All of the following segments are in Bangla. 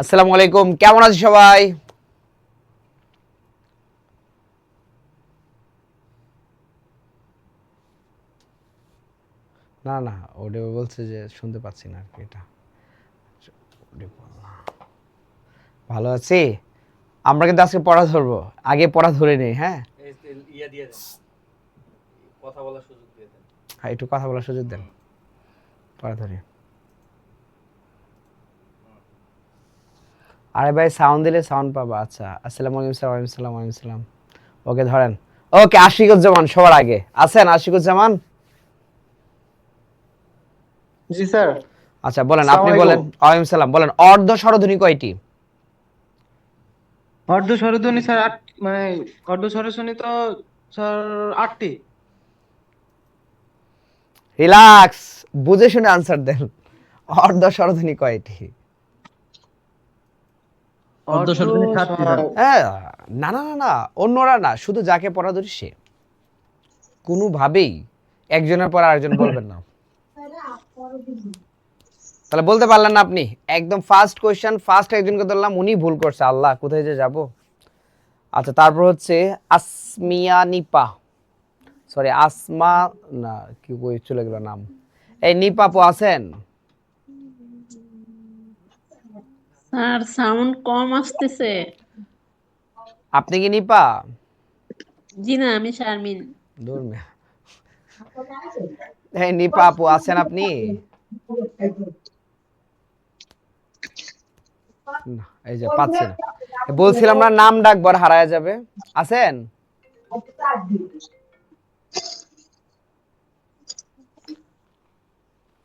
আসসালামু আলাইকুম, কেমন আছেন সবাই? না না, ওডিও বলছে যে শুনতে পাচ্ছি না আর কি এটা। ভালো আছি। আমরা কিন্তু আজকে পড়া ধরবো, আগে পড়া ধরে নেই। হ্যাঁ ইয়া দিয়ে দেন, কথা বলার সুযোগ দিয়ে দেন। হ্যাঁ, একটু কথা বলার সুযোগ দেন, পড়া ধরে। আরে ভাই, সাউন্ড দিলে সাউন্ড পাবা। আচ্ছা, আসসালামু আলাইকুম স্যার। ওয়ালাইকুম সালাম, ওয়ালাইকুম সালাম। ওকে, ধরেন। ওকে, আশিকুজ্জামান সবার আগে আছেন? আশিকুজ্জামান, জি স্যার। আচ্ছা বলেন, আসসালামু আপনি আলাইকুম। বলেন। ওয়ালাইকুম সালাম। বলেন, অর্ধ স্বরধ্বনি কয়টি? অর্ধ স্বরধ্বনি স্যার মানে অর্ধ স্বরধ্বনি তো স্যার 8টি। রিল্যাক্স, বুঝে শুনে আনসার দেন। অর্ধ স্বরধ্বনি কয়টি? অর্ধ অর্ধস্বরধ্বনি 7টি স্যার। হ্যাঁ, না না না না, অন্যরা না, শুধু যাকে পড়া ধরি সে। কোনোভাবেই একজনের পর আরেকজন বলবেন না। তাহলে বলতে পারলেন না আপনি? একদম ফার্স্ট কোয়েশ্চেন, ফার্স্ট একজনকে ধরলাম, উনি ভুল করছে। আল্লাহ, কোথায় যে যাব। আচ্ছা, তারপর হচ্ছে আসমিয়া নিপা, সরি আসমা, না কি কই চলে গেল নাম। এই নিপাপু আছেন? স্যার সাউন্ড কম আসতেছে। আপনি কি নিপা? জি না, আমি শারমিন। দূর মিয়া। এই নিপা আপু আছেন আপনি? না, এই যে পাচ্ছি না। বলছিলাম না, নাম ডাকবার হারায় যাবে। আছেন?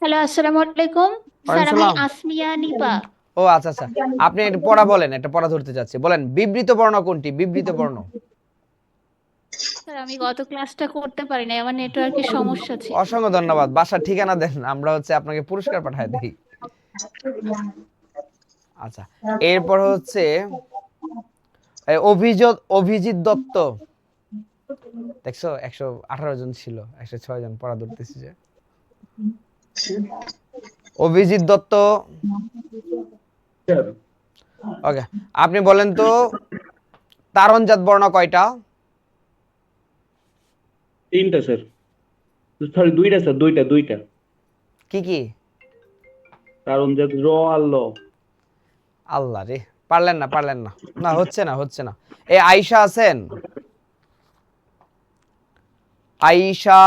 হ্যালো, আসসালামু আলাইকুম। স্যার, ওয়ালাইকুম আমি সালাম। আসমিয়া নিপা। ও আচ্ছা আচ্ছা, আপনি একটা পড়া বলেন, একটা পড়া ধরতে যাচ্ছি। বলেন, বিবৃত বর্ণ কোনটি? বিবৃত বর্ণ। স্যার, আমি গত ক্লাসটা করতে পারি নাই, আমার নেটওয়ার্কের সমস্যা ছিল। অসংখ্য ধন্যবাদ। বাসার ঠিকানা দেন, আমরা হচ্ছে আপনাকে পুরস্কার পাঠায় দিই। আচ্ছা, এরপর হচ্ছে অভিজিৎ দত্ত। দেখছো, 118 জন ছিল, 106 জন পড়া ধরতেছি যে। অভিজিৎ দত্ত। ওকে, আপনি বলেন তো, তারণজাত বর্ণ কয়টা? 3টা স্যার। সরি 2টা স্যার, দুইটা। কি কি? কারণ যে র আর ল। আল্লাহ রে, পারলেন না, পারলেন না। না, হচ্ছে না, হচ্ছে না। এই আয়েশা আছেন? আয়েশা,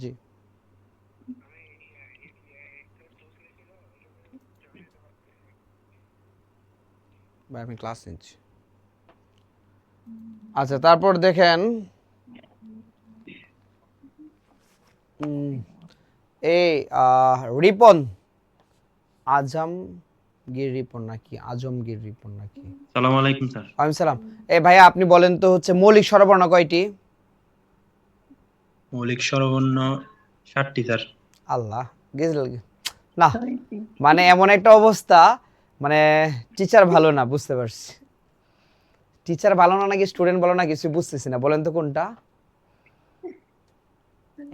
জি। ভাই, আমি ক্লাস নিচ্ছি। আচ্ছা, তারপর দেখেন, এই রিপন, আজমগীর রিপন নাকি আজমগীর রিপন নাকি? সালাম আলাইকুম স্যার। ওয়ালাইকুম সালাম। এই ভাইয়া, আপনি বলেন তো হচ্ছে মৌলিক স্বরবর্ণ কয়টি? মৌলিক স্বরবর্ণ 7টি স্যার। আল্লাহ, গেছিল না। মানে এমন একটা অবস্থা, মানে টিচার ভালো না, বুঝতে পারছি। টিচার ভালো না নাকি স্টুডেন্ট ভালো না, কিছু বুঝতেছি না। বলেন তো কোনটা?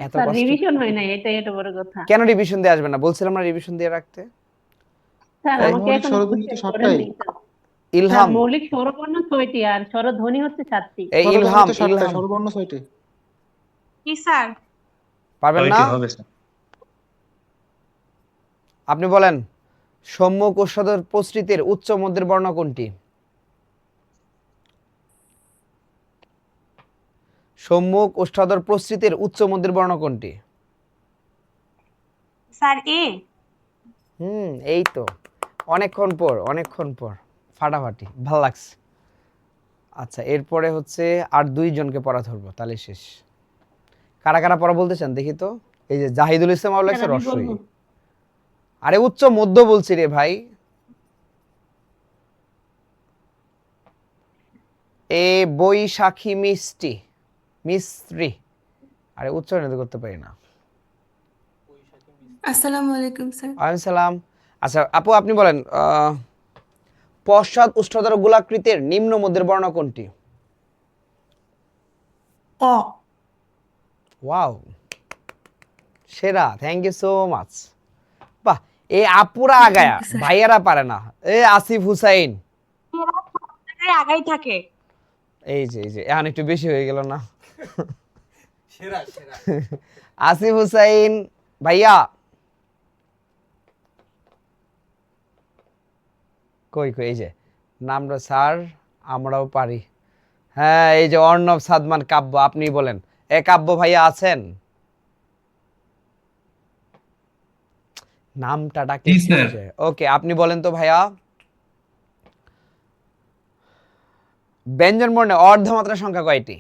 এত স্যার কষ্ট। রিভিশন হয় নাই, এটাই একটা বড় কথা। কেন রিভিশন দিয়ে আসবেন না? বলছিলাম না রিভিশন দিয়ে রাখতে। স্যার এই আমাকে মৌলিক এখন স্বরধ্বনি তো অবশ্যই 7টাই। করেননি স্যার। স্যার ইলহাম, মৌলিক স্বরবর্ণ 6টি আর স্বরধ্বনি হচ্ছে 7টি। এই স্বরধ্বনি ইলহাম, তো 7টাই, ইলহাম স্বরবর্ণ 6টি। কি স্যার? পারবেন না? 6টি হবে স্যার। আপনি বলেন, সম্মুখ ও সদর প্রস্তুতির উচ্চ মধ্যের বর্ণ কোনটি? সম্মুখ ও সদর প্রস্তুতির উচ্চ মধ্যের বর্ণ কোনটি? স্যার এ। এই তো, অনেকক্ষণ পর ফাটাফাটি, ভাল লাগছে। আচ্ছা, এরপরে হচ্ছে আর 2জনকে পড়া ধরবো, তাহলে শেষ। কারা কারা পড়া বলতে চান দেখি তো? এই যে জাহিদুল ইসলাম আউল স্যার লাগছে, আমি রসই। বলবো। আরে উচ্চ মধ্য বলছি রে ভাই। এ বৈশাখী মিস্ত্রি। আরে উচ্চারণ তো করতে পারি না। আসসালামু আলাইকুম স্যার। ওয়ালাইকুম সালাম। আচ্ছা আপু, আপনি বলেন, পশ্চাৎ উষ্ঠতর গোলাকৃতির নিম্ন মধ্যের বর্ণ কোনটি? অ। ওয়াও, সেরা, থ্যাংক ইউ সো মাচ। বাহ, এই আপুরা আগায়া, ভাইয়ারা পারে না। আসিফ হুসাইন, আগাই থাকে। এই যে এখন একটু বেশি হয়ে গেল না? সেরা সেরা। আসিফ হুসাইন ভাইয়া, কই এই যে নামটা স্যার, আমরাও পারি। হ্যাঁ, এই যে অর্ণব সাদমান কাব্য, আপনি বলেন। কাব্য ভাইয়া আছেন? নামটা ডাকে। ওকে, আপনি বলেন তো ভাইয়া। ব্যঞ্জন বর্ণে অর্ধমাত্রা সংখ্যা কয়টি?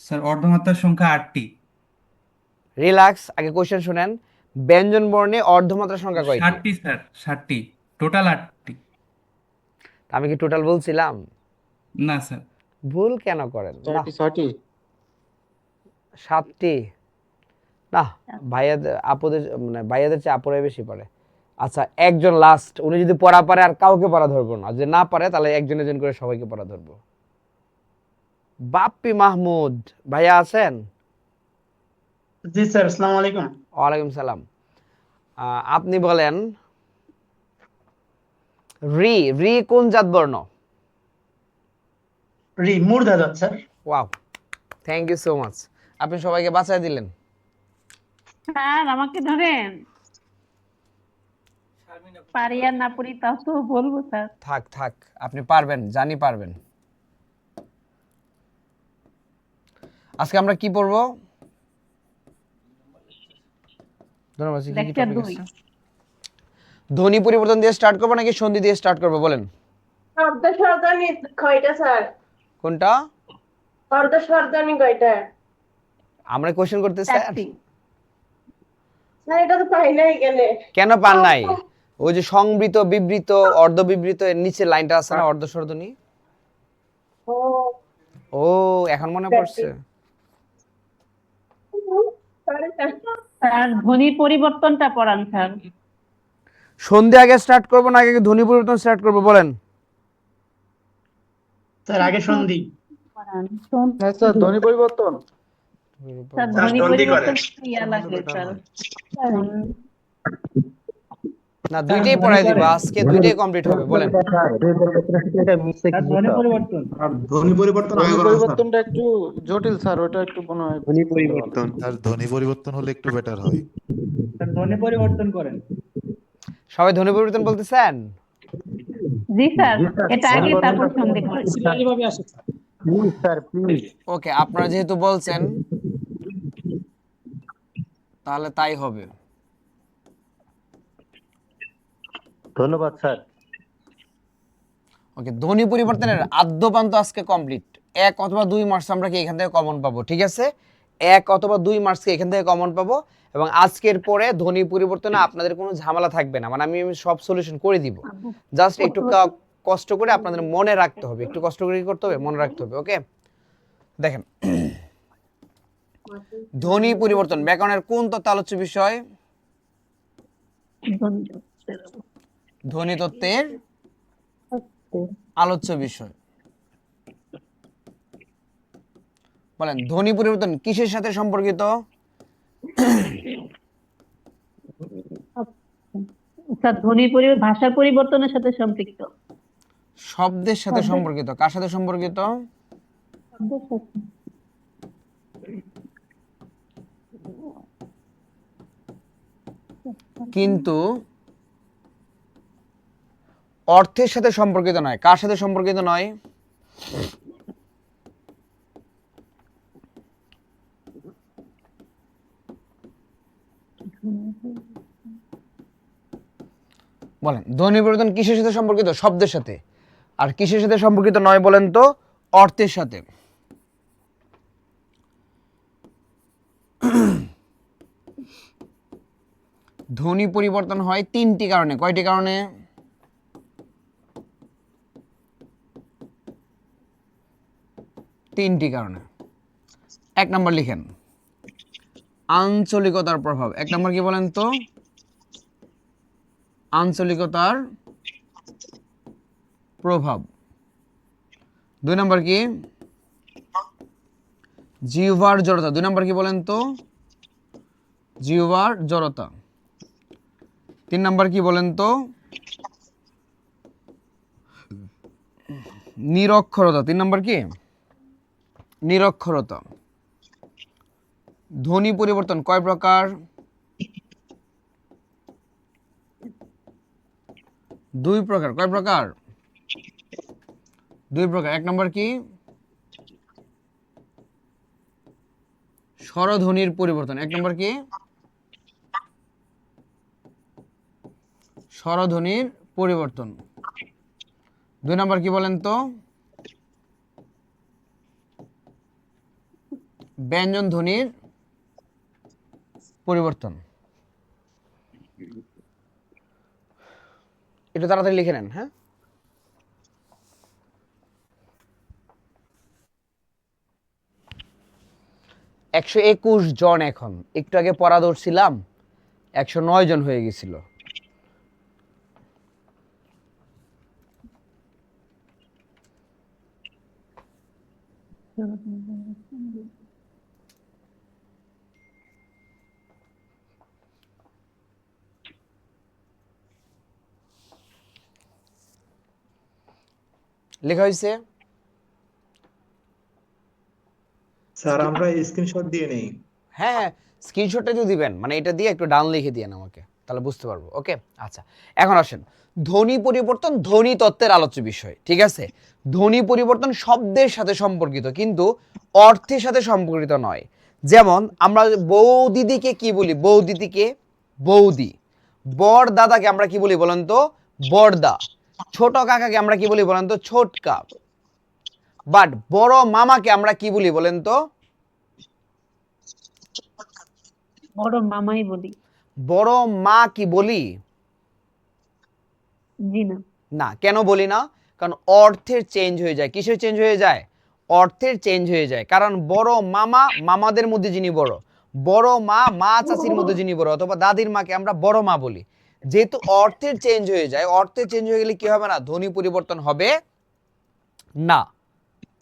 স্যার অর্ধমাত্রার সংখ্যা 8টি। রিল্যাক্স, আগে কোশ্চেন শুনেন। ব্যঞ্জন বর্ণে অর্ধমাত্রা সংখ্যা কয়টি? 7টি স্যার, 7টি, টোটাল 8টি। আমি কি টোটাল বলছিলাম? না স্যার। ভুল কেন করেন? না, 6টি। 7টি না, ভাইয়াদের আপুদের মানে ভাইয়াদের চেয়ে আপুরাই বেশি পারে। আচ্ছা, একজন লাস্ট, উনি যদি পড়া পারে আর কাউকে পড়া ধরবো না, যে না পারে তাহলে একজন একজন করে সবাইকে পড়া ধরবো। বাপ্পি মাহমুদ ভাইয়া আছেন? জি স্যার, আসসালামু আলাইকুম। ওয়ালাইকুম সালাম। আপনি বলেন, রি রি কোন জাত বর্ণ? রি মূর্ধা জাত sir. Wow, thank you so much. আপনি সবাইকে বাঁচায় দিলেন। স্যার আমাকে ধরেন, পারি আর না পারি তাও তো বলবো স্যার। থাক, আপনি পারবেন, জানি পারবেন। আজকে আমরা কি পড়বো? ধন্যবাদ। কি লেকচার topic 2। আছে? ধ্বনি পরিবর্তন দিয়ে স্টার্ট করবো নাকি সন্ধি দিয়ে স্টার্ট করবো বলেন? অর্ধস্বরধ্বনি কয়টা স্যার? কোনটা? অর্ধস্বরধ্বনি কয়টা? আমরা কোশ্চেন করতে স্যার? 4টি। স্যার এটা তো পাই নাই গেলে। কেন পান নাই? ওই যে সংবৃত, বিবৃত, অর্ধবিবৃত এর নিচে লাইনটা আছে না, অর্ধস্বরধ্বনি। ও ও, এখন মনে পড়ছে। স্যার ধ্বনি পরিবর্তনটা পড়ান স্যার। সন্ধি আগে স্টার্ট করবো না আগে ধ্বনি পরিবর্তন স্টার্ট করবো বলেন? স্যার আগে সন্ধি। পড়ান। হ্যাঁ স্যার, ধ্বনি পরিবর্তন। স্যার ধ্বনি পরিবর্তন ইয়া লাগবে স্যার। না, দুইটাই পড়াই দিব, আজকে দুইটাই কমপ্লিট হবে বলেন। ধ্বনি পরিবর্তন। ধ্বনি পরিবর্তনটা একটু জটিল স্যার, ওটা একটু মনে হয়। ধ্বনি পরিবর্তন। আর ধ্বনি পরিবর্তন হলে একটু বেটার হয়। ধ্বনি পরিবর্তন করেন। সবাই ধ্বনি পরিবর্তন বলতেছেন? জি স্যার, এটা আগে তারপর সন্ধি করেন। কিভাবে আসে sir? Please sir, please. Okay, আপনারা যেহেতু বলছেন তাহলে তাই হবে। ধন্যবাদ স্যার। ওকে, ধ্বনি পরিবর্তনের আদ্যপান্ত আজকে কমপ্লিট। 1 অথবা 2 মার্কস আমরা কি এখান থেকে কমন পাবো, ঠিক আছে? 1 অথবা 2 মার্কস এখান থেকে কমন পাবো, এবং আজকের পরে ধ্বনি পরিবর্তনে আপনাদের কোনো ঝামেলা থাকবে না, মানে আমি সব সলিউশন করে দিব। জাস্ট একটু কষ্ট করে আপনাদের মনে রাখতে হবে, একটু কষ্ট করে কি করতে হবে, মনে রাখতে হবে। ওকে, দেখেন, ধ্বনি পরিবর্তন ব্যাকরণের কোন তত্ত্ব আলোচ্য বিষয়? ধ্বনি তত্ত্বের আলোচ্য বিষয়। বলেন, ধ্বনি পরিবর্তন কিসের সাথে সম্পর্কিত? স্যার ধ্বনি ভাষার পরিবর্তনের সাথে সম্পৃক্ত। শব্দের সাথে সম্পর্কিত। কার সাথে সম্পর্কিত? শব্দের সাথে। কিন্তু অর্থের সাথে সম্পর্কিত নয়। কার সাথে সম্পর্কিত নয়? বলেন, ধ্বনি পরিবর্তন কিসের সাথে সম্পর্কিত? শব্দের সাথে। আর কিসের সাথে সম্পর্কিত নয় বলেন তো? অর্থের সাথে। ধ্বনি পরিবর্তন হয় 3টি কারণে। কয়টি কারণে? 3টি কারণে। 1 নম্বর লিখেন, আঞ্চলিকতার প্রভাব। 1 নম্বর কি বলেন তো? আঞ্চলিকতার প্রভাব। 2 নম্বর কি? জিহ্বার জড়তা। 2 নম্বর কি বলেন তো? জিহ্বার জড়তা। 3 নাম্বার কি বলেন তো? নিরক্ষরতা। 3 নাম্বার কি? নিরক্ষরতা। ধ্বনি পরিবর্তন কয় প্রকার? 2 প্রকার। কয় প্রকার? 2 প্রকার। 1 নাম্বার কি? স্বরধ্বনির পরিবর্তন। 1 নাম্বার কি? স্বরধ্বনির পরিবর্তন। 2 নাম্বার কি বলেন তো? ব্যঞ্জন ধ্বনির পরিবর্তন। একটু তাড়াতাড়ি লিখে নেন, হ্যাঁ? একশো 21 জন এখন, একটু আগে পড়া ধরছিলাম 109 জন হয়ে গেছিল। লেখা হয়েছে? স্যার আমরা স্ক্রিনশট দিয়ে নেই। হ্যাঁ হ্যাঁ, স্ক্রিনশটটা তো দিবেন, মানে এটা দিয়ে একটু ডান লিখে দিয়েন আমাকে, তাহলে বুঝতে পারবো। ওকে, আচ্ছা এখন আসেন, ধ্বনি পরিবর্তন ধ্বনি তত্ত্বের আলোচ্য বিষয়, ঠিক আছে? ধ্বনি পরিবর্তন শব্দের সাথে সম্পর্কিত, কিন্তু অর্থের সাথে সম্পর্কিত নয়। যেমন আমরা বৌদিদিকে কি বলি? বৌদিদিকে বৌদি। বড় দাদাকে আমরা কি বলি বলেন তো? বড়দা। ছোট কাকাকে আমরা কি বলি বলেন তো? ছোটকা। বাট বড় মামাকে আমরা কি বলি বলেন তো? বড় মামাই বলি। বড় মা কি বলি? জি না। না, কেন বলি না? কারণ অর্থের চেঞ্জ হয়ে যায়। কিসের চেঞ্জ হয়ে যায়? অর্থের চেঞ্জ হয়ে যায়। কারণ বড় মামা মামাদের মধ্যে যিনি বড়, বড় মা মা চাচির মধ্যে যিনি বড়, অথবা দাদির মাকে আমরা বড় মা বলি। যেহেতু অর্থের চেঞ্জ হয়ে যায়, অর্থের চেঞ্জ হয়ে গেলে কি হবে না? ধ্বনি পরিবর্তন হবে না।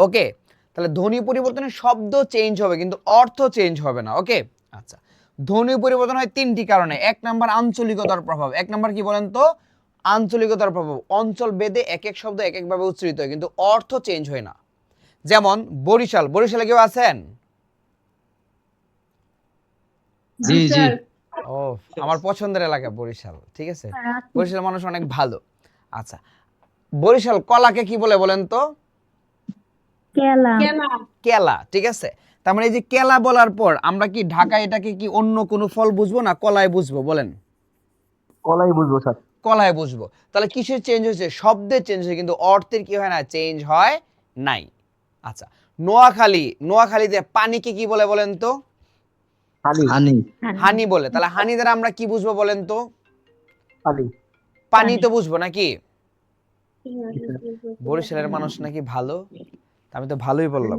ওকে, তাহলে ধ্বনি পরিবর্তনের শব্দ চেঞ্জ হবে কিন্তু অর্থ চেঞ্জ হবে না। ওকে, আচ্ছা, ধ্বনি পরিবর্তন হয় 3টি কারণে। 1 নাম্বার আঞ্চলিকতার প্রভাব। 1 নাম্বার কি বলেন তো? আঞ্চলিকতার প্রভাব। অঞ্চল ভেদে এক এক শব্দ এক একভাবে উচ্চারিত হয় কিন্তু অর্থ চেঞ্জ হয় না। যেমন বরিশাল। বরিশালে কেউ আছেন? জি জি। ও, আমার পছন্দের এলাকা বরিশাল, ঠিক আছে? বরিশাল মানুষ অনেক ভালো। আচ্ছা, বরিশাল কলাকে কি বলে বলেন তো? কেলা। কেলা, ঠিক আছে? তার মানে এই যে কেলা বলার পর আমরা কি ঢাকায় এটাকে কি অন্য কোনো ফল বুঝবো না কলায় বুঝবো বলেন? কলাই বুঝবো স্যার। কলায় বুঝবো। তাহলে কিসের চেঞ্জ হয়েছে? শব্দের চেঞ্জ হয়েছে, কিন্তু অর্থের কি হয় না? চেঞ্জ হয় নাই। আচ্ছা, নোয়াখালী। নোয়াখালীতে পানিকে কি বলে বলেন তো? হানি। হানি বলে। তাহলে হানি দ্বারা আমরা কি বুঝবো বলেন তো? পানি। পানি তো বুঝবো নাকি? বরিশালের মানুষ নাকি ভালো, আমি তো ভালোই বললাম।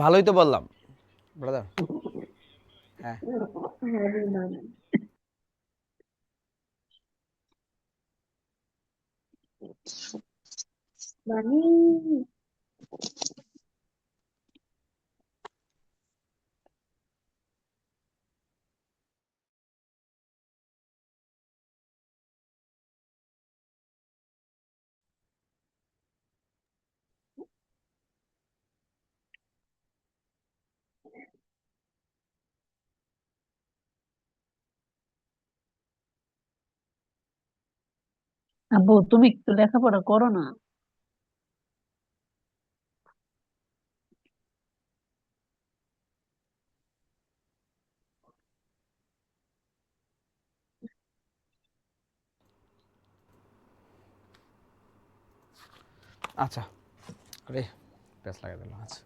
ভালোই তো বললাম ব্রাদার। হ্যাঁ, আব্বু তুমি একটু লেখাপড়া করো না। আচ্ছা, আরে প্যাস লাগাই দিল। আচ্ছা,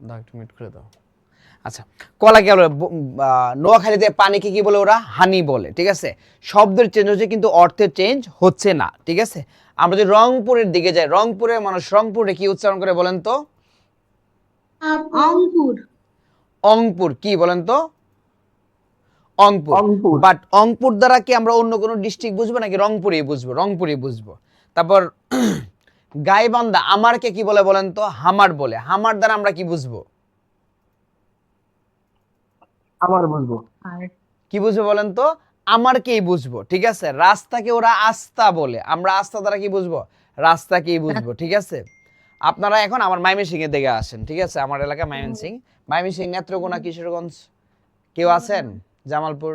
দাও একটু মিট করে দাও। আচ্ছা, কলা কি বলে? নোয়াখালীতে পানিকে কি বলে ওরা? হানি বলে, ঠিক আছে? শব্দের চেঞ্জ হচ্ছে কিন্তু অর্থের চেঞ্জ হচ্ছে না, ঠিক আছে? আমরা যদি রংপুরের দিকে যাই, রংপুরের মানুষ রংপুরে কি উচ্চারণ করে বলেন তো? অঙ্কুর। অংপুর। কি বলেন তো? অংপুর। অংপুর। বাট অংপুর দ্বারা কি আমরা অন্য কোনো ডিস্ট্রিক্ট বুঝবো নাকি রংপুরেই বুঝবো? রংপুরেই বুঝবো। তারপর গাইবান্ধা আমারকে কি বলে বলেন তো? হামার বলে। হামার দ্বারা আমরা কি বুঝবো? আমার বুঝবো। কি বুঝবে বলেন তো? আমারকেই বুঝবো, ঠিক আছে? রাস্তাকে ওরা আস্তা বলে, আমরা আস্তা দ্বারা কি বুঝবো? রাস্তাকেই বুঝবো, ঠিক আছে? আপনারা এখন আমার ময়মনসিংহ এর দিকে আসেন, ঠিক আছে? আমার এলাকা ময়মনসিংহ, নেত্রকোনা, কিশোরগঞ্জ, কেউ আছেন? জামালপুর?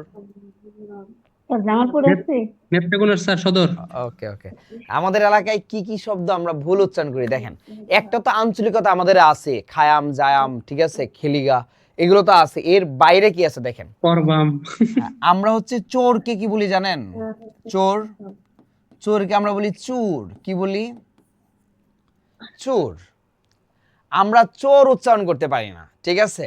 জামালপুর আছে। নেত্রকোনার স্যার সদর। ওকে ওকে। আমাদের এলাকায় কি কি শব্দ আমরা ভুল উচ্চারণ করি দেখেন। একটা তো আঞ্চলিকতা আমাদের আছে, খায়াম, জায়াম, ঠিক আছে, খেলিগা, এগুলো তো আছে। এর বাইরে কি আছে দেখেন। করবাম। আমরা হচ্ছে চোরকে কি বলি জানেন? চোর, চোরকে আমরা বলি চুর। কি বলি? চোর। আমরা চোর উচ্চারণ করতে পারি না, ঠিক আছে?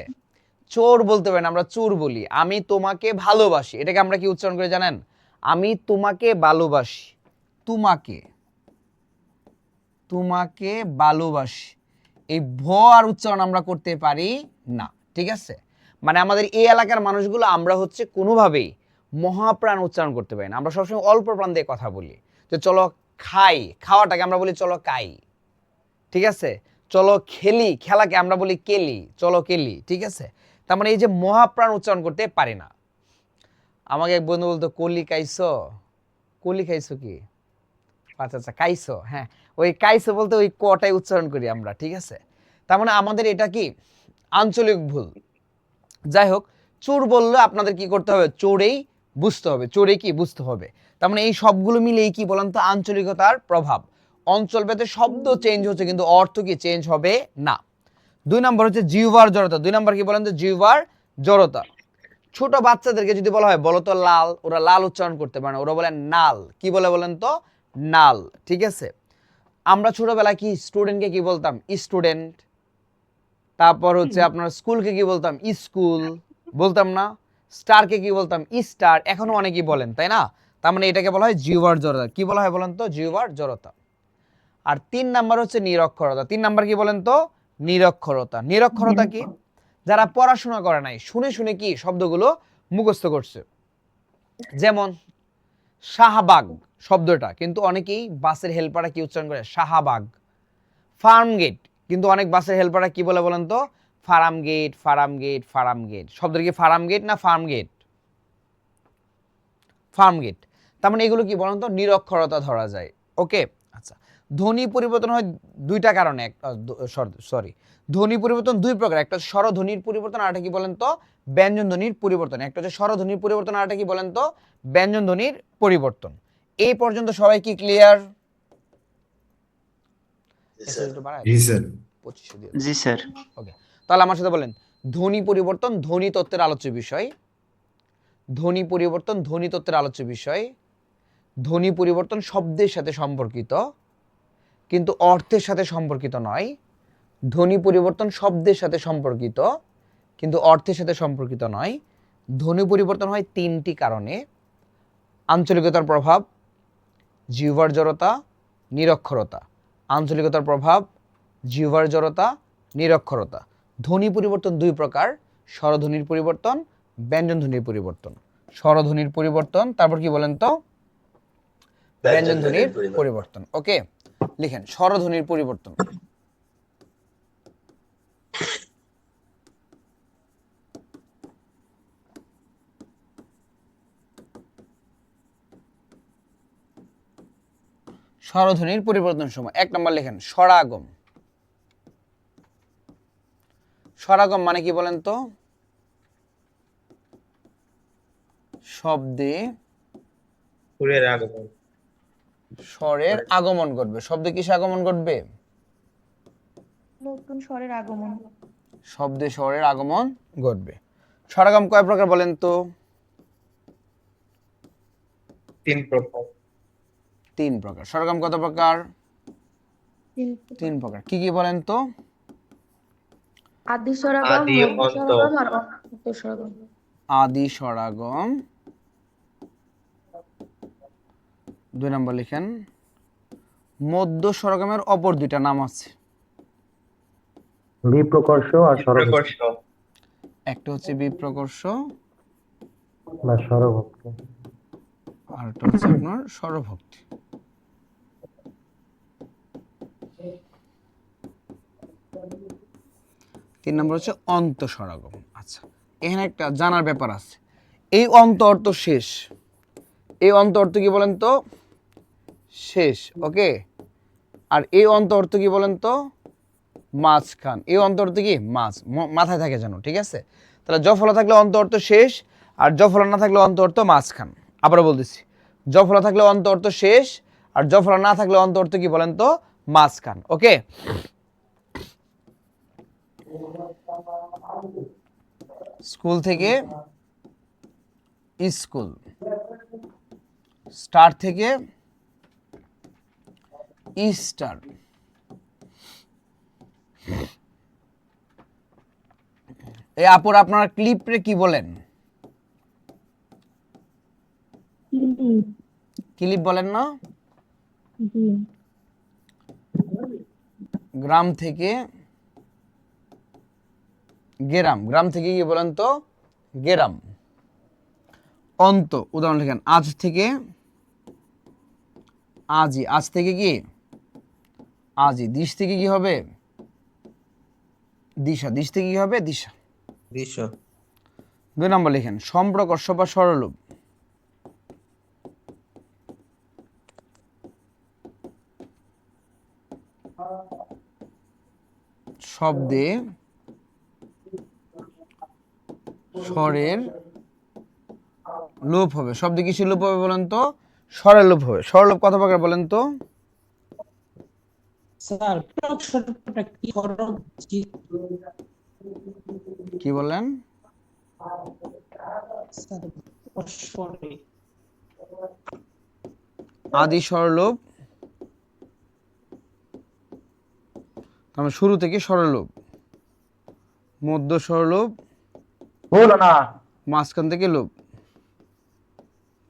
চোর বলতে পারি না, আমরা চোর বলি। আমি তোমাকে ভালোবাসি, এটাকে আমরা কি উচ্চারণ করি জানেন? আমি তোমাকে ভালোবাসি, তোমাকে, তোমাকে ভালোবাসি। এই ভ আর উচ্চারণ আমরা করতে পারি না, ঠিক আছে? মানে আমাদের এই এলাকার মানুষগুলো আমরা হচ্ছে কোনোভাবেই মহাপ্রাণ উচ্চারণ করতে পারি না। আমরা সবসময় অল্প প্রাণ দিয়ে কথা বলি। যে চলো খাই, খাওয়াটাকে আমরা বলি চলো কাই, ঠিক আছে? চলো খেলি, খেলাকে আমরা বলি কেলি, চলো কেলি, ঠিক আছে? তার মানে এই যে মহাপ্রাণ উচ্চারণ করতে পারি না। আমাকে এক বন্ধু বলতো কলি খাইছো, কলি খাইছো কি? আচ্ছা আচ্ছা, কাইছো, হ্যাঁ, ওই কাইছো বলতে ওই কটাই উচ্চারণ করি আমরা, ঠিক আছে? তার মানে আমাদের এটা কি আঞ্চলিক ভুল। যাই হোক, চোর বললে আপনাদের কি করতে হবে? চোরেই বুঝতে হবে, চোরেই কি বুঝতে হবে। তার মানে এই সবগুলো মিলেই কি বলেন তো আঞ্চলিকতার প্রভাব। অঞ্চলভেদে শব্দ চেঞ্জ হচ্ছে কিন্তু অর্থ কি চেঞ্জ হবে না। 2 নম্বর হচ্ছে জিহ্বার জড়তা। 2 নম্বর কি বলেন তো? জিহ্বার জড়তা। ছোট বাচ্চাদেরকে যদি বলা হয় বলো তো লাল, ওরা লাল উচ্চারণ করতে পারে না, ওরা বলে নাল। কি বলে বলেন তো? নাল, ঠিক আছে? আমরা ছোটবেলায় কি স্টুডেন্টকে কি বলতাম? স্টুডেন্ট। তারপর হচ্ছে আপনার স্কুলকে কি বলতাম? স্কুল বলতাম না? স্টারকে কি বলতাম? স্টার। এখনো অনেকেই বলেন, তাই না? তার মানে এটাকে বলা হয় জিহ্বার জড়তা। কি বলা হয় বলেন তো? জিহ্বার জড়তা। আর 3 নাম্বার হচ্ছে নিরক্ষরতা। 3 নাম্বার কি বলেন তো? নিরক্ষরতা। নিরক্ষরতা কি? যারা পড়াশোনা করে নাই, শুনে শুনে কি শব্দগুলো মুখস্থ করছে। যেমন শাহবাগ শব্দটা কিন্তু অনেকেই বাসের হেল্পাররা কি উচ্চারণ করে? শাহবাগ। ফার্ম গেট কিন্তু অনেক বাসের হেল্পাররা কি বলে বলেন তো? Farmgate, Farmgate, Farmgate. শব্দটা কি ফার্ম গেট না ফার্ম গেট? ফার্ম গেট। তার মানে এগুলো কি বলেন তো? নিরক্ষরতা ধরা যায়। ওকে, আচ্ছা। ধ্বনি পরিবর্তন হয় দুইটা কারণে, সরি, ধ্বনি পরিবর্তন দুই প্রকার। একটা হচ্ছে স্বরধ্বনির পরিবর্তন, আর একটা কি বলেন তো? ব্যঞ্জন ধ্বনির পরিবর্তন। একটা হচ্ছে স্বরধ্বনির পরিবর্তন, আর একটা কি বলেন তো? ব্যঞ্জন ধ্বনির পরিবর্তন। এই পর্যন্ত সবাই কি ক্লিয়ার? জি স্যার। ওকে, তাহলে আমার সাথে বলেন ধ্বনি পরিবর্তন ধ্বনি তত্ত্বের আলোচ্য বিষয়। ধ্বনি পরিবর্তন ধ্বনি তত্ত্বের আলোচ্য বিষয়। ধ্বনি পরিবর্তন শব্দের সাথে সম্পর্কিত কিন্তু অর্থের সাথে সম্পর্কিত নয়। ধ্বনি পরিবর্তন শব্দের সাথে সম্পর্কিত কিন্তু অর্থের সাথে সম্পর্কিত নয়। ধ্বনি পরিবর্তন হয় 3টি কারণে: আঞ্চলিকতার প্রভাব, জিহ্বার জড়তা, নিরক্ষরতা। আঞ্চলিকতার প্রভাব, জিহ্বার জড়তা, নিরক্ষরতা। ধ্বনি পরিবর্তন 2 প্রকার: স্বরধ্বনির পরিবর্তন, ব্যঞ্জন ধ্বনির পরিবর্তন। স্বরধ্বনির পরিবর্তন, তারপর কি বলেন তো? ব্যঞ্জন ধ্বনির পরিবর্তন। ওকে, লিখেন স্বরধ্বনির পরিবর্তন। স্বরধ্বনির পরিবর্তন সময় 1 নম্বর লিখেন স্বরাগম। স্বরাগম মানে কি বলেন তো? শব্দে স্বরের আগমন ঘটবে। শব্দে কিসে আগমন ঘটবে? নতুন স্বরের আগমন। শব্দে স্বরের আগমন ঘটবে। স্বরাগম কয় প্রকার বলেন তো? 3 প্রকার। 3 প্রকার। স্বরাগম কত প্রকার? 3 প্রকার। কি কি বলেন তো? আদি স্বরাগম, আদি, মধ্য অন্ত। স্বরাগম আর অন্ত স্বরাগম। আদি স্বরাগম। 2 নম্বর লিখেন মধ্য স্বরাগমের অপর 2টা নাম আছে। বিপ্রকর্ষ আর প্রকর্ষ। একটা হচ্ছে বিপ্রকর্ষ বা স্বরভক্তি। আর একটা হচ্ছে আপনার স্বরভক্তি। 3 নম্বর হচ্ছে অন্ত স্বরাগম। আচ্ছা, এখানে একটা জানার ব্যাপার আছে। এই অন্ত অর্থ শেষ, এই অন্ত অর্থ কি বলেন তো? শেষ, ওকে। আর এই অন্ত অর্থ কি বলেন তো? মাঝখান। এই অন্ত অর্থ কি? মাঝ, মাথায় থাকে যেন, ঠিক আছে? তাহলে জফলা থাকলে অন্ত অর্থ শেষ, আর জফলা না থাকলে অন্ত অর্থ মাঝখান। আবারও বলতেছি, জফলা থাকলে অন্ত অর্থ শেষ, আর জফলা না থাকলে অন্ত অর্থ কি বলেন তো? মাঝখান, ওকে। স্কুল থেকে স্কুল, স্টার থেকে স্টার, এই আপুর আপনারা ক্লিপরে কি বলেন? ক্লিপ বলেন না? গ্রাম থেকে গেরাম, গ্রাম থেকে কি বলেন তো? গেরাম। অন্ত, উদাহরণ লিখেন, আজ থেকে আজি, আজ থেকে কি? আজি। দিশ থেকে কি হবে? দিশা, দিশ থেকে কি হবে? দিশা। দিশা। 2 নম্বর লিখেন, সম্প্রকর্ষ বা সরলরূপ। শব্দে স্বরের লোপ হবে। শব্দে কিসের লোপ হবে বলেন তো? স্বরের লোপ হবে। স্বরলোপ কত প্রকার বলেন তো? স্যার কি বললেন? আদি স্বরলোপ, তারপর শুরু থেকে স্বরলোপ, মধ্য স্বরলোপ, বলো না মাঝখান থেকে লোপ।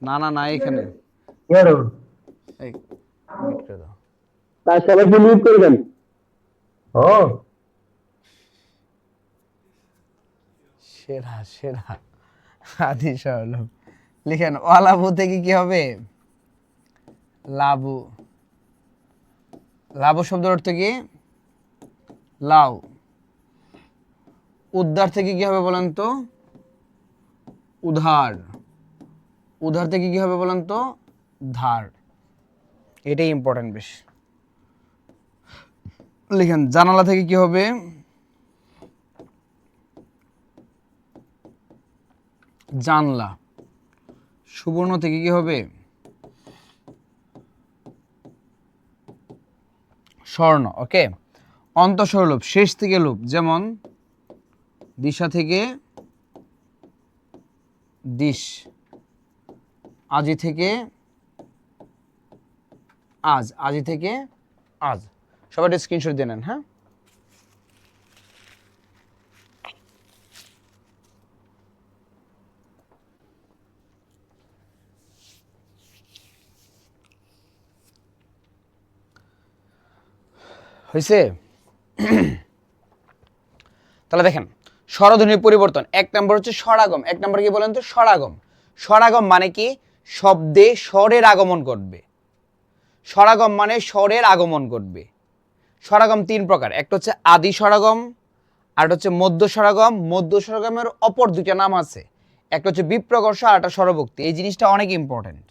না না না, এখানে এই mute করে দাও। তার সবাইকে মিউট করে দেন। ও সেরা সেরা, আদি স্বরলোপ। লিখেন, অলাভু থেকে কি হবে? লাভু। লাভু শব্দের অর্থ কি? লাউ। উদ্ধার থেকে কি হবে বলেন তো? উধার। উধার থেকে কি হবে বলেন তো? ধার। এটাই ইম্পর্টেন্ট বেশ। লিখেন, জানালা থেকে কি হবে? জানলা। সুবর্ণ থেকে কি হবে? স্বর্ণ, ওকে। অন্তঃস্বরলোপ, শেষ থেকে লোপ, যেমন দিশা থেকে দিশ, আজি থেকে আজ, আজি থেকে আজ। সবাই স্ক্রিনশট দিয়ে নেন, হ্যাঁ। হয়েছে? তাহলে দেখেন, স্বরধ্বনির পরিবর্তন। 1 নম্বর হচ্ছে স্বরাগম। 1 নম্বর কি বলেন তো? স্বরাগম। স্বরাগম মানে কি? শব্দে স্বরের আগমন ঘটবে। স্বরাগম মানে স্বরের আগমন ঘটবে। স্বরাগম 3 প্রকার। একটা হচ্ছে আদি স্বরাগম, আর হচ্ছে মধ্য স্বরাগম। মধ্য স্বরাগমের অপর 2টা নাম আছে, একটা হচ্ছে বিপ্রকর্ষ আর একটা স্বরভক্তি। এই জিনিসটা অনেক ইম্পর্টেন্ট,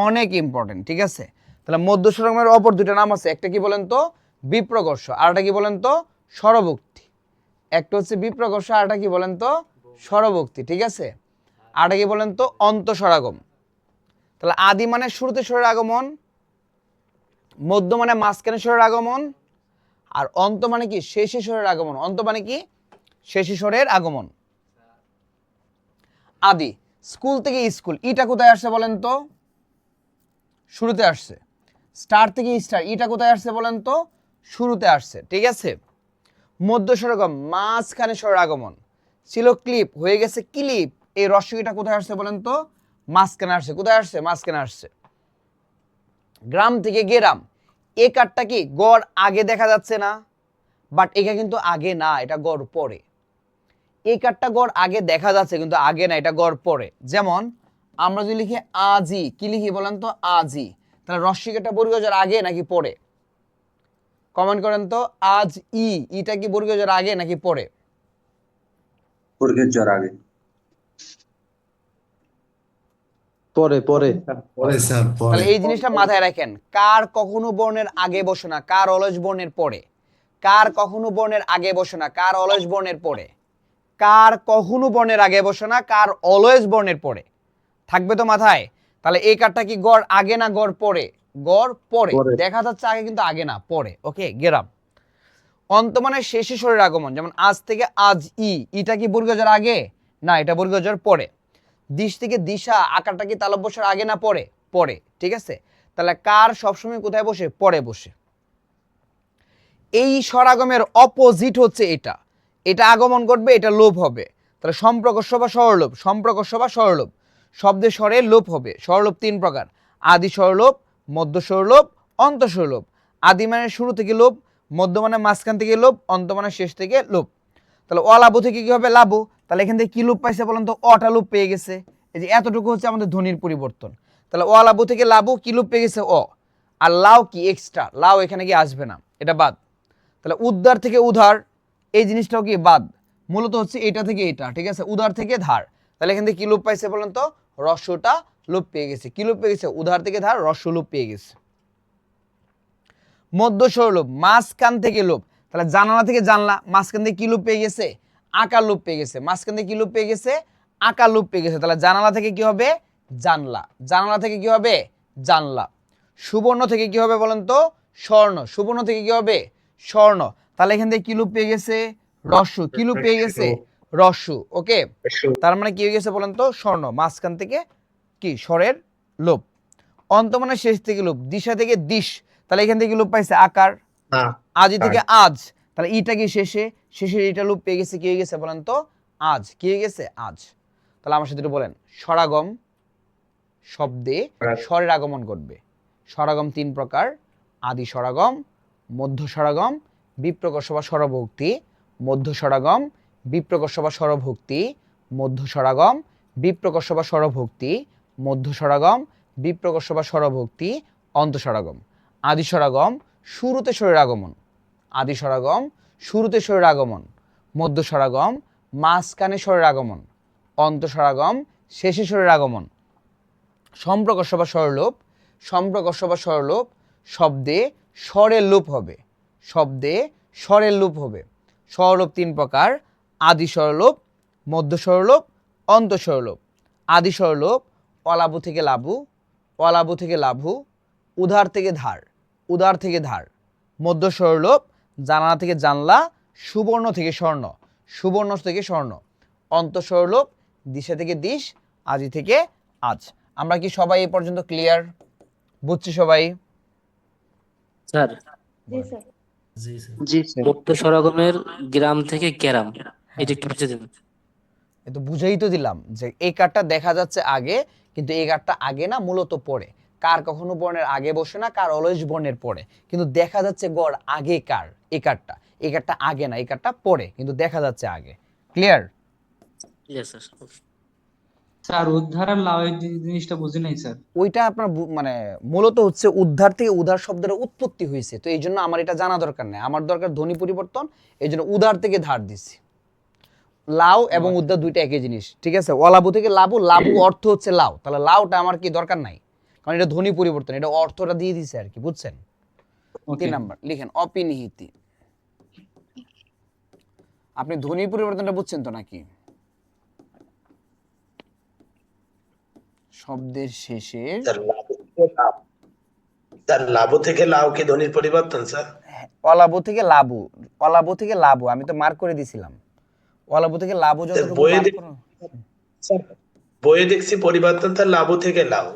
অনেক ইম্পর্টেন্ট, ঠিক আছে? তাহলে মধ্য স্বরাগমের অপর 2টা নাম আছে, একটা কি বলেন তো? বিপ্রকর্ষ, আর একটা কি বলেন তো? স্বরভক্তি। একটা হচ্ছে বিপ্রকর্ষ, আর একটা কি বলেন তো? স্বরভক্তি, ঠিক আছে? আর একটা কি বলেন তো? অন্তঃস্বরাগম। তাহলে আদি মানে শুরুতে স্বরের আগমন, মধ্য মানে মাঝখানে স্বরের আগমন, আর অন্ত মানে কি? শেষে স্বরের আগমন। অন্ত মানে কি? শেষে স্বরের আগমন। আদি, স্কুল থেকে স্কুল, ইটা কোথায় আসছে বলেন তো? শুরুতে আসছে। স্টার থেকে স্টার, ইটা কোথায় আসছে বলেন তো? শুরুতে আসছে, ঠিক আছে? মধ্য স্বরগম, মাঝখানে স্বরের আগমন। ছিল ক্লিপ, হয়ে গেছে ক্লিপ। এই রস্যইটা কোথায় আসছে বলেন তো? মাঝখানে আসছে। কোথায় আসছে? মাঝখানে আসছে। গ্রাম থেকে গেরাম, এ কাঠটা কি গড় আগে দেখা যাচ্ছে না, বাট এটা কিন্তু আগে না, এটা গড় পরে। এই কাঠটা গড় আগে দেখা যাচ্ছে কিন্তু আগে না, এটা গড় পরে। যেমন আমরা যদি লিখি আজি, কি লিখি বলেন তো? আজি। তাহলে রস্যইকাটা বর্গীয়জের আগে নাকি পরে? কমেন্ট করেন তো। আজ ই, ইটা কি বর্গীয়জের আগে নাকি পরে? বর্গের জ্বর আগে। পরে পরে পরে স্যার তাহলে এই জিনিসটা মাথায় রাখেন, কার কখনো বর্ণের আগে বসে না, কার অলস বর্ণের পরে। কার কখনো বর্ণের আগে বসে না, কার অলস বর্ণের পরে। কার কখনো বর্ণের আগে বসে না, কার অলওয়েজ বর্ণের পরে। থাকবে তো মাথায়? তাহলে এই কারটা কি গড় আগে না গড় পরে? গড় পরে। দেখা যাচ্ছে আগে কিন্তু আগে না, পরে। ওকে, গেরাম। অন্তমানের শেষে স্বরের আগমন, যেমন আজ থেকে আজ, ইটা কি বর্গজোর আগে? না, এটা বর্গজোর পরে। দিশ থেকে দিশা, আকারটা কি তালব্য স্বর আগে না পরে? পরে। ঠিক আছে, তাহলে কার সবসময় কোথায় বসে? পরে বসে। এই স্বরাগমের অপোজিট হচ্ছে এটা, এটা আগমন করবে, এটা লোপ হবে। তাহলে সম্প্রকর্ষ বা স্বরলোপ, সম্প্রকর্ষ বা স্বরলোপ। শব্দের স্বরে লোপ হবে। স্বরলোপ 3 প্রকার: আদি স্বরলোপ, মধ্য স্বরলোপ, অন্ত স্বরলোপ। আদি মানে শুরু থেকে লোপ, মধ্য মানে মাঝখান থেকে লোপ, অন্ত মানে শেষ থেকে লোপ। তাহলে অলাবু থেকে কি হবে? লাবু। তাহলে এখান থেকে কি লোপ পাইছে বলেন তো? অটা লোপ পেয়ে গেছে। এই যে এতটুকু হচ্ছে আমাদের ধ্বনির পরিবর্তন। তাহলে অলাবু থেকে লাবু, কি লোপ পেয়ে গেছে? অ। আর লাউ কি? এক্সট্রা। লাউ এখানে কি আসবে না, এটা বাদ। তাহলে উদ্ধার থেকে উধার, এই জিনিসটাও কি? বাদ। মূলত হচ্ছে এটা থেকে এটা। ঠিক আছে, উধার থেকে ধার। তাহলে এখান থেকে কি লোপ পাইছে বলেন তো? রস্যটা লোপ পেয়ে গেছে। কি লোপ পেয়ে গেছে? উধার থেকে ধার, রস্য লোপ পেয়ে গেছে। মধ্য স্বরলোপ, মাঝখান থেকে লোপ। তাহলে জানালা থেকে জানলা, মাঝখান থেকে কি লোপ পেয়ে গেছে? আকার লোপ পেয়ে গেছে। মাঝখান থেকে কি লোপ পেয়ে গেছে? আকার লোপ পেয়ে গেছে। তাহলে জানালা থেকে কি হবে? জানলা। জানালা থেকে কি হবে? জানলা। সুবর্ণ থেকে কি হবে বলেন তো? স্বর্ণ। সুবর্ণ থেকে কি হবে? স্বর্ণ। তাহলে এখান থেকে কি লোপ পেয়ে গেছে? রস্য। কি লোপ পেয়ে গেছে? রস্য। ওকে, তার মানে কি হয়ে গেছে বলেন তো? স্বর্ণ। মাঝখান থেকে কি? স্বরের লোপ। অন্ত মানে শেষ থেকে লোপ। দিশা থেকে দিশ, তাহলে এখান থেকে লোপ পাইছে আকার। আজি থেকে আজ, তাহলে ইটা কি? শেষে। শেষে এটা লোপ পেয়ে গেছে, কি হয়ে গেছে বলেন তো? আজ। কি হয়ে গেছে? আজ। তাহলে আমার সাথে একটু বলেন, স্বরাগম শব্দে স্বরের আগমন ঘটবে। স্বরাগম 3 প্রকার: আদি স্বরাগম, মধ্য স্বরাগম, বিপ্রকর্ষ বা স্বরভক্তি। মধ্য স্বরাগম, বিপ্রকর্ষ বা স্বরভক্তি, মধ্য স্বরাগম, বিপ্রকর্ষ বা স্বরভক্তি, মধ্য স্বরাগম, বিপ্রকর্ষ বা স্বরভক্তি, অন্ত স্বরাগম। আদি স্বরাগম, শুরুতে স্বরের আগমন। আদি স্বরাগম, শুরুতে স্বরের আগমন। মধ্য স্বরাগম, মাঝখানে স্বরের আগমন। অন্ত স্বরাগম, শেষে স্বরের আগমন। সম্প্রকর্ষ বা স্বরলোপ, সম্প্রকর্ষ বা স্বরলোপ শব্দে স্বরের লোপ হবে। শব্দে স্বরের লোপ হবে। স্বরলোপ 3 প্রকার: আদি স্বরলোপ, মধ্য স্বরলোপ, অন্ত স্বরলোপ। আদি স্বরলোপ, অলাবু থেকে লাবু, অলাবু থেকে লাভু, উধার থেকে ধার, উদার থেকে ধার। মধ্য স্বরলোপ, জানালা থেকে জানলা, সুবর্ণ থেকে স্বর্ণ, সুবর্ণ থেকে স্বর্ণ। অন্ত স্বরলোপ, দিশা থেকে দিশ, আদি থেকে আজ। আমরা কি সবাই এই পর্যন্ত ক্লিয়ার? বুঝছি সবাই? স্যার, জি স্যার। জি স্যার। মধ্য স্বরাগমের গ্রাম থেকে গ্রাম, এটা একটু বুঝে দিন। এ তো বুঝাই তো দিলাম যে এই কার্ডটা দেখা যাচ্ছে আগে, কিন্তু এই কার্ডটা আগে না, মূলত পরে। কার কখনো বর্ণের আগে বসে না, কার অলওয়েজ বর্ণের পরে। কিন্তু দেখা যাচ্ছে গড় আগে কার, এই কার্ডটা। এই কার্ডটা আগে না, এই কার্ডটা পরে, কিন্তু দেখা যাচ্ছে আগে। ক্লিয়ার? Yes sir. স্যার উদ্ধার আর লাউ, এই জিনিসটা বুঝি নাই স্যার। ওইটা আপনার মানে মূলত হচ্ছে উদ্ধার থেকে উদার শব্দের উৎপত্তি হয়েছে, তো এই জন্য আমার এটা জানা দরকার নেই, আমার দরকার ধ্বনি পরিবর্তন। এই জন্য উদার থেকে ধার দিছি। লাউ এবং উদ্ধার দুইটা একই জিনিস। ঠিক আছে, অলাবু থেকে লাবু, লাবু অর্থ হচ্ছে লাউ, তাহলে লাউটা আমার কি দরকার নাই, কারণ এটা ধ্বনি পরিবর্তন, এটা অর্থটা দিয়ে দিছে আর কি, বুঝছেন? 3 নাম্বার লিখেন, অপিনিহিতি। আপনি ধ্বনি পরিবর্তনটা বুঝছেন তো নাকি? শব্দের শেষে স্যার লাবু থেকে লাউ কি ধ্বনির পরিবর্তন স্যার? অলাবু থেকে লাবু, অলাবু থেকে লাবু আমি তো মার্ক করে দিছিলাম। অলাবু থেকে লাবু যতটুকু মার্ক করো। স্যার বইয়ে দেখছি পরিবর্তন তার লাবু থেকে লাউ।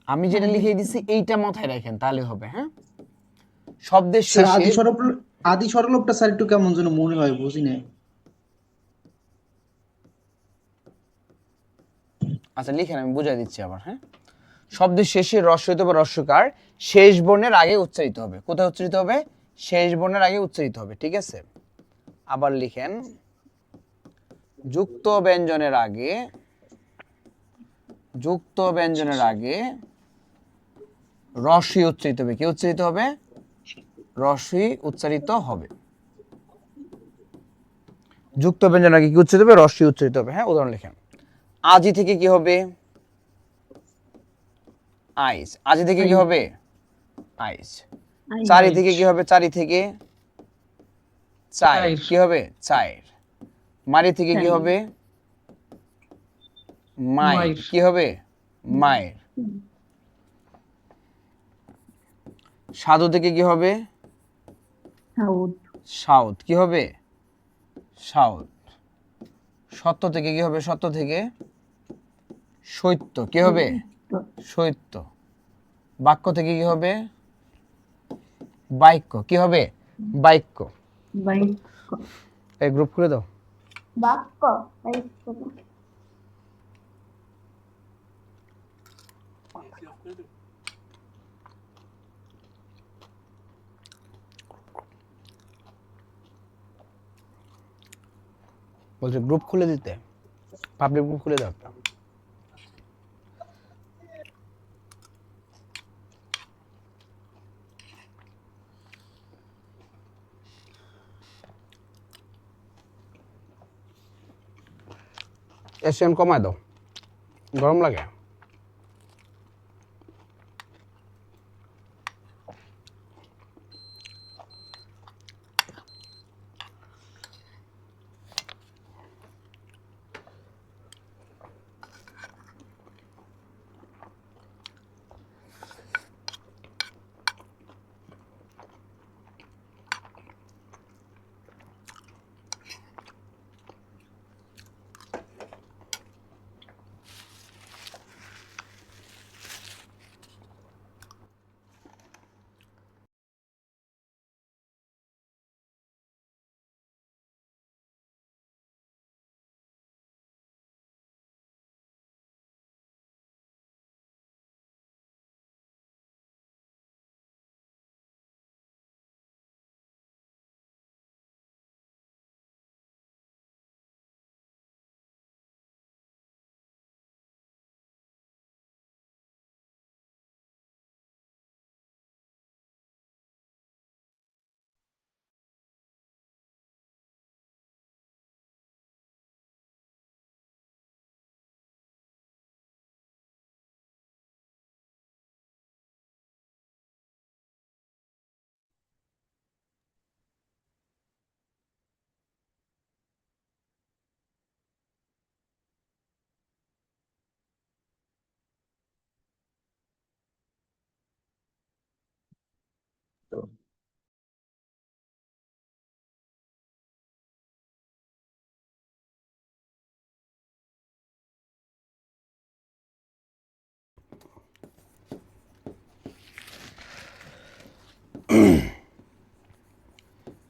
আমি যেটা লিখে দিছি এইটা মাথায় রাখেন, তাহলে হবে। হ্যাঁ, শব্দের শেষে আদি স্বরলোপটা স্যার একটু কেমন যেন মনে হয়, বুঝি না। আচ্ছা লিখেন, আমি বুঝাই দিচ্ছি আবার। হ্যাঁ, শব্দের শেষে রস্বইত বা রস্যকার শেষ বর্ণের আগে উচ্চারিত হবে। কোথায় উচ্চারিত হবে? শেষ বর্ণের আগে উচ্চারিত হবে। ঠিক আছে, আবার লিখেন, যুক্ত ব্যঞ্জনের আগে, যুক্ত ব্যঞ্জনের আগে রস্বই উচ্চারিত হবে। কি উচ্চারিত হবে? রস্বই উচ্চারিত হবে। যুক্ত ব্যঞ্জন আগে কি উচ্চারিত হবে? রস্বই উচ্চারিত হবে। হ্যাঁ, উদাহরণ লিখেন। আজি থেকে কি হবে? আইস। আজি থেকে কি হবে? আইস। চারি থেকে কি হবে? চারি থেকে চাই। কি হবে? চায়ের। মারি থেকে কি হবে? মায়ের। কি হবে? মায়ের। সাধু থেকে কি হবে? সাউথ। কি হবে? সাউথ। সত্য থেকে কি হবে? সত্য থেকে সত্য। কি হবে? সত্য। বাক্য থেকে কি হবে? বাক্য। কি হবে? বাক্য। এই গ্রুপ খুলে দাও। বাক্য বলছে গ্রুপ খুলে দিতে, পাবলিক গ্রুপ খুলে দাও একটা। এশিয়ান কমায় দাও, গরম লাগে।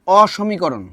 অসমীকরণ।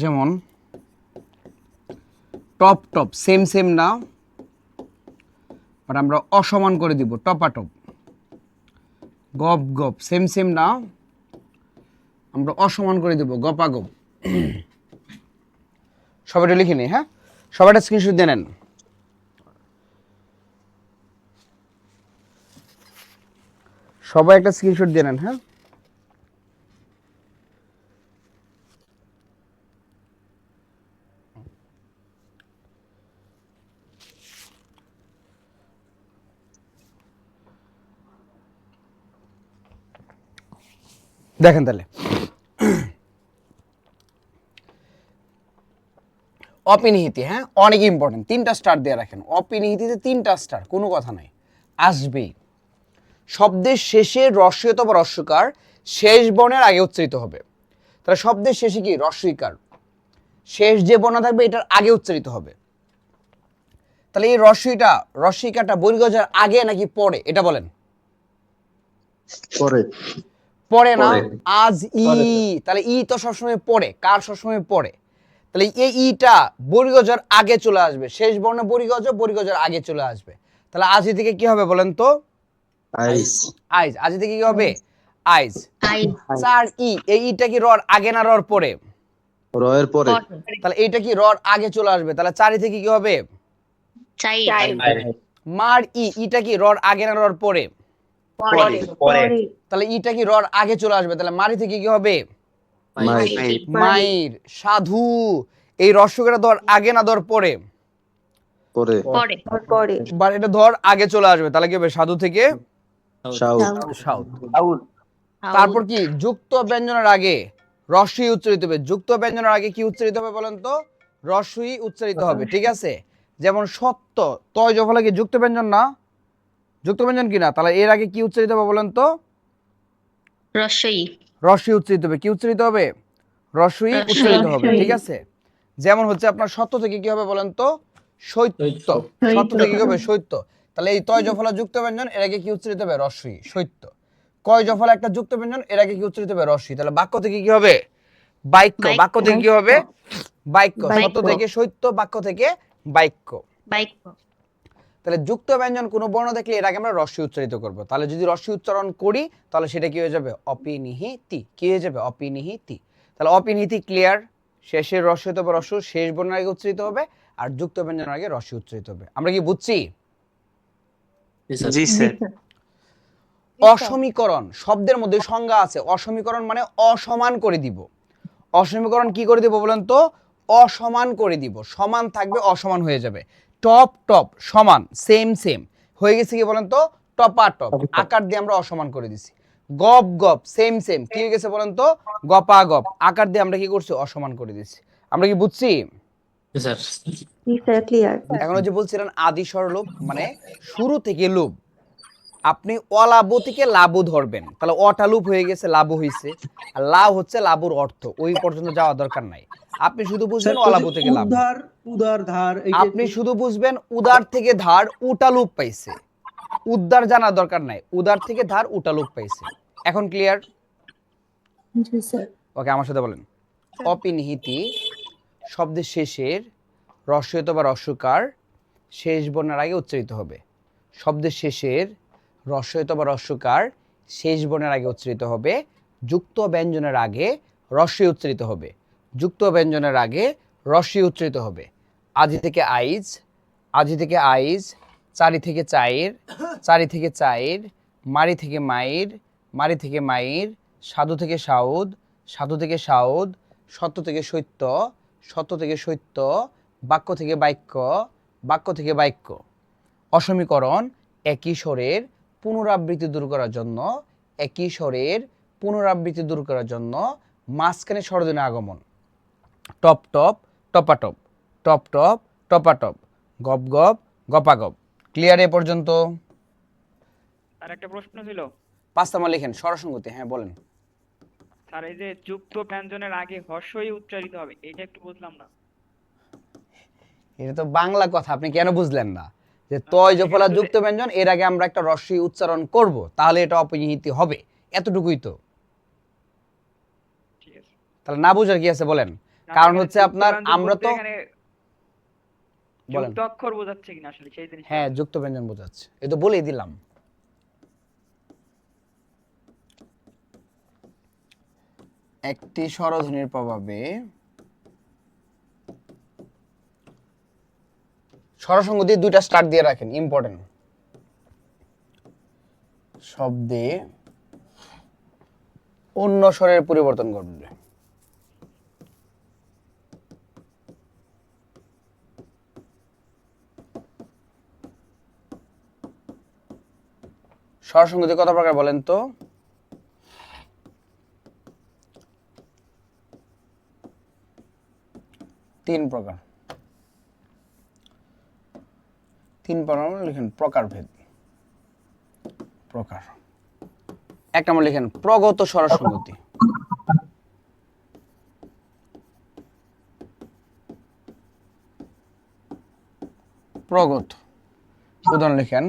যেমন টপ টপ সেম সেম না, বাট আমরা অসমান করে দিব, টপাটপ। গপ গপ সেম সেম না, আমরা অসমান করে দিব, গপাগপ। সবাইটা লিখে নিই। হ্যাঁ, সবাইটা স্ক্রিনশট দিয়ে নেন। সবাই একটা স্ক্রিনশট দিয়ে নেন। হ্যাঁ, দেখেন তাহলে অপিনিহিতি। হ্যাঁ, অনেক ইম্পর্টেন্ট, 3টা স্টার দিয়ে রাখেন। অপিনিহিতিতে 3টা স্টার, কোনো কথা নাই, আসবেই। শব্দের শেষে রস্বই অথবা রস্যকার শেষ বর্ণের আগে উচ্চারিত হবে। তাহলে শব্দের শেষে কি? রস্বইকার। শেষ যে বর্ণ থাকবে এটার আগে উচ্চারিত হবে। তাহলে এই রস্বইকারটা বর্গীয় যার আগে নাকি পরে, এটা বলেন। পরে। পড়ে না, পড়ে। আজ ই, তাহলে ই তো সবসময় পড়ে, কার সবসময় পড়ে, তাহলে এই ইটা বর্গজের আগে চলে আসবে, শেষ বর্ণ বর্গজের আগে চলে আসবে, তাহলে আজি থেকে কি হবে বলেন তো? আইস আইজ, আজি থেকে কি হবে? আইজ। আই চার ই, এই ইটা কি রর আগে না রর পরে? রয়ের পরে তাহলে এইটা কি রর আগে চলে আসবে, তাহলে চারি থেকে কি হবে? চাই মার ই, ইটা কি রর আগে না রর পরে? পরে পরে তাহলে ইটা কি রর আগে চলে আসবে, তাহলে মারি থেকে কি হবে? মাই মাইর। সাধু, এই রস্যকের ধর আগে না ধর পরে? পরে পরে বা এটা ধর আগে চলে আসবে, তাহলে কি হবে? সাধু থেকে সাউথ সাউথ। আউট। তারপর কি যুক্ত ব্যঞ্জনের আগে রস্যই উচ্চারিত হবে, যুক্ত ব্যঞ্জনের আগে কি উচ্চারিত হবে বলেন তো? রস্যই উচ্চারিত হবে, ঠিক আছে? যেমন সত্য, তয় জফলা কি যুক্ত ব্যঞ্জন না? যুক্ত ব্যঞ্জন কি না? তাহলে এর আগে কি উচ্চারিত হবে বলেন তো? রসই রস্যই উচ্চারিত হবে, কি উচ্চারিত হবে? রস্যই উচ্চারিত হবে, ঠিক আছে? যেমন হচ্ছে আপনার সত্য থেকে কি হবে বলেন তো? সত্য। সত্য থেকে কি হবে? সত্য। তাহলে এই তয় জফলা যুক্ত ব্যঞ্জন, এর আগে কি উচ্চারিত হবে? রস্যই, সত্য। কয় জফলা একটা যুক্ত ব্যঞ্জন, এর আগে কি উচ্চারিত হবে? রস্যই। তাহলে বাক্য থেকে কি হবে? বাক্য। বাক্য থেকে কি হবে? বাক্য। সত্য থেকে সত্য, বাক্য থেকে বাক্য। বাইক তাহলে যুক্ত ব্যঞ্জন কোনো বর্ণ দেখলে এর আগে আমরা রস্যই উচ্চারিত করব, তাহলে যদি রস্যই উচ্চারণ করি তাহলে সেটা কি হয়ে যাবে? অপিনিহিতি। কি হয়ে যাবে? অপিনিহিতি। তাহলে অপিনিহিতি ক্লিয়ার, শেষের রস্যই তবে রস্য শেষ বর্ণের আগে উচ্চারিত হবে, আর যুক্ত ব্যঞ্জনের আগে রস্যই উচ্চারিত হবে। আমরা কি বুঝছি? জি স্যার অসমীকরণ শব্দের মধ্যে সংজ্ঞা আছে, অসমীকরণ মানে অসমান করে দিব। অসমীকরণ কি করে দিব বলেন তো? অসমান করে দিব, সমান থাকবে অসমান হয়ে যাবে। টপ টপ সমান, সেম সেম হয়ে গেছে কি বলেন তো? টপা টপ, আকার দিয়ে আমরা অসমান করে দিছি। গপ গপ সেম সেম, কি হয়ে গেছে বলেন তো? গপা গপ, আকার দিয়ে আমরা কি করছি? অসমান করে দিছি। আমরা কি বুঝছি? এখন যে বলছিলেন আদি স্বরলোপ মানে শুরু থেকে লোপ, আপনি অলাবু থেকে লাবু ধরবেন, তাহলে অটা লুপ হয়ে গেছে, লাবু হইছে, আর লাভ হচ্ছে লাবুর অর্থ, ওই পর্যন্ত যাওয়া দরকার নাই। আপনি শুধু বুঝবেন অলাবু থেকে লাবু, উদার ধার আপনি শুধু বুঝবেন উদার থেকে ধার উটা লুপ পাইছে, উদ্ধার জানার দরকার নাই, উদার থেকে ধার উটা লুপ পাইছে। এখন ক্লিয়ার? ওকে, আমার সাথে বলেন। অপিনিহিতি শব্দের শেষের রস্যইত বা রস্যকার শেষ বর্ণের আগে উচ্চারিত হবে। শব্দের শেষের রস্যইত বা রস্যকার শেষ বর্ণের আগে উচ্চারিত হবে। যুক্ত ব্যঞ্জনের আগে রস্যই উচ্চারিত হবে। যুক্ত ব্যঞ্জনের আগে রস্যই উচ্চারিত হবে। আজি থেকে আইজ, আজি থেকে আইজ, চারি থেকে চাইর, চারি থেকে চাইর, মারি থেকে মাইর, মারি থেকে মাইর, সাধু থেকে সাউদ, সাধু থেকে সাউদ, সত্য থেকে সত্য, সত্য থেকে সত্য, বাক্য থেকে বাক্য, বাক্য থেকে বাক্য। অসমীকরণ একই স্বরের পুনরাবৃত্তি দূর করার জন্য, একই স্বরের পুনরাবৃত্তি দূর করার জন্য মাঝখানে স্বরধ্বনি আগমন। টপ টপ টপাটপ, টপ টপ টপাটপ, গপ গপ গপাগপ। ক্লিয়ার এ পর্যন্ত? আর একটা প্রশ্ন ছিল 5 নাম্বার লিখেন স্বরসংগতি। হ্যাঁ বলেন। স্যার, এই যে যুক্ত ব্যঞ্জনের আগে হর্ষই উচ্চারিত হবে, এটা একটু বুঝলাম না। এটা তো বাংলা কথা, আপনি কেন বুঝলেন না? যে তয় জফলা যুক্ত ব্যঞ্জন, এর আগে আমরা একটা রস্যই উচ্চারণ করব, তাহলে এটা অপিনিহিতি হবে, এতটুকুই তো। ঠিক আছে। তাহলে না বুঝার কি আছে বলেন? কারণ হচ্ছে আপনার আমরা তো এখানে বলেন। যুক্ত অক্ষর বোঝাচ্ছে কিনা আসলে সেই জিনিসটা। হ্যাঁ, যুক্ত ব্যঞ্জন বোঝাচ্ছে, এই তো বলেই দিলাম। একটি স্বরধ্বনির প্রভাবে স্বরসংগতি দুইটা স্টার্ট দিয়ে রাখেন, ইম্পর্টেন্ট। শব্দে অন্য স্বরের পরিবর্তন ঘটবে। স্বরসংগতি কত প্রকার বলেন তো? তিন প্রকার। তিন প্রকার লিখেন প্রকারভেদ। প্রকার এক নম্বর লিখেন প্রগত স্বরসংগতি। প্রগত উদাহরণ লিখেন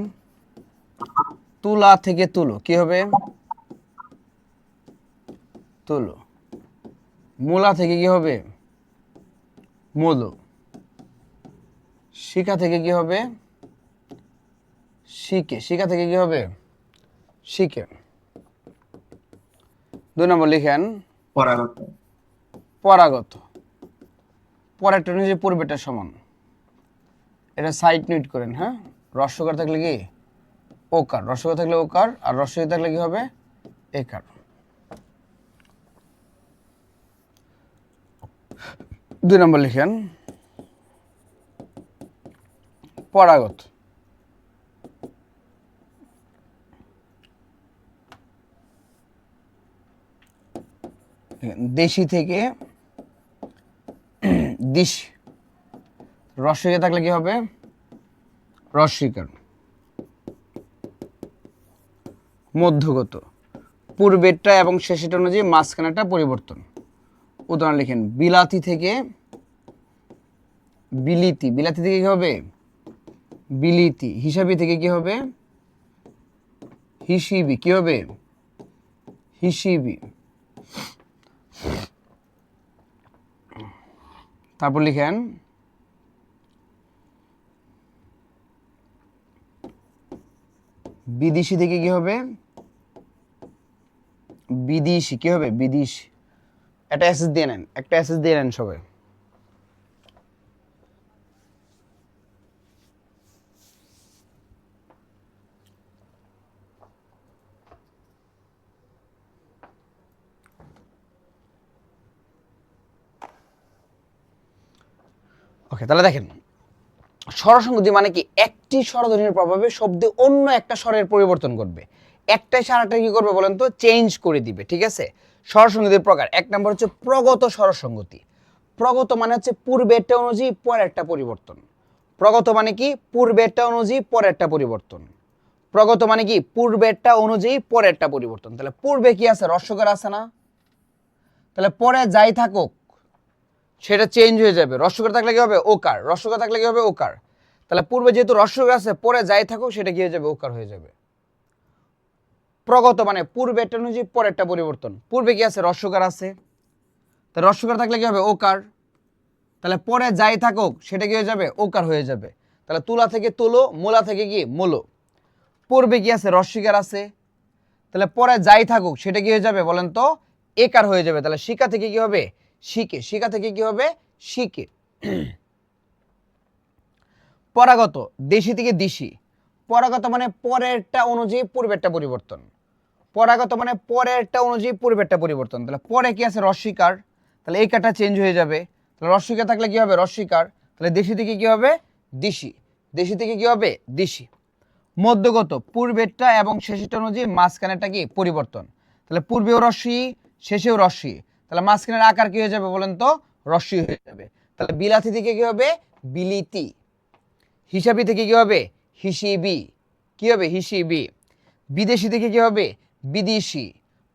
তুলা থেকে তুলো, কি হবে? তুলো, মূলা থেকে কি হবে? মূলো, শিখা থেকে কি হবে? শিকে, শিখা থেকে কি হবে? শিকে। 2 নম্বর লিখেন পরাগত। পরাগত। পরেরটা অনুযায়ী পূর্বেরটা সমান, এটা সাইড নোট করেন। হ্যাঁ, রস্যকার থাকলে কি ওকার, রস্যকার থাকলে ওকার, আর রস্যই থাকলে কি হবে? একার। 2 নম্বর লিখেন পরাগত। দেশি থেকে দিশি, রস্যইকার থাকলে কি হবে? রস্যইকার। মধ্যগত, পূর্বেরটা এবং শেষেরটা অনুযায়ী মাঝখানেরটা পরিবর্তন। উদাহরণ লিখেন বিলাতি থেকে বিলিতি, বিলাতি থেকে কি হবে? বিলিতি। হিসাবি থেকে কি হবে? হিসিবি। কি হবে? হিসিবি। তারপর লিখেন বিদেশি থেকে কি হবে? বিদেশি। কি হবে? বিদেশি। একটা এসএস দিয়ে নেন, একটা এসএস দিয়ে নেন সবাই। ওকে, তাহলে দেখেন স্বরসংগতি মানে কি? একটি স্বরধ্বনির প্রভাবে শব্দে অন্য একটা স্বরের পরিবর্তন করবে। একটাই সারাটা কি করবে বলেন তো? চেঞ্জ করে দিবে। ঠিক আছে, স্বরসংগতির প্রকার 1 নম্বর হচ্ছে প্রগত স্বরসংগতি। প্রগত মানে হচ্ছে পূর্বেরটা অনুযায়ী পরেরটা পরিবর্তন। প্রগত মানে কি? পূর্বেরটা অনুযায়ী পরেরটা পরিবর্তন। প্রগত মানে কি? পূর্বেরটা অনুযায়ী পরেরটা পরিবর্তন। তাহলে পূর্বে কি আছে? রস্যকার আছে না? তাহলে পরে যাই থাকুক সেটা চেঞ্জ হয়ে যাবে। রস্যকার থাকলে কি হবে? ওকার। রস্যকার থাকলে কি হবে? ওকার। তাহলে পূর্বে যেহেতু রস্যকার আছে, পরে যাই থাকুক সেটা কি হয়ে যাবে? ওকার হয়ে যাবে। প্রগত মানে পূর্বেরটা অনুযায়ী পরেরটা পরিবর্তন। পূর্বে কি আছে? রস্যকার আছে, তাহলে রস্যকার থাকলে কি হবে? ওকার। তাহলে পরে যাই থাকুক সেটা কি হয়ে যাবে? ওকার হয়ে যাবে। তাহলে তুলা থেকে তুলো, মূলা থেকে কি? মূলো। পূর্বে কি আছে? রস্যকার আছে, তাহলে পরে যাই থাকুক সেটা কি হয়ে যাবে বলেন তো? একার হয়ে যাবে। তাহলে শিকা থেকে কি হবে? শিকে। শিকা থেকে কি হবে? শিকে। পরাগত, দেশি থেকে দিশি। পরাগত মানে পরেরটা অনুযায়ী পূর্বেরটা পরিবর্তন। পরাগত মানে পরেরটা অনুযায়ী পূর্বেরটা পরিবর্তন। তাহলে পরে কি আছে? রস্যিকার, তাহলে এই কারটা চেঞ্জ হয়ে যাবে। তাহলে রস্যিকার থাকলে কি হবে? রস্যিকার। তাহলে দেশি থেকে কি হবে? দিশি। দেশি থেকে কি হবে? দিশি। মধ্যগত, পূর্বেরটা এবং শেষেরটা অনুযায়ী মাঝখানেরটা কি? পরিবর্তন। তাহলে পূর্বেও রস্যি, শেষেও রস্যি, তাহলে মাঝখানের আকার কি হয়ে যাবে বলেন তো? রস্যি হয়ে যাবে। তাহলে বিলাতি থেকে কি হবে? বিলিতি। হিসাবি থেকে কি হবে? হিসিবি। কি হবে? হিসিবি। বিদেশি থেকে কি হবে? বিদেশি।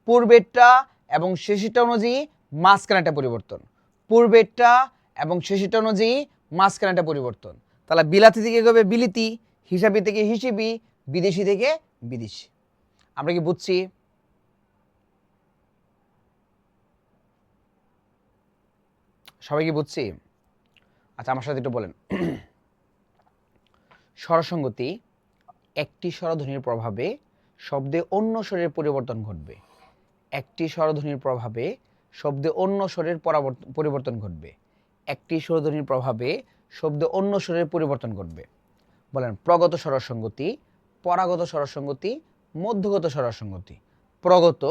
পূর্বেরটা এবং শেষেরটা অনুযায়ী মাঝখানেরটা পরিবর্তন। পূর্বেরটা এবং শেষেরটা অনুযায়ী মাঝখানেরটা পরিবর্তন। তাহলে বিলাতি থেকে কি হবে? বিলিতি। হিসাবি থেকে হিসিবি। বিদেশি থেকে বিদেশি। আমরা কি বুঝছি? সবাই কি বুঝছি? আচ্ছা, আমার সাথে একটু বলেন। স্বরসংগতি, একটি স্বরধ্বনির প্রভাবে শব্দে অন্য স্বরের পরিবর্তন ঘটবে। একটি স্বরধ্বনির প্রভাবে শব্দে অন্য স্বরের পরিবর্তন ঘটবে। একটি স্বরধ্বনির প্রভাবে শব্দে অন্য স্বরের পরিবর্তন ঘটবে। বলেন প্রগত স্বরসংগতি, পরাগত স্বরসংগতি, মধ্যগত স্বরসংগতি। প্রগত,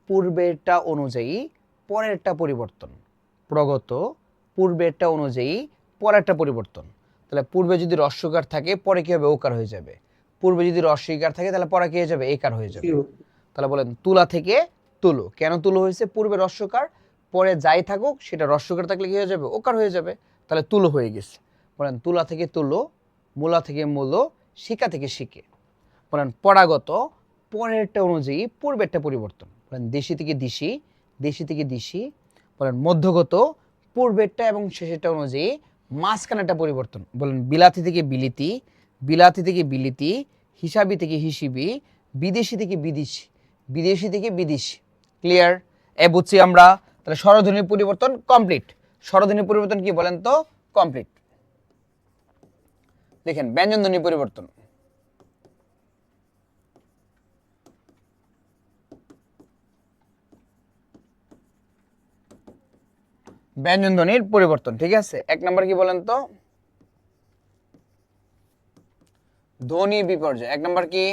পূর্বেরটা অনুযায়ী পরেরটা পরিবর্তন। প্রগত, পূর্বেরটা অনুযায়ী পরেরটা পরিবর্তন। তাহলে পূর্বে যদি রস্যকার থাকে পরে কি হবে? ওকার হয়ে যাবে। পূর্বে যদি রস্যইকার থাকে তাহলে পরে কি হয়ে যাবে? একার হয়ে যাবে। তাহলে বলেন তুলা থেকে তুলো। কেন তুলো হয়েছে? পূর্বে রস্যকার, পরে যাই থাকুক সেটা রস্যকার থাকলে কি হয়ে যাবে? ওকার হয়ে যাবে। তাহলে তুলো হয়ে গেছে। বলেন তুলা থেকে তুলো, মূলা থেকে মূলো, শিকা থেকে শিকে। বলেন পরাগত, পরেরটা অনুযায়ী পূর্বেরটা পরিবর্তন। বলেন দেশি থেকে দিশি, দেশি থেকে দিশি। বলেন মধ্যগত, পূর্বেরটা এবং শেষেরটা অনুযায়ী মাঝখানেরটা পরিবর্তন। বলেন বিলাতি থেকে বিলিতি, বিলাতি থেকে বিলিতি। হিসাবি থেকে হিসিবি। বিদেশি থেকে বিদেশি, বিদেশি থেকে বিদেশি। ক্লিয়ার? এ বুঝছি আমরা। তাহলে স্বরধ্বনির পরিবর্তন কমপ্লিট। স্বরধ্বনির পরিবর্তন কি বলেন তো? কমপ্লিট। দেখেন ব্যঞ্জন ধ্বনির পরিবর্তন। ব্যঞ্জন ধ্বনির পরিবর্তন, ঠিক আছে। 1 নাম্বার কি বলেন তো? ধ্বনি বিপর্যয়। 1 নাম্বার কি?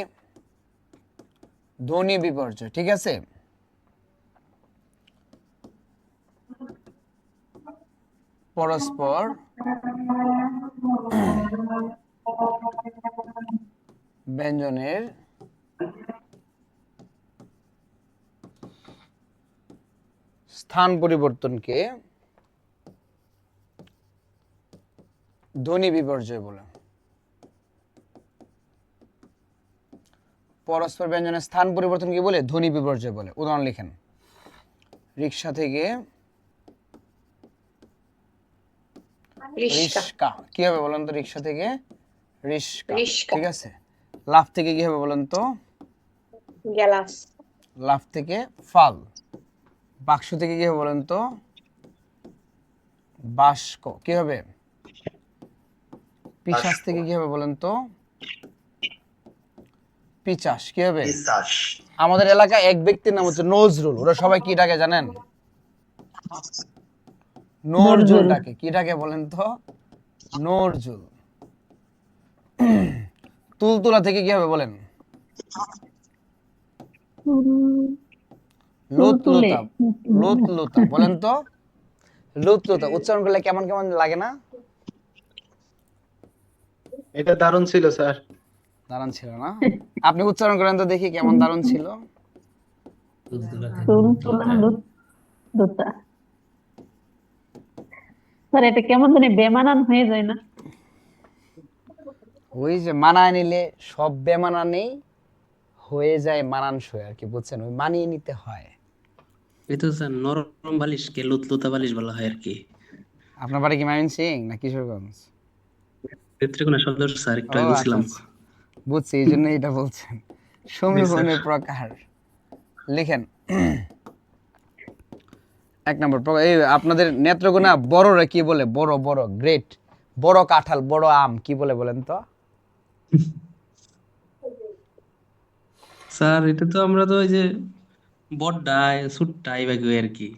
ধ্বনি বিপর্যয়, ঠিক আছে। পরস্পর ব্যঞ্জনের স্থান পরিবর্তনকে ধ্বনি বিপর্যয় বলে। পরস্পর ব্যঞ্জনের স্থান পরিবর্তন কি বলে? ধ্বনি বিপর্যয় বলে। উদাহরণ লিখেন। রিক্সা থেকে রিস্কা, কি হবে বলেন তো? রিক্সা থেকে রিস্কা, ঠিক আছে। লাফ থেকে কি হবে বলেন তো? গ্যালাস। লাফ থেকে ফাল। বাক্স থেকে কি হবে বলেন তো? বাস্ক, কি হবে? পিশাচ থেকে কি হবে বলেন তো? পিচাস, কি হবে? আমাদের এলাকায় এক ব্যক্তির নাম হচ্ছে নজরুল, ওরা সবাই কি ডাকে জানেন? নজরুল ডাকে। কি ডাকে বলেন তো? নজরুল। তুলতুলা থেকে কি হবে বলেন? লুতলুতা। লুতলুতা বলেন তো? লুতলুতা উচ্চারণ করলে কেমন কেমন লাগে না? এটা দারুণ ছিল স্যার। দারুণ ছিল না? আপনি উচ্চারণ করেন তো দেখি কেমন দারুণ ছিল। স্যার এটা কেমন জানি বেমানান হয়ে যায় না? ওই যে মানায় নিলে সব বেমানানেই হয়ে যায় মানানসই আর কি, বুঝছেন? ওই মানিয়ে নিতে হয়। এই তো স্যার নরম বালিশকে লুতলুতা বালিশ বলা হয় আর কি। আপনার বাড়ি কি ময়মনসিংহ না কিশোরগঞ্জ? নেত্রকোনা সদর স্যার, একটু ও আগে আচ্ছা বলছিলাম। আচ্ছা, বুঝছি, এই জন্য এটা বলছেন। সমীকরণের প্রকার লিখেন। 1 নম্বর প্রকার। এই আপনাদের নেত্রকোনা বড়রা কি বলে? বড় বড় গ্রেট, বড় কাঁঠাল, বড় আম কি বলে বলেন তো? স্যার এটা তো আমরা তো ওই যে বড়ডাই সুট্টাই বাকি আর কি।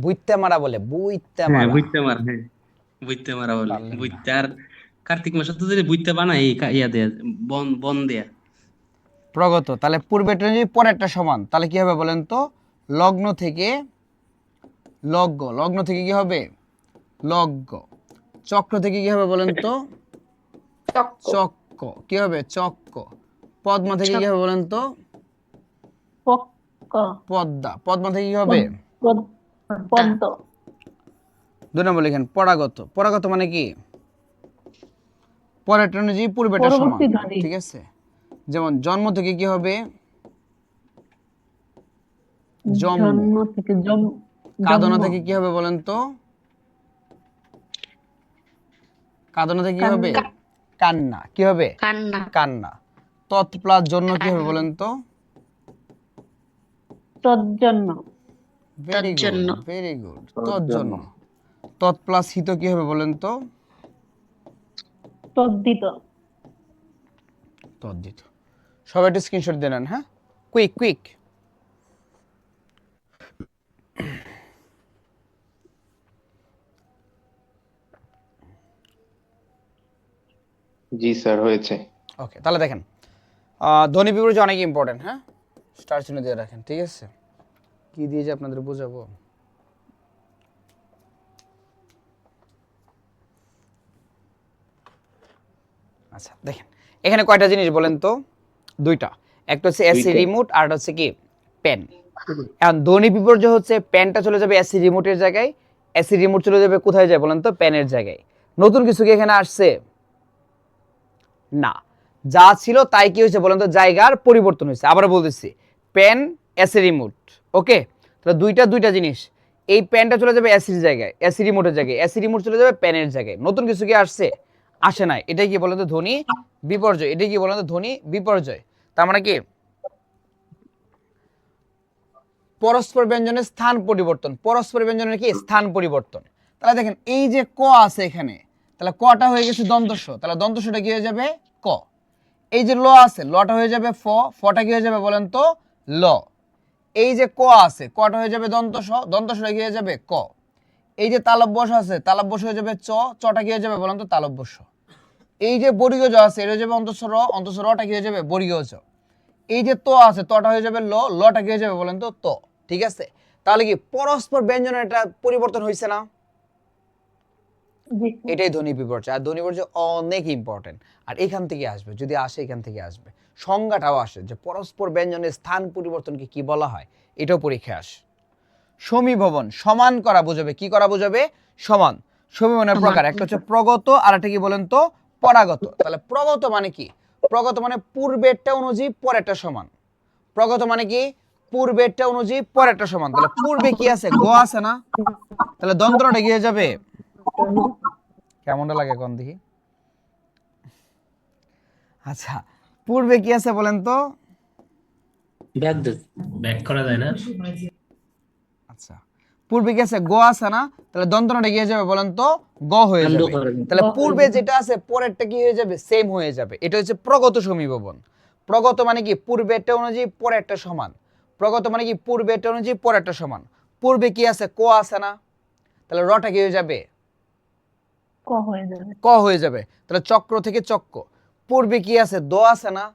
বুইত্তে মারা বলে, বুইত্তে হ্যাঁ মারা। বুইত্তে মারা, হ্যাঁ বুইত্তে মারা বলে। পারলেন না। বুইত্তে আর কার্তিক মাসে তো যদি বুইত্তে বানাই ইয়া দেয়া বন বন দেয়া। প্রগত। তাহলে পূর্বেরটা যদি পরেরটা সমান তাহলে কি হবে বলেন তো? লগ্ন থেকে লগ্ন। লগ্ন থেকে কি হবে? লগ্ন। চক্র থেকে কি হবে বলেন তো? চক্ক, কি হবে? চক্ক। পদ্মা থেকে কি হবে বলেন তো? পদ্মা। পদ্মা থেকে কি হবে? পদ্ম। 2 নম্বর লিখেন পরাগত। পরাগত মানে কি? পরেরটা অনুযায়ী পূর্বেরটা সমান, পরবর্তী ধ্বনি। ঠিক আছে। যেমন জন্ম থেকে কি হবে? জন্ম থেকে কাদনা থেকে কি হবে বলেন তো? কাদনা থেকে কি হবে? কান্না। কি হবে? কান্না। তৎ প্লাস জন্য কি হবে বলেন তো? তজ্জন্য। Very good, very good. তজ্জন্য। তৎ প্লাস হিত কি হবে বলেন তো? তদ্দিত। তদ্দিত। সবাই একটু স্ক্রিনশট দিয়ে নেন, হ্যাঁ, কুইক কুইক। জি স্যার হয়েছে। ওকে, তাহলে দেখেন ধ্বনি বিপর্যয় অনেক ইম্পর্টেন্ট, হ্যাঁ, স্টার চিহ্ন দিয়ে রাখেন, ঠিক আছে। কি দিয়ে যে আপনাদের বোঝাবো? আচ্ছা দেখেন, এখানে কয়টা জিনিস বলেন তো? 2টা। একটা হচ্ছে এসি রিমোট আর একটা হচ্ছে কি পেন। এখন ধ্বনি বিপর্যয় হচ্ছে পেনটা চলে যাবে এসি রিমোটের জায়গায়, এসি রিমোট চলে যাবে কোথায় যায় বলেন তো? পেনের জায়গায়। নতুন কিছু কি এখানে আসছে? না, যা ছিল তাই কি হয়েছে বলেন তো? জায়গার পরিবর্তন হয়েছে। আবার বলতেছি, পেন এসি রিমোট, ওকে। তাহলে দুইটা জিনিস। এই পেনটা চলে যাবে এসির জায়গায়, এসি রিমোটের জায়গায়, এসি রিমোট চলে যাবে পেনের জায়গায়। নতুন কিছু কি আসছে? আসে নাই। এটাই কি বলেন তো? ধ্বনি বিপর্যয়। এটাই কি বলেন তো? ধ্বনি বিপর্যয়। তার মানে কি পরস্পর ব্যঞ্জনের স্থান পরিবর্তন, পরস্পর ব্যঞ্জনের কি স্থান পরিবর্তন। তাহলে দেখেন এই যে ক আছে এখানে, তাহলে কটা হয়ে গেছে দন্তস্ব, তাহলে দন্তস্বটা কি হয়ে যাবে ক। এই যে ল আছে, লটা হয়ে যাবে ফ, ফটা কি হয়ে যাবে বলেন তো ল। এই যে ক আছে, কটা হয়ে যাবে দন্তস, দন্তসটা কি হয়ে যাবে ক। এই যে তালব্যস আছে, তালব্যস হয়ে যাবে চ, চটা কি হয়ে যাবে বলেন তো তালব্যস। এই যে বর্গীয় জ আছে, এটা হয়ে যাবে অন্তঃস্বর, অন্তঃস্বর রটা কি হয়ে যাবে বর্গীয় জ। এই যে ত আছে, তটা হয়ে যাবে ল, লটা কি হয়ে যাবে বলেন তো ত। ঠিক আছে, তাহলে কি পরস্পর ব্যঞ্জনের একটা পরিবর্তন হয়েছে না? জি স্যার। এটাই ধ্বনি বিপর্যয়। আর ধ্বনি বিপর্যয় অনেক ইম্পর্টেন্ট, আর এখান থেকে আসবে, যদি আসে এখান থেকে আসবে, সংজ্ঞাটাও আসে যে পরস্পর ব্যঞ্জনের স্থান পরিবর্তনকে কি বলা হয়, এটাও পরীক্ষায় আসে। সমীভবন, সমান করা বোঝাবে, কি করা বোঝাবে সমান। সমীভবনের প্রকার, একটা হচ্ছে প্রগত আর একটা কি বলেন তো পরাগত। তাহলে প্রগত মানে কি? প্রগত মানে পূর্বেরটা অনুযায়ী পরেরটা সমান। প্রগত মানে কি? পূর্বেরটা অনুযায়ী পরেরটা সমান। তাহলে পূর্বে কি আছে গ আছে না, তাহলে দন্তটা কি হয়ে যাবে, কেমনটা লাগে কোন দেখি। আচ্ছা, পূর্বে কি আছে বলেন তো, ব্যাক করা যায় না। আচ্ছা পূর্বে কি আছে গ আছে না, তাহলে দন্তটা কি হয়ে যাবে বলেন তো গ হয়ে আন্ডু যাবে। করে তাহলে পূর্বে যেটা আছে পরেরটা কি হয়ে যাবে সেম হয়ে যাবে। এটা হচ্ছে প্রগত সমীভবন। প্রগত মানে কি? পূর্বেরটা অনুযায়ী পরেরটা সমান। প্রগত মানে কি? পূর্বেরটা অনুযায়ী পরেরটা সমান। পূর্বে কি আছে ক আছে না, তাহলে রটা কি হয়ে যাবে ক হয়ে যাবে। ক হয়ে যাবে। তাহলে চক্র থেকে চক্র। পূর্বে কি আছে দ আছে না,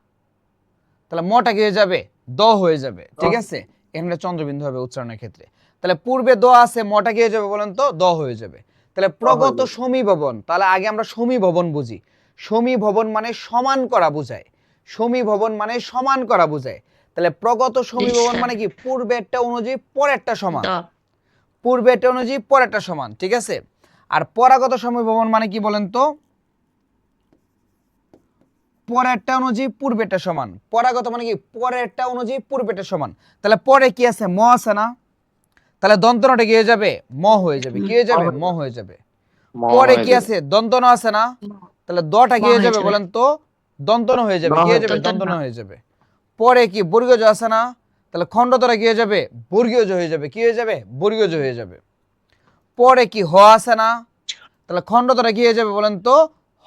তাহলে মটা কি হয়ে যাবে দ হয়ে যাবে। ঠিক আছে, এখানে চন্দ্রবিন্দু হবে উচ্চারণের ক্ষেত্রে। তাহলে পূর্বে দ আছে, মটা কি হয়ে যাবে বলেন তো দ হয়ে যাবে। তাহলে প্রগত সমীভবন, তাহলে আগে আমরা সমীভবন বুঝি। সমীভবন মানে সমান করা বোঝায়। সমীভবন মানে সমান করা বোঝায়। তাহলে প্রগত সমীভবন মানে কি? পূর্বেরটা অনুযায়ী পরেরটা সমান। পূর্বেরটা অনুযায়ী পরেরটা সমান। ঠিক আছে, আর পরাগত সমীভবন মানে কি বলেন তো, পরেরটা অনুযায়ী পূর্বেরটা সমান। পরাগত মানে কি? পরেরটা অনুযায়ী পূর্বেরটা সমান। তাহলে পরে কি আছে ম আছে না, তাহলে দন্তনটা কি হয়ে যাবে ম হয়ে যাবে। কি হয়ে যাবে ম হয়ে যাবে। পরে কি আছে দন্তন আছে না, তাহলে দটা কি হয়ে যাবে বলেন তো দন্তন হয়ে যাবে। কি হয়ে যাবে দন্তন হয়ে যাবে। পরে কি বর্গীয় জ আছে না, তাহলে খণ্ডতরা কি হয়ে যাবে বর্গীয় জ হয়ে যাবে। কি হয়ে যাবে বর্গীয় জ হয়ে যাবে। পরে কি হ আছে না, তাহলে খণ্ডতরা কি হয়ে যাবে বলেন তো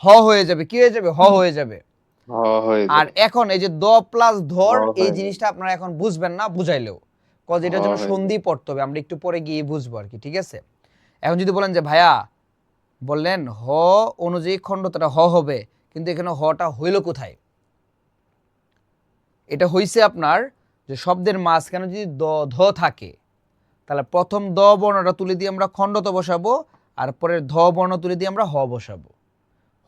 হ হয়ে যাবে। কি হয়ে যাবে হ হয়ে যাবে। আর এখন এই যে দ প্লাস ধর, এই জিনিসটা আপনারা এখন বুঝবেন না বুঝাইলেও, কজ এটার জন্য সন্ধি পড়তে হবে, আমরা একটু পরে গিয়ে বুঝবো আর কি। ঠিক আছে, এখন যদি বলেন যে ভাইয়া বললেন হ অনুযায়ী খণ্ডতটা হ হবে, কিন্তু এখানে হটা হইল কোথায়? এটা হইছে আপনার যে শব্দের মাঝখানে যদি দ ধ থাকে, তাহলে প্রথম দ বর্ণটা তুলে দিয়ে আমরা খণ্ডত বসাবো, আর পরের ধ বর্ণ তুলে দিয়ে আমরা হ বসাবো।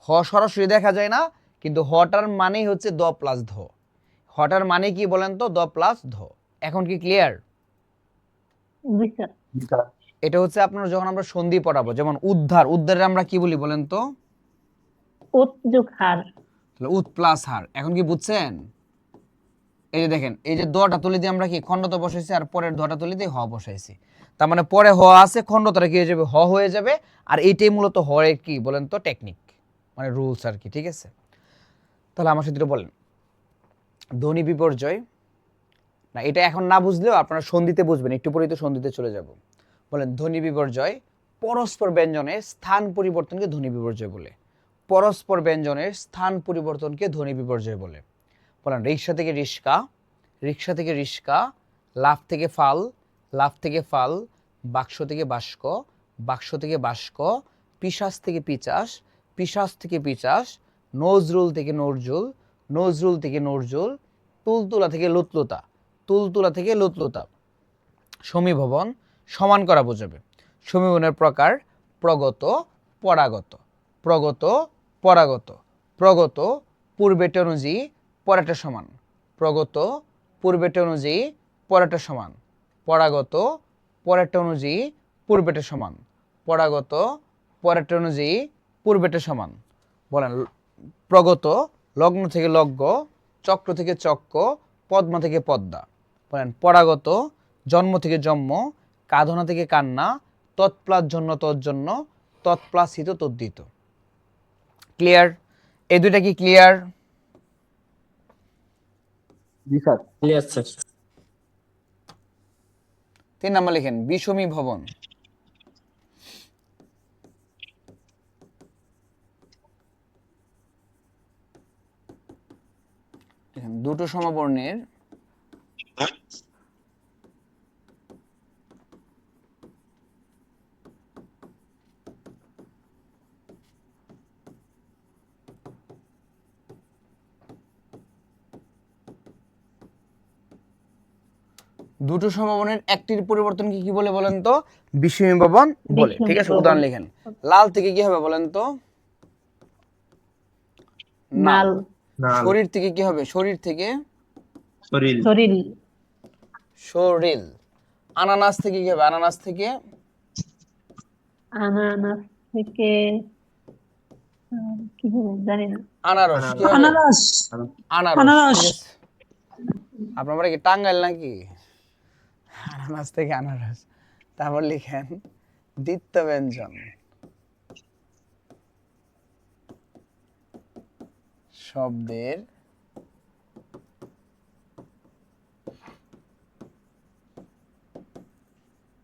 হ সরাসরি দেখা যায় না, কিন্তু হটার মানেই হচ্ছে দ প্লাস ধ। হটার মানে কি বলেন তো দ প্লাস ধ। এখন কি ক্লিয়ার? জি স্যার। এটা হচ্ছে আপনার যখন আমরা সন্ধি পড়াবো, যেমন উদ্ধার, উদ্ধারে আমরা কি বলি বলেন তো উৎ যোগ হার। তাহলে উৎ প্লাস হার। এখন কি বুঝছেন? এই যে দেখেন, এই যে দটা তুলে দিয়ে আমরা কি খণ্ডত বসাইছি, আর পরের ধটা তুলে দিয়ে হ বসাইছি। তার মানে পরে হ আছে, খণ্ডতটা কি হয়ে যাবে হ হয়ে যাবে। আর এইটাই মূলত হরের কি বলেন তো টেকনিক, মানে রুলস আর কি। ঠিক আছে, তাহলে আমার সাথে বলেন ধ্বনি বিপর্যয় না, এটা এখন না বুঝলেও আপনারা সন্ধিতে বুঝবেন, একটু পরেই তো সন্ধিতে চলে যাব। বলেন ধ্বনি বিপর্যয়, পরস্পর ব্যঞ্জনের স্থান পরিবর্তনকে ধ্বনি বিপর্যয় বলে। পরস্পর ব্যঞ্জনের স্থান পরিবর্তনকে ধ্বনি বিপর্যয় বলে। বলেন রিক্সা থেকে রিস্কা, রিক্সা থেকে রিস্কা, লাফ থেকে ফাল, লাফ থেকে ফাল, বাক্স থেকে বাস্ক, বাক্স থেকে বাস্ক, পিশাচ থেকে পিচাস, পিশাচ থেকে পিচাস, নজরুল থেকে নজরুল, নজরুল থেকে নজরুল, তুলতুলা থেকে লুতলুতা, তুলতুলা থেকে লুতলুতা। সমীভবন, সমান করা বোঝাবে। সমীভবনের প্রকার প্রগত, পরাগত। প্রগত, পরাগত। প্রগত পূর্বেরটা অনুযায়ী পরেরটা সমান। প্রগত পূর্বেরটা অনুযায়ী পরেরটা সমান। পরাগত পরেরটা অনুযায়ী পূর্বেরটা সমান। পরাগত পরেরটা অনুযায়ী পূর্বেরটা সমান। বলেন প্রগত লগ্ন থেকে লগ্ন, চক্র থেকে চক্র, পদ্মা থেকে পদ্মা। বলেন পরাগত জন্ম থেকে জন্ম, কাঁধনা থেকে কান্না, তৎপ্লাস জন্য তজ্জন্য, তৎপ্লাস হিত তদ্ধিত। ক্লিয়ার? এই দুইটা কি ক্লিয়ার? জি স্যার। Clear sir. 3 নাম্বার লিখেন বিষমী ভবন। দুটো সমবর্ণের দুটো সমবর্ণের একটির পরিবর্তনকে কি বলে বলেন তো? বিষমী ভবন বলে। ঠিক আছে, উদাহরণ লিখেন। লাল থেকে কি হবে বলেন তো? নাল। শরীর থেকে কি হবে? শরীর থেকে শরীর। শরীর। শরীর। আনানাস থেকে কি হবে? আনানাস থেকে আনানাস থেকে কি হবে জানি না। আনারস। কি হবে? আনারস। আনারস। ঠিক আছে। আপনার বাড়ি কি টাঙ্গাইল নাকি? আনারস থেকে আনারস। তারপর লিখেন দ্বিত্ব ব্যঞ্জন। শব্দের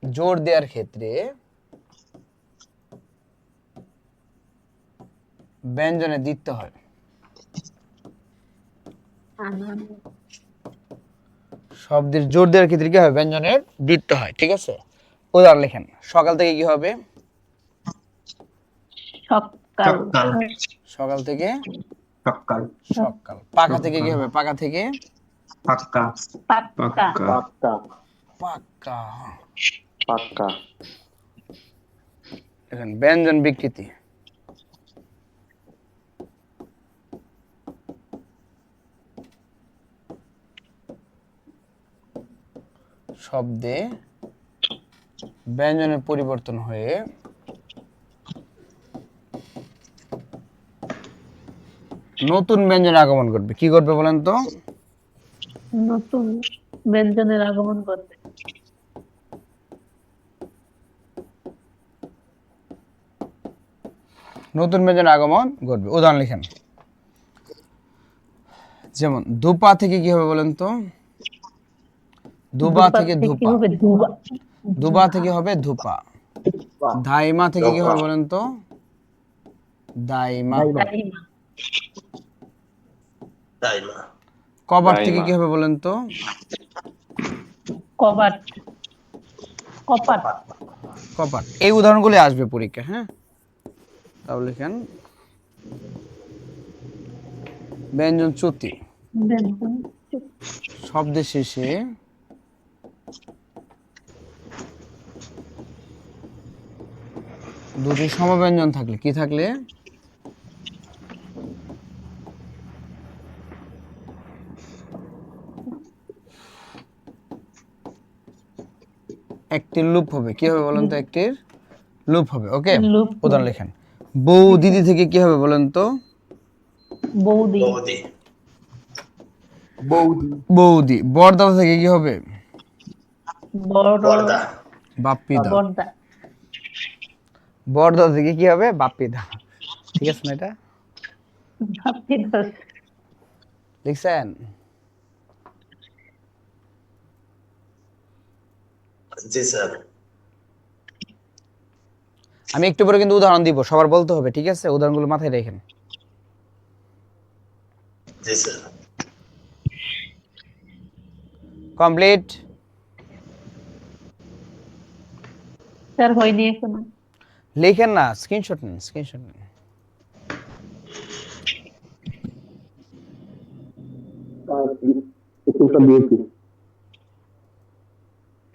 জোর দেওয়ার ক্ষেত্রে ব্যঞ্জনে দ্বিত্ব হয়। শব্দের জোর দেওয়ার ক্ষেত্রে কি হয়? ব্যঞ্জনের দ্বিত্ব হয়। ঠিক আছে, উদাহরণ লিখেন। সকাল থেকে কি হবে? সকাল। সকাল থেকে সকাল। সকাল। পাকা থেকে কি হবে? পাকা থেকে পাক্কা। পাক্কা। পাক্কা। পাক্কা। এখন ব্যঞ্জন বিকৃতি। শব্দে ব্যঞ্জনের পরিবর্তন হয়ে নতুন ব্যঞ্জনের আগমন ঘটবে। কি ঘটবে বলেন তো? নতুন ব্যঞ্জনের আগমন করবে। নতুন ব্যঞ্জনের আগমন ঘটবে। উদাহরণ লিখেন। যেমন ধূপা থেকে কি হবে বলেন তো? দুবা থেকে ধূপা। দুবা থেকে হবে ধূপা। দাইমা থেকে কি হবে বলেন তো? দাইমা। দাইমা। কবাট থেকে কি হবে বলেন তো? কবাট। কপাট। কপাট। এই উদাহরণগুলি আসবে পরীক্ষা। হ্যাঁ, তাহলে লিখেন ব্যঞ্জন চ্যুতি। শব্দের শেষে দুটি সমব্যঞ্জন থাকলে কি থাকলে? একটির লুপ হবে। কি হবে বলেন তো? একটির লুপ হবে। ওকে, উদাহরণ লিখেন। বউ দিদি থেকে কি হবে বলেন তো? বৌদি। বৌদি। বৌদি। বৌদি। বরদাদা থেকে কি হবে? বর্দা। বাপ্পিদা। বর্দা। বরদাদা থেকে কি হবে? বাপ্পিদা। ঠিক আছে না? এটা লিখছেন? জি স্যার। আমি একটু পরে কিন্তু উদাহরণ দিব, সবার বলতে হবে। ঠিক আছে, উদাহরণগুলো মাথায় রাখেন। জি স্যার। কমপ্লিট। স্যার হয়নি এখনো। লিখেন না, স্ক্রিনশট নেন, স্ক্রিনশট নেন।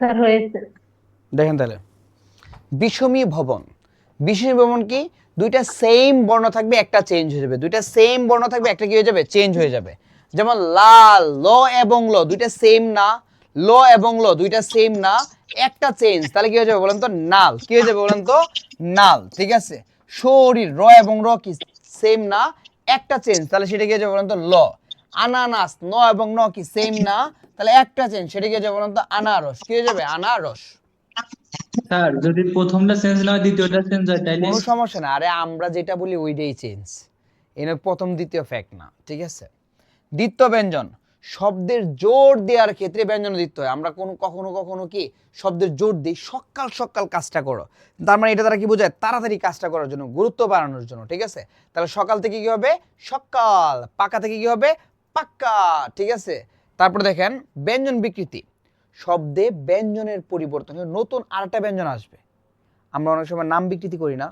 স্যার হয়েছে। দেখেন তাহলে বিষমী ভবন। বিষমী ভবন কি? দুইটা সেম বর্ণ থাকবে, একটা চেঞ্জ হয়ে যাবে। দুইটা সেম বর্ণ থাকবে, একটা কি হয়ে যাবে? চেঞ্জ হয়ে যাবে। যেমন লাল, ল এবং ল দুইটা সেম না। ল এবং ল দুইটা সেম না, একটা চেঞ্জ, তাহলে কি হয়ে যাবে বলেন তো? নাল। কি হয়ে যাবে বলেন তো? নাল। ঠিক আছে। শরীর, র এবং র কি সেম না, একটা চেঞ্জ, তাহলে সেটা কি হয়ে যাবে বলেন তো? ল। আনানাস, ন এবং ন কি সেম না, তাহলে একটা চেঞ্জ, সেটা কি হয়ে যাবে বলেন তো? আনারস। কি হয়ে যাবে? আনারস। স্যার যদি প্রথমটা চেঞ্জ না হয় দ্বিতীয়টা চেঞ্জ হয় তাইলে? কোনো সমস্যা না। আরে আমরা যেটা বলি ওইটাই চেঞ্জ, এর প্রথম দ্বিতীয় ফ্যাক্ট না। ঠিক আছে। দ্বিত্ব ব্যঞ্জন। শব্দের জোর দেওয়ার ক্ষেত্রে ব্যঞ্জন দিতে হয়। আমরা কখনো কখনো কি শব্দের জোর দিই, সকাল সকাল কাজটা করো, তার মানে এটা দ্বারা কি বোঝায় তাড়াতাড়ি কাজটা করার জন্য, গুরুত্ব বাড়ানোর জন্য, ঠিক আছে? তাহলে সকাল থেকে কি হবে সকাল, পাকা থেকে কি হবে পাক্কা, ঠিক আছে? তারপরে দেখেন ব্যঞ্জন বিকৃতি, শব্দে ব্যঞ্জনের পরিবর্তন, নতুন আরেকটা ব্যঞ্জন আসবে। আমরা অনেক সময় নাম বিকৃতি করি না,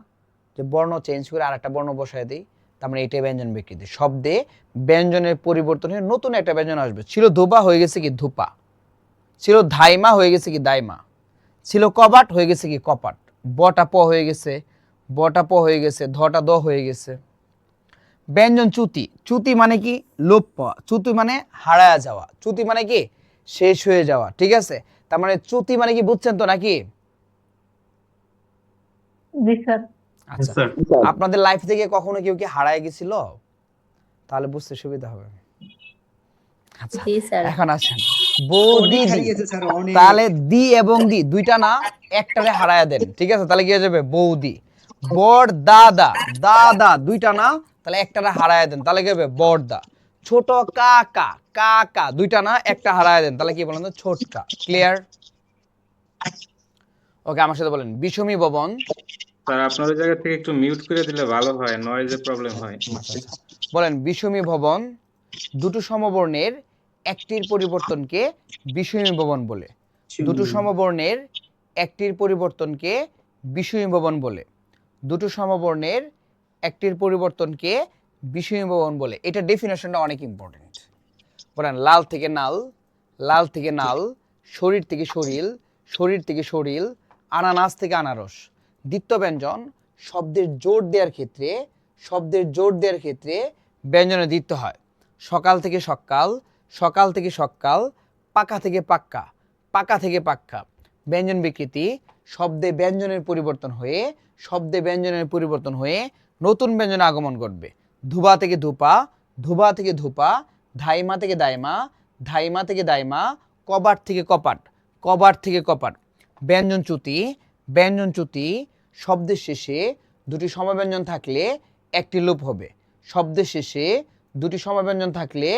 যে বর্ণ চেঞ্জ করে আরেকটা বর্ণ বসায় দিই, তার মানে এটাই ব্যঞ্জন বিকৃতি। শব্দে ব্যঞ্জনের পরিবর্তন হয়ে নতুন একটা ব্যঞ্জন আসবে। ছিল ধোপা হয়ে গেছে কি ধূপা, ছিল ধাইমা হয়ে গেছে কি দাইমা, ছিল কবাট হয়ে গেছে কি কপাট, বটা প হয়ে গেছে বটা প হয়ে গেছে, ধটা দ হয়ে গেছে। ব্যঞ্জন চ্যুতি, চ্যুতি মানে কি লোপ পাওয়া, চ্যুতি মানে হারায়া যাওয়া, চ্যুতি মানে কি শেষ হয়ে যাওয়া, ঠিক আছে? তার মানে চ্যুতি মানে কি বুঝছেন তো নাকি? জি স্যার। আচ্ছা, আপনাদের লাইফ থেকে কখনো কেউ কি হারায় গেছিল? তাহলে বুঝতে সুবিধা হবে। আচ্ছা, এখন আসেন বৌদি দি, তাহলে দি এবং দি দুইটা না একটারে হারায়া দেন, ঠিক আছে? তাহলে কি হয়ে যাবে বৌদি। বড় দাদা, দাদা দুইটা না, তাহলে একটারে হারায়া দেন, তাহলে কি হবে বড়দা। ছোট কাকা, কাকা দুইটা না একটা হারায়া দেন, তাহলে কি বলেন তো ছোটকা। ক্লিয়ার? ওকে, আমার সাথে বলেন বিষমী ভবন। স্যার আপনার ওই জায়গা থেকে একটু মিউট করে দিলে ভালো হয়, নয়েজে প্রবলেম হয়। বলেন বিষমী ভবন, দুটো সমবর্ণের একটির পরিবর্তনকে বিষমী ভবন বলে। দুটো সমবর্ণের একটির পরিবর্তনকে বিষমী ভবন বলে। দুটো সমবর্ণের একটির পরিবর্তনকে বিষমী ভবন বলে। এটা ডেফিনেশনটা অনেক ইম্পর্টেন্ট। বলেন লাল থেকে নাল, লাল থেকে নাল, শরীর থেকে শরীর, শরীর থেকে শরীর, আনানাস থেকে আনারস। দ্বিতীয় ব্যঞ্জন শব্দের জোর দেওয়ার ক্ষেত্রে, শব্দের জোর দেওয়ার ক্ষেত্রে ব্যঞ্জনে দিতে হয়। সকাল থেকে সকাল, সকাল থেকে সকাল, পাকা থেকে পাক্কা, পাকা থেকে পাক্কা। ব্যঞ্জন বিকৃতি, শব্দে ব্যঞ্জনের পরিবর্তন হয়ে, শব্দে ব্যঞ্জনের পরিবর্তন হয়ে নতুন ব্যঞ্জনে আগমন ঘটবে। ধুবা থেকে ধূপা, ধুবা থেকে ধূপা, ধাইমা থেকে দাইমা, ধাইমা থেকে দাইমা, কবাট থেকে কপাট, কবাট থেকে কপাট। ব্যঞ্জন চ্যুতি, ব্যঞ্জন চ্যুতি, শব্দের শেষে দুটি সমব্যঞ্জন থাকলে একটি লোপ হবে। শব্দের শেষে দুটি সমব্যঞ্জন থাকলে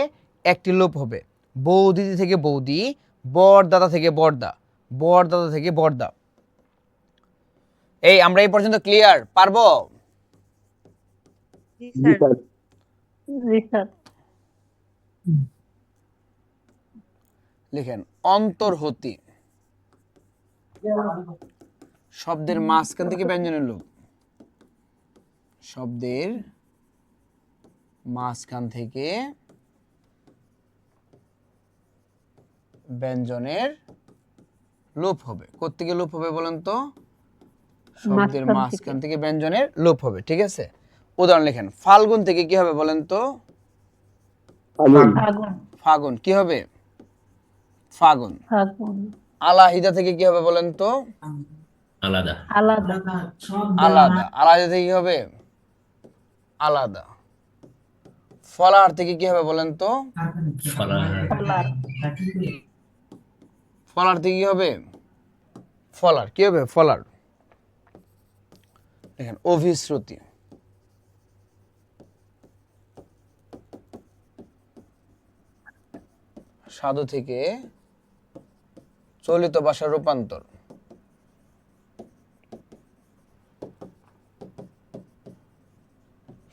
একটি লোপ হবে। বৌদিদি থেকে বৌদি, বড়দাদা থেকে বড়দা, বড়দাদা থেকে বড়দা। এই আমরা এই পর্যন্ত ক্লিয়ার? পারবো? জি স্যার। লিখেন অন্তর্হতি, শব্দের মাঝখান থেকে ব্যঞ্জনের লোপ, শব্দের মাঝখান থেকে ব্যঞ্জনের লোপ হবে। কোত্থেকে লোপ হবে বলেন তো? শব্দের মাঝখান থেকে ব্যঞ্জনের লোপ হবে, ঠিক আছে? উদাহরণ লিখেন ফাল্গুন থেকে কি হবে বলেন তো? ফাগুন কি হবে? ফাগুন। আলাহিদা থেকে কি হবে বলেন তো? আলাদা। আলাদা। আলাদা। আলাদা থেকে কি হবে? আলাদা। ফলার থেকে কি হবে বলেন তো? ফলার থেকে কি হবে? ফলার কি হবে? ফলার। দেখেন অভিশ্রুতি, সাধু থেকে চলিত ভাষার রূপান্তর,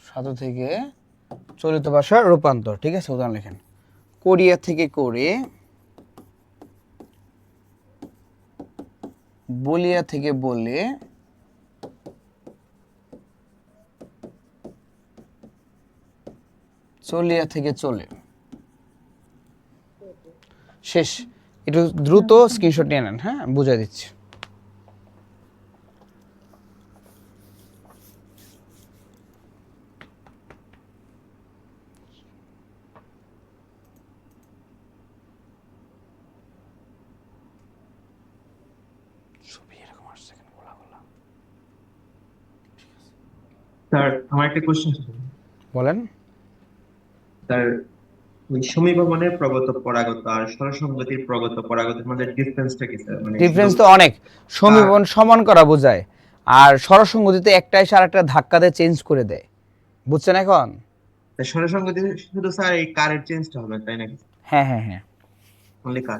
সাধু থেকে চলিত ভাষার রূপান্তর, ঠিক আছে? উদাহরণ লিখেন কোরিয়া থেকে করে, বলিয়া থেকে বলে, চলিয়া থেকে চলে। শেষ। একটু দ্রুত স্ক্রিনশট নিয়ে নেন, হ্যাঁ বুঝাই দিচ্ছি। স্যার আমার একটা কোশ্চেন বলেন। স্যার ওই সমীভবনের প্রগত পরাগত আর স্বরসঙ্গতির প্রগত পরাগতের মধ্যে ডিফারেন্সটা কি স্যার? মানে ডিফারেন্স তো অনেক। সমীভবন সমান করা বোঝায়, আর স্বরসঙ্গতিতে একটা এসে আরেকটা ধাক্কা দিয়ে চেঞ্জ করে দেয়। বুঝছেন এখন? স্বরসঙ্গতি শুধু স্যার এই কারের চেঞ্জটা হবে তাই নাকি? হ্যাঁ হ্যাঁ হ্যাঁ অনলি কার।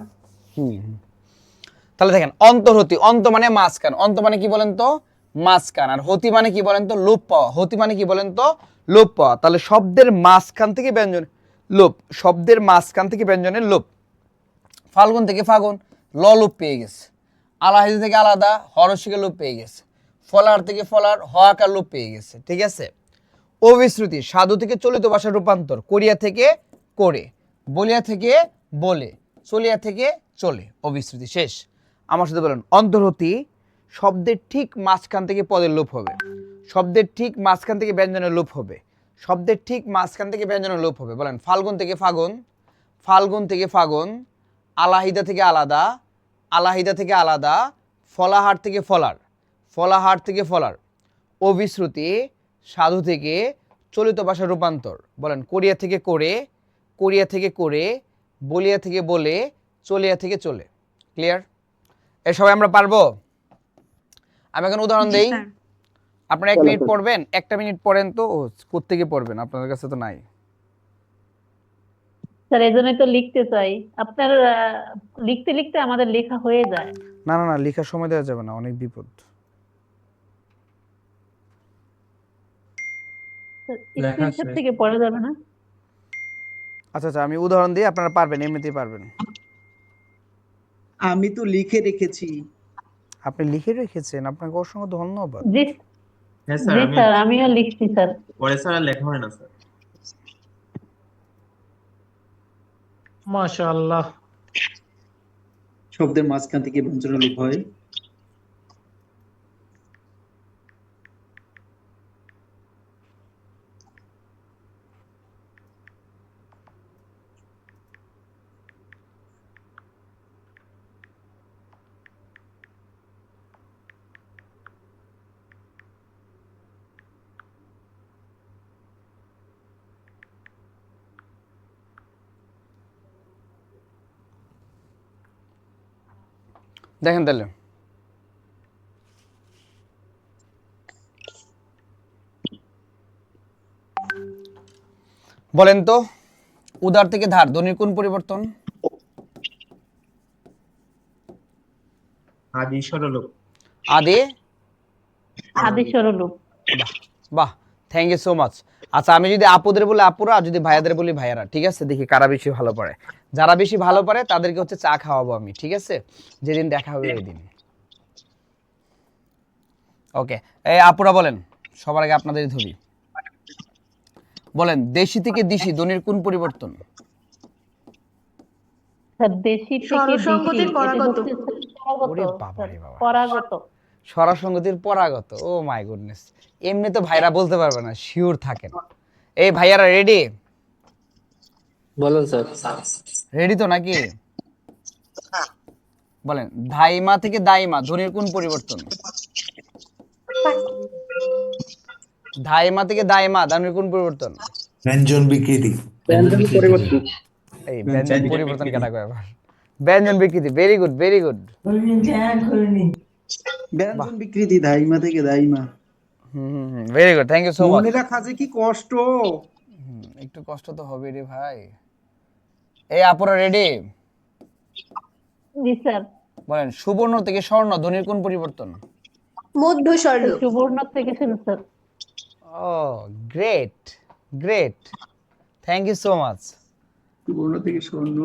তাহলে দেখেন অন্তর্হতি, অন্ত মানে মাঝখান, অন্ত মানে কি বলেন তো মাঝখান, আর হতি মানে কি বলেন তো লোপ পাওয়া, হতি মানে কি বলেন তো লোপ পাওয়া। তাহলে শব্দের মাঝখান থেকে ব্যঞ্জন লোপ, শব্দের মাঝখান থেকে ব্যঞ্জনের লোপ। ফাল্গুন থেকে ফাগুন ল লোপ পেয়ে গেছে, আলাহিদা থেকে আলাদা হরসিকে লোপ পেয়ে গেছে, ফলার থেকে ফলার হ আকার লোপ পেয়ে গেছে, ঠিক আছে। অবিশ্রুতি সাধু থেকে চলিত ভাষার রূপান্তর, করিয়া থেকে করে, বলিয়া থেকে বলে, চলিয়া থেকে চলে, অবিশ্রুতি শেষ। আমার সাথে বলেন অন্তর্হতি শব্দের ঠিক মাঝখান থেকে পদের লোপ হবে, শব্দের ঠিক মাঝখান থেকে ব্যঞ্জনের লোপ হবে, শব্দের ঠিক মাঝখান থেকে ব্যঞ্জনের লোপ হবে। বলেন ফাল্গুন থেকে ফাগুন, ফাল্গুন থেকে ফাগুন, আলাহিদা থেকে আলাদা, আলাহিদা থেকে আলাদা, ফলাহার থেকে ফলার, ফলাহার থেকে ফলার। অবিশ্রুতি সাধু থেকে চলিত ভাষার রূপান্তর। বলেন করিয়া থেকে করে, করিয়া থেকে করে, বলিয়া থেকে বলে, চলিয়া থেকে চলে। ক্লিয়ার? এ সবাই আমরা পারবো? আমি এখন উদাহরণ দেই, আপনারা 1 মিনিট পড়বেন, 1টা মিনিট পড়েন তো। কোত্থেকে পড়বেন, আপনাদের কাছে তো নাই। স্যার এজন্যই তো লিখতে চাই, আপনার লিখতে লিখতে আমাদের লেখা হয়ে যায়। না না না, লেখার সময় দেওয়া যাবে না, অনেক বিপদ। স্ক্রিনশট থেকে পড়া যাবে না? আচ্ছা আচ্ছা, আমি উদাহরণ দিই, আপনারা পারবেন, এমনিতেই পারবেন। আমি তো লিখে রেখেছি। আপনি লিখে রেখেছেন, আপনাকে অসংখ্য ধন্যবাদ। জি হ্যাঁ স্যার, জি স্যার, আমিও লিখছি স্যার। পরে স্যার আর লেখা হয় না স্যার। মাশাআল্লাহ। শব্দের মাঝখান থেকে ব্যঞ্জনের লোপ হয়। দেখেন তাহলে বলেন তো উদার থেকে ধার ধ্বনির কোন পরিবর্তন? আদি সরলোপ। আদি আদি স্বরলোপ। বাহ বাহ, থ্যাংক ইউ সো মাচ। আচ্ছা, আমি যদি আপুদের বলি আপুরা, আর যদি ভাইয়াদের বলি ভাইয়ারা, ঠিক আছে? দেখি কারা বেশি ভালো পারে। যারা বেশি ভালো পারে তাদেরকে হচ্ছে চা খাওয়াবো আমি, ঠিক আছে? যেদিন দেখা হবে ওই দিন। ওকে, এই আপুরা বলেন, সবার আগে আপনাদেরই ধরি। বলেন দেশি থেকে দিশি ধ্বনির কোন পরিবর্তন? স্যার দেশি থেকে স্বরসংগতির দিশি, পরাগত। এটা হচ্ছে পরাগত, ওরে বাবা রে বাবা। পরাগত। স্বরসংগতির পরাগত। ও মাই গুডনেস, এমনি তো ভাইরা বলতে পারবে না, শিওর থাকেন। এই ভাইয়ারা রেডি? বলেন স্যার। রেডি তো নাকি? বলেন ধাইমা থেকে দাইমা ধ্বনির কোন পরিবর্তন? ধাইমা থেকে দাইমা ধ্বনির কোন পরিবর্তন? ব্যঞ্জন বিকৃতি। এই ব্যঞ্জন পরিবর্তন কেটা কয় আবার? ব্যঞ্জন বিকৃতি। Very good, very good. ব্যঞ্জন বিকৃতি দাইমা থেকে দাইমা। Very good, thank you so much. মনে রাখা যে কি কষ্ট। একটু কষ্ট তো হবে রে ভাই। এই আপুরা রেডি? জি স্যার। বলেন সুবর্ণ থেকে স্বর্ণ ধ্বনির কোন পরিবর্তন? মধ্য স্বরলোপ। সুবর্ণ থেকে শুরু sir. Oh great, great, thank you so much. সুবর্ণ থেকে স্বর্ণ।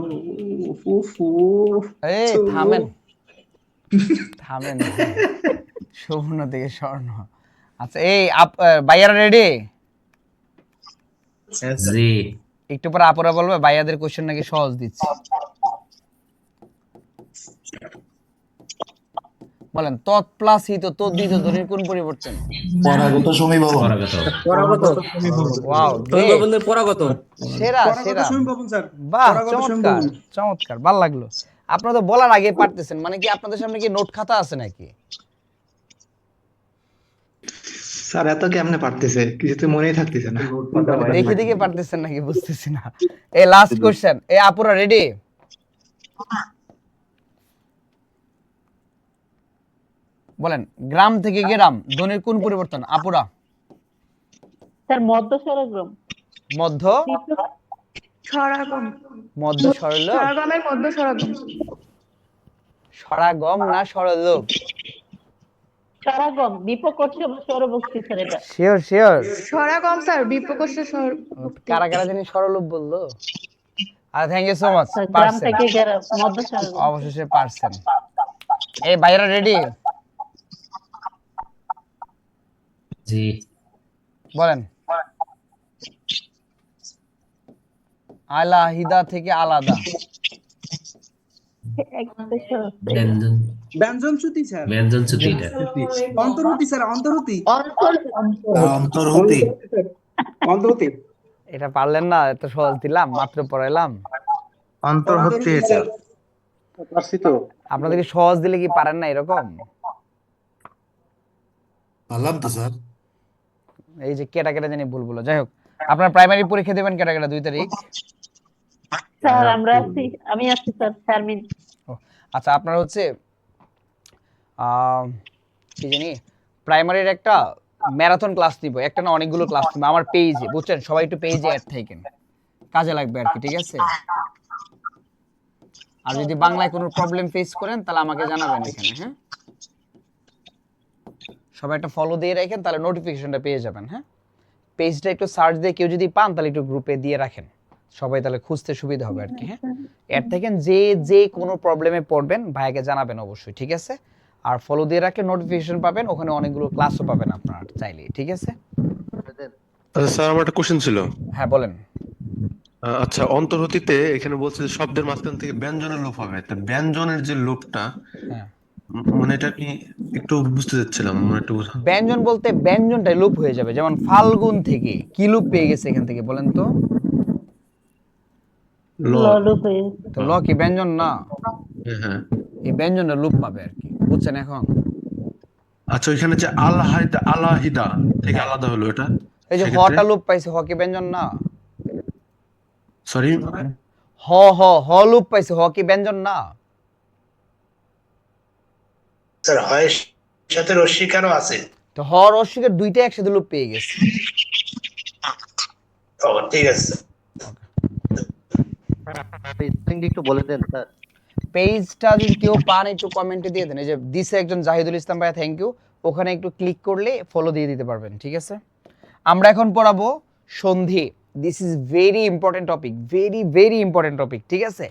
এই থামেন, থামেন। সুবর্ণ থেকে স্বর্ণ। আচ্ছা, এই ভাইয়ারা রেডি? জি। একটু পরে আপুরা বলবে ভাইয়াদের কোশ্চেন নাকি সহজ দিচ্ছে। বলেন তৎ প্লাস হিত তদ্ধিত ধ্বনির কোন পরিবর্তন? পরাগত সমীভবন। পরাগত। ওয়াও, সমীভবনের পরাগত। সেরা পরাগত সেরা, সমীভবন স্যার। বাহ, পরাগত চমৎকার সমীভবন। চমৎকার, ভালো লাগলো। আপনারা তো বলার আগে পারতেছেন, মানে কি আপনাদের সামনে কি নোট খাতা আছে নাকি? স্যার এত কেমনে পারতেছে, কিছু তো মনেই থাকতেছে না। দেখে দেখে পারতেছেন নাকি বুঝতেছি না। এই লাস্ট কোশ্চেন, এই আপুরা রেডি? বলেন গ্রাম থেকে গ্রাম ধ্বনির কোন পরিবর্তন? আপুরা স্যার মধ্য স্বরগ্রাম। মধ্য সরাগম। মধ্য সরলোক? সরাগমের মধ্য সরাগম। সরাগম না সরলোক? সরাগম বিপকর্ষ বা স্বরভক্তি স্যার এটা। Sure sure? সরাগম স্যার বিপ্রকর্ষ স্বর। কারা কারা জানি সরলোক বললো? আর thank you so much, sir গ্রাম পারছেন, থেকে মধ্য সরাগম। অবশেষে পারছেন। এই ভাইরা রেডি? জি। বলেন। আলাহিদা থেকে আলাদা। ব্যঞ্জন ব্যঞ্জন শ্রুতি স্যার। ব্যঞ্জন শ্রুতি এটা। অন্তর্হুতি স্যার, অন্তর্হুতি। অন্তর অন্তর্হতি। এটা পারলেন না? এত সহজ দিলাম, মাত্র পড়াইলাম। অন্তর্হতি স্যার। পারছি তো। আপনাদেরকে সহজ দিলে কি পারেন না এরকম? পারলাম তো স্যার। এই যে কেটা কেটা জানি ভুল বলো। যাই হোক, আপনার প্রাইমারি পরীক্ষা দেবেন কেটা কেটা 2 তারিখ? স্যার আমরা আছি, আমি আছি স্যার, শারমিন। আচ্ছা, আপনার হচ্ছে কি জানি প্রাইমারির একটা ম্যারাথন ক্লাস নিব, একটা না অনেকগুলো ক্লাস নিব আমার পেজে, বুঝছেন? সবাই একটু পেজে অ্যাড থাকেন, কাজে লাগবে আর কি, ঠিক আছে? আর যদি বাংলায় কোনো প্রবলেম ফেস করেন তাহলে আমাকে জানাবেন এখানে, হ্যাঁ? সবাই একটা ফলো দিয়ে রাখেন, তাহলে নোটিফিকেশনটা পেয়ে যাবেন, হ্যাঁ? পেজটা একটু সার্চ দিয়ে কেউ যদি পান তাহলে একটু গ্রুপে দিয়ে রাখেন, সবাই তাহলে খুঁজতে সুবিধা হবে আর কি, হ্যাঁ? অ্যাড থাকেন, যে যে কোনো প্রবলেমে পড়বেন ভাইকে জানাবেন অবশ্যই, ঠিক আছে? আর ফলো দিয়ে রাখলে নোটিফিকেশন পাবেন, ওখানে অনেকগুলো ক্লাসও পাবেন আপনারা চাইলে, ঠিক আছে? আচ্ছা স্যার, আমার একটা কোশ্চেন ছিল। হ্যাঁ বলেন। আচ্ছা, অন্তর্হতিতে এখানে বলছে যে শব্দের মাঝখান থেকে ব্যঞ্জনের লোপ হবে, তা ব্যঞ্জনের যে লোপটা, হ্যাঁ, মানে এটা আমি একটু বুঝতে চাচ্ছিলাম, মানে একটু ব্যঞ্জন বলতে ব্যঞ্জনটাই লুপ হয়ে যাবে, যেমন ফাল্গুন থেকে কি লুপ পেয়ে গেছে এখান থেকে বলেন তো? ল। ললুপ হয়ে তো ল কি ব্যঞ্জন না? হ্যাঁ। এই ব্যঞ্জনটা লুপ পাবে আর কি, বুঝছেন এখন? আচ্ছা, ওইখানে যে আলাহিদা, আলাহিদা থেকে আলাদা হলো এটা, এই যে সেক্ষেত্রে হটা লুপ পাইছে, হ কি ব্যঞ্জন না? সরি, হ হ হ লুপ পাইছে, হ কি ব্যঞ্জন না? স্যার হয় সাথে রশ্মি কেন আছে? তো হ রস্যিকের দুইটা একসাথে লুপ পেয়ে গেছে। ও ঠিক আছে। একটু বলে দেন স্যার। পেজটা যদি কেউ পান একটু কমেন্টে দিয়ে দেন। এই যে দিছে একজন জাহিদুল ইসলাম ভাইয়া, থ্যাংক ইউ। ওখানে একটু ক্লিক করলে ফলো দিয়ে দিতে পারবেন, ঠিক আছে? আমরা এখন পড়াবো সন্ধি। This is very important topic, very very important topic, ঠিক আছে?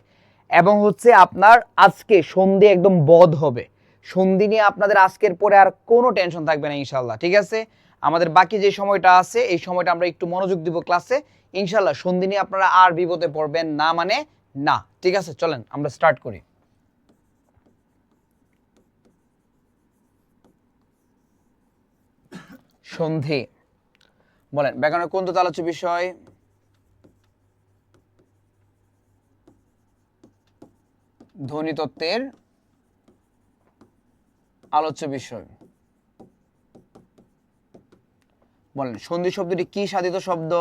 এবং হচ্ছে আপনার আজকে সন্ধি একদম বধ হবে। সন্ধি নিয়ে আপনাদের আজকের পরে আর কোনো টেনশন থাকবে না ইনশাল্লাহ, ঠিক আছে? আমাদের বাকি যে সময়টা আছে এই সময়টা আমরা একটু মনোযোগ দিব ক্লাসে, ইনশাল্লাহ সন্ধি নিয়ে আপনারা আর বিপদে পড়বেন না, মানে না, ঠিক আছে? চলেন আমরা স্টার্ট করি। সন্ধি বলেন, ব্যাকরণের কোন দুটো আলোচ্য বিষয়? ধ্বনিতত্ত্বের আলোচ্য বিষয়। বলেন, সন্ধি শব্দটি কি সাধিত শব্দ?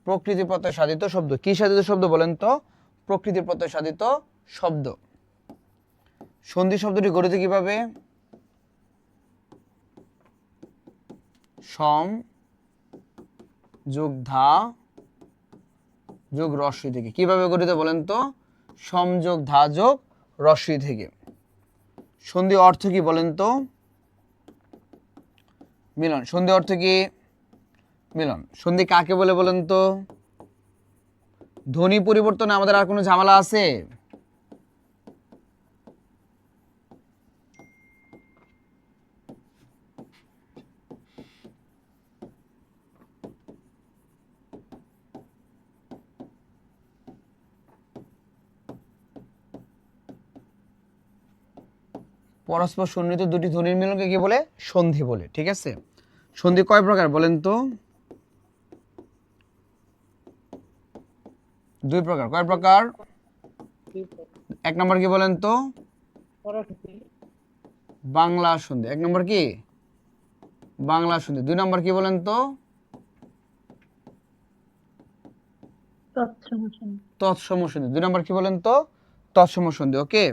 প্রকৃতি প্রত্যয় সাধিত শব্দ। কি সাধিত শব্দ বলেন তো? প্রকৃতি প্রত্যয় সাধিত শব্দ। সন্ধি শব্দটি গঠিত কিভাবে? সম যোগ ধা যোগ রস্বই থেকে। কিভাবে গঠিত বলেন তো? সম যোগ ধা যোগ রস্বই থেকে। সন্ধি অর্থ কি বলেন তো? মিলন। সন্ধি অর্থ কি? মিলন। সন্ধি কাকে বলে বলেন তো? ধ্বনি পরিবর্তনে আমাদের আর কোনো ঝামেলা আছে? পরস্পর সন্নিহিত দুটি ধ্বনির মিলনকে কি বলে? সন্ধি বলে, ঠিক আছে? সন্ধি কয় প্রকার বলেন তো? 2 প্রকার। কয় প্রকার? 1 নম্বর কি বলেন তো? বাংলা সন্ধি। 1 নম্বর কি? বাংলা সন্ধি। 2 নম্বর কি বলেন তো? তৎসম সন্ধি। তৎসম সন্ধি। 2 নম্বর কি বলেন তো? তৎসম সন্ধি। ওকে,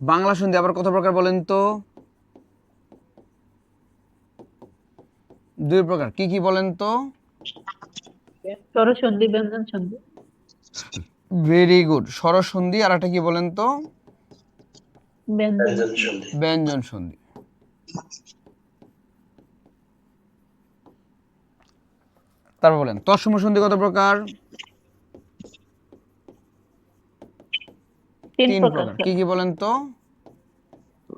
বাংলা সন্ধি আবার কত প্রকার বলেন তো? 2 প্রকার। কি কি বলেন তো? স্বরসন্ধি, ব্যঞ্জন সন্ধি। Very good. স্বর সন্ধি, আর একটা কি বলেন তো? ব্যঞ্জন ব্যঞ্জন সন্ধি। তারপর বলেন তৎসম সন্ধি কত প্রকার? 3 3 প্রকার। প্রকার। কি কি বলেন তো?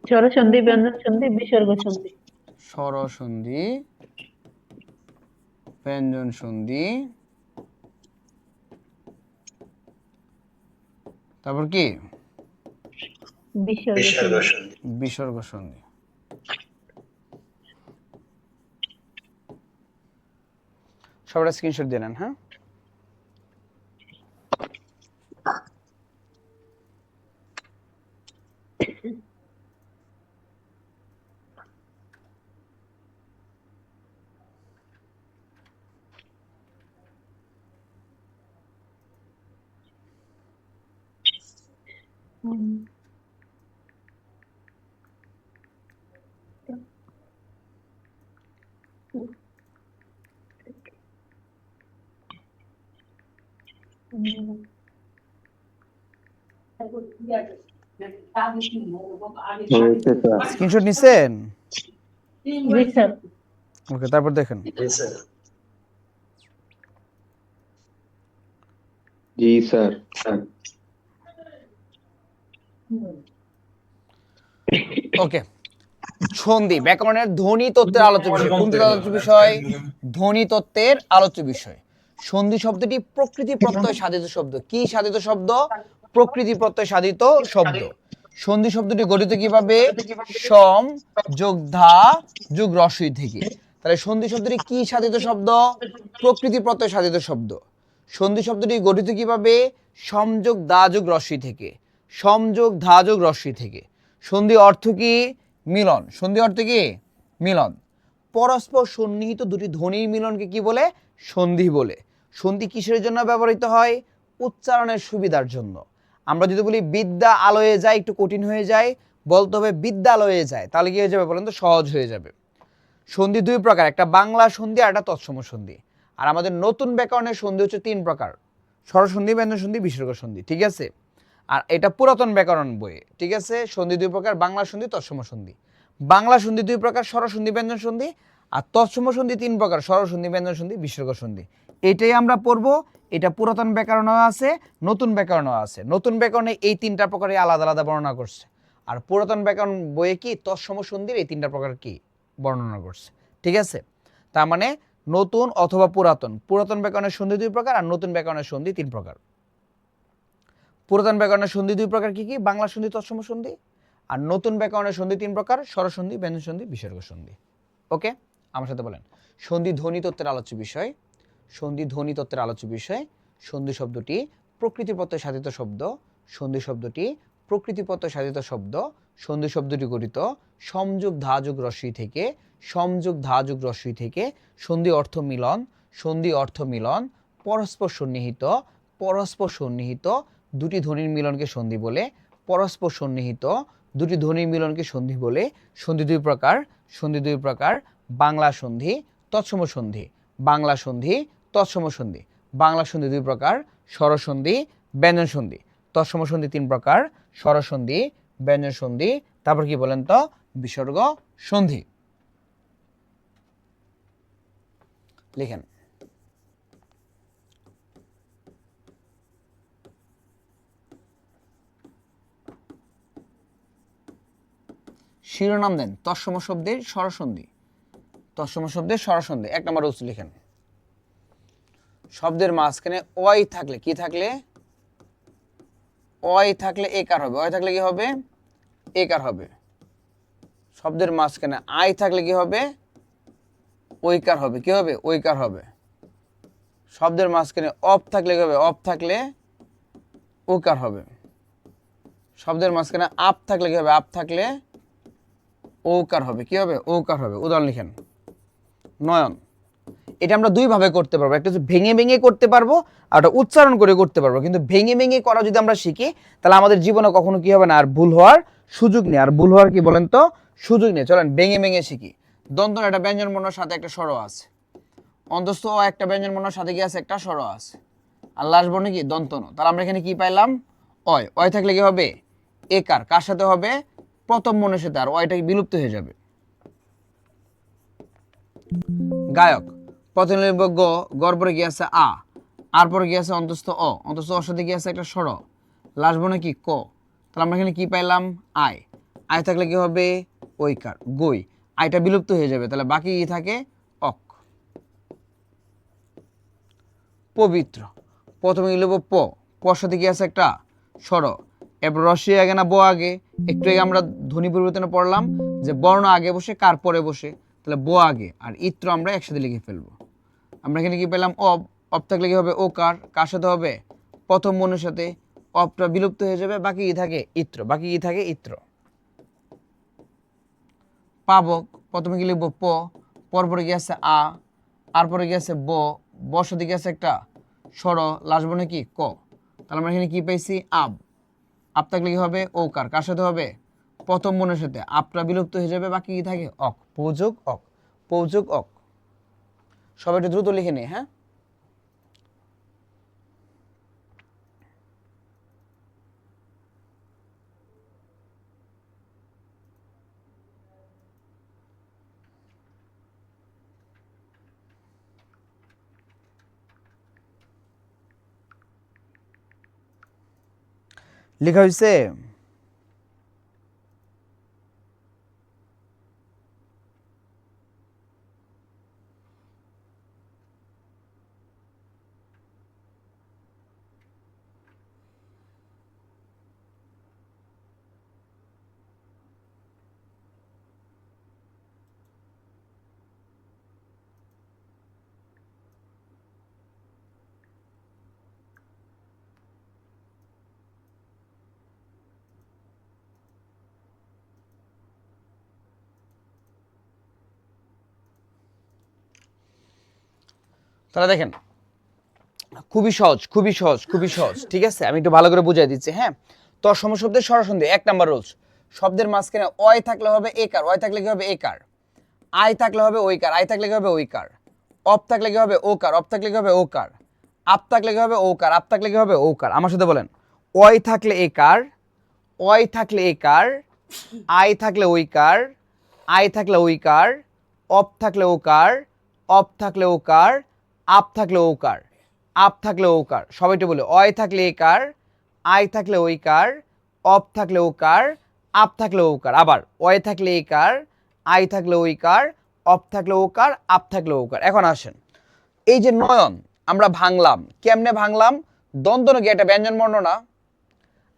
স্বরসন্ধি, ব্যঞ্জন সন্ধি, বিসর্গ সন্ধি। স্বর সন্ধি, ব্যঞ্জন সন্ধি, তারপর কি? বিসর্গ সন্ধি। বিসর্গ সন্ধি। সবাই স্ক্রিনশট দিয়ে নেন। হ্যাঁ, স্ক্রিনশট নিছেন? জি স্যার। ওকে, তারপর দেখেন। জি স্যার। ওকে, সন্ধি ব্যাকরণের ধ্বনি তত্ত্বের আলোচ্য বিষয়। কোনটি আলোচ্য বিষয়? ধ্বনি তত্ত্বের আলোচ্য বিষয়। সন্ধি শব্দটি প্রকৃতি প্রত্যয় সাধিত শব্দ। কি সাধিত শব্দ? প্রকৃতি প্রত্যয় সাধিত শব্দ। সন্ধি শব্দটি গঠিত কিভাবে? সম যোগ ধা যোগ রস্বই থেকে। তাহলে সন্ধি শব্দটি কি সাধিত শব্দ? প্রকৃতি প্রত্যয় সাধিত শব্দ। সন্ধি শব্দটি গঠিত কিভাবে? সম যোগ দা যোগ রস্বই থেকে। সম যোগ ধা যোগ রস্বই থেকে। সন্ধি অর্থ কি? মিলন। সন্ধি অর্থ কি? মিলন। পরস্পর সন্নিহিত দুটি ধ্বনির মিলনকে কি বলে? সন্ধি বলে। সন্ধি কিসের জন্য ব্যবহৃত হয়? উচ্চারণের সুবিধার জন্য। আমরা যদি বলি বিদ্যা আলোয়ে যায়, একটু কঠিন হয়ে যায়, বলতে হবে বিদ্যালয়ে যায়, তাহলে কি হয়ে যাবে বলেন তো? সহজ হয়ে যাবে। সন্ধি 2 প্রকার, একটা বাংলা সন্ধি আর একটা তৎসম সন্ধি। আর আমাদের নতুন ব্যাকরণের সন্ধি হচ্ছে 3 প্রকার: স্বরসন্ধি, ব্যঞ্জন সন্ধি, বিসর্গ সন্ধি। ঠিক আছে? আর এটা পুরাতন ব্যাকরণ বইয়ে। ঠিক আছে? সন্ধি 2 প্রকার, বাংলা সন্ধি, তৎসম সন্ধি। বাংলা সন্ধি 2 প্রকার, স্বরসন্ধি, ব্যঞ্জন সন্ধি। আর তৎসম সন্ধি 3 প্রকার: স্বরসন্ধি, ব্যঞ্জন সন্ধি, বিসর্গ সন্ধি। এটাই আমরা পড়বো। এটা পুরাতন ব্যাকরণও আছে, নতুন ব্যাকরণও আছে। নতুন ব্যাকরণে এই 3টা প্রকারে আলাদা আলাদা বর্ণনা করছে। আর পুরাতন ব্যাকরণ বইয়ে কি তৎসম সন্ধির এই 3টা প্রকার কি বর্ণনা করছে। ঠিক আছে? তার মানে নতুন অথবা পুরাতন। পুরাতন ব্যাকরণের সন্ধি 2 প্রকার, আর নতুন ব্যাকরণের সন্ধি 3 প্রকার। পুরাতন ব্যাকরণের সন্ধি 2 প্রকার কি কি? বাংলা সন্ধি, তৎসম সন্ধি। আর নতুন ব্যাকরণের সন্ধি 3 প্রকার: স্বরসন্ধি, ব্যঞ্জন সন্ধি, বিসর্গ সন্ধি। ওকে, আমার সাথে বলেন। সন্ধি ধ্বনি তত্ত্বের আলোচ্য বিষয়। সন্ধি ধ্বনি তত্ত্বের আলোচ্য বিষয়। সন্ধি শব্দটি প্রকৃতি প্রত্যয় সাধিত শব্দ। সন্ধি শব্দটি প্রকৃতি প্রত্যয় সাধিত শব্দ। সন্ধি শব্দটি গঠিত সমযোগ ধা যোগ রস্বই থেকে। সমযোগ ধা যোগ রস্বই থেকে। সন্ধি অর্থ মিলন। সন্ধি অর্থ মিলন। পরস্পর সন্নিহিত। পরস্পর সন্নিহিত দুটি ধ্বনির মিলনকে সন্ধি বলে। পরস্পর সন্নিহিত দুটি ধ্বনির মিলনকে সন্ধি বলে। সন্ধি 2 প্রকার। সন্ধি 2 প্রকার: বাংলা সন্ধি, তৎসম সন্ধি। বাংলা সন্ধি, তৎসম সন্ধি। বাংলা সন্ধি 2 প্রকার: স্বরসন্ধি, ব্যঞ্জন সন্ধি। তৎসম সন্ধি 3 প্রকার: স্বরসন্ধি, ব্যঞ্জন সন্ধি। তারপর কি বলেন তো? বিসর্গ সন্ধি। লিখেন। শিরোনাম দেন তৎসম শব্দের স্বরসন্ধি। তৎসম শব্দের স্বরসন্ধি। 1 নম্বর রুলস লিখেন। শব্দের মাঝখানে ওয়াই থাকলে কি থাকলে? ওয়াই থাকলে একার হবে। ওয়াই থাকলে কি হবে? একার হবে। শব্দের মাঝখানে আই থাকলে কি হবে? ওইকার হবে। কি হবে? ওইকার হবে। শব্দের মাঝখানে অফ থাকলে কি হবে? অফ থাকলে ওকার হবে। শব্দের মাঝখানে আপ থাকলে কি হবে? আপ থাকলে ওকার হবে। কি হবে? ওকার হবে। উদাহরণ লিখেন। নয়ন। এটা আমরা দুই ভাবে করতে পারবো, একটা হচ্ছে ভেঙে ভেঙে করতে পারবো আর একটা উচ্চারণ করে করতে পারবো। কিন্তু ভেঙে ভেঙে করা যদি আমরা শিখি তাহলে আমাদের জীবনে কখনো কি হবে না, আর ভুল হওয়ার সুযোগ নেই। আর ভুল হওয়ার কি বলেন তো সুযোগ নেই। চলেন ভেঙে ভেঙে শিখি। দন্তন একটা ব্যঞ্জন বর্ণের সাথে একটা স্বর আছে, অন্তস্থ একটা ব্যঞ্জন বর্ণের সাথে কি আছে, একটা স্বর আছে, আর লাস্ট বর্ণে কি দন্তন। তাহলে আমরা এখানে কি পাইলাম, অয়। অয় থাকলে কি হবে একার, কার সাথে হবে প্রথম বর্ণের সাথে, আর অয়টা বিলুপ্ত হয়ে যাবে। গায়ক প্রথম লিঙ্গ গ, গর পরে কি আছে আ, আর পরে কি আছে অন্তস্থ অ, অন্তস্থ অর সাথে কি আছে একটা স্বর, লাস্ট বর্ণে কি ক। তাহলে আমরা এখানে কি পাইলাম আয়। আয় থাকলে কি হবে ঐকার, গই। আয়টা বিলুপ্ত হয়ে যাবে, তাহলে বাকি কি থাকে অক। পবিত্র প্রথমে কি লিখব প, পর সাথে কি আছে একটা স্বর, এরপর রস্বই আগে না ব আগে। একটু আগে আমরা ধ্বনি পরিবর্তনে পড়লাম যে বর্ণ আগে বসে কার পরে বসে, তাহলে ব আগে আর ইত্র আমরা একসাথে লিখে ফেলবো। আমরা এখানে কি পেলাম অব, অব থাকলে কি হবে ও কার, কার সাথে হবে প্রথম বর্ণের সাথে, অবটা বিলুপ্ত হয়ে যাবে, বাকি কি থাকে ইত্র, বাকি কি থাকে ইত্র। পাবক প্রথমে কি লিখবো প, পরপরে কি আছে আ, আর পরে কি আছে ব, বর সাথে কি আছে একটা স্বর, লাস্ট বর্ণে কি ক। তাহলে আমরা এখানে কি পাইছি আব। আপ থাকলে কি হবে ওকার, কার সাথে হবে প্রথম বর্ণের সাথে, আপটা বিলুপ্ত হয়ে যাবে, বাকি কি থাকে অক, পৌযোগ অক, পৌযোগ অক। সবাই একটু দ্রুত লিখে নে, হ্যাঁ। লেখা হয়েছে? তাহলে দেখেন খুবই সহজ, খুবই সহজ, খুবই সহজ। ঠিক আছে, আমি একটু ভালো করে বুঝাই দিচ্ছি। হ্যাঁ, তো সমশব্দের সরাসন্ধি 1 নাম্বার রুলস, শব্দের মাঝখানে অয় থাকলে হবে একার, অয় থাকলে কি হবে একার, আই থাকলে হবে ওইকার, আই থাকলে কি হবে ওইকার, অপ থাকলে কি হবে ওকার, অপ থাকলে কি হবে ওকার, আপ থাকলে কি হবে ওকার, আপ থাকলে কি হবে ওকার। আমার সাথে বলেন, অয় থাকলে একার, অয় থাকলে একার, আই থাকলে ওইকার, আই থাকলে ওইকার, অপ থাকলে ওকার, অপ থাকলে ওকার, আপ থাকলে ওকার, আপ থাকলে ওকার। সবাইটা বলে, অয় থাকলে একার, আই থাকলে ওইকার, অপ থাকলে ওকার, আপ থাকলে ওকার। আবার অয় থাকলে একার, আই থাকলে ওইকার, অপ থাকলে ওকার, আপ থাকলে ওকার। এখন আসেন, এই যে নয়ন আমরা ভাঙলাম, কেমনে ভাঙলাম? দন্তন কি একটা ব্যঞ্জন বর্ণ না?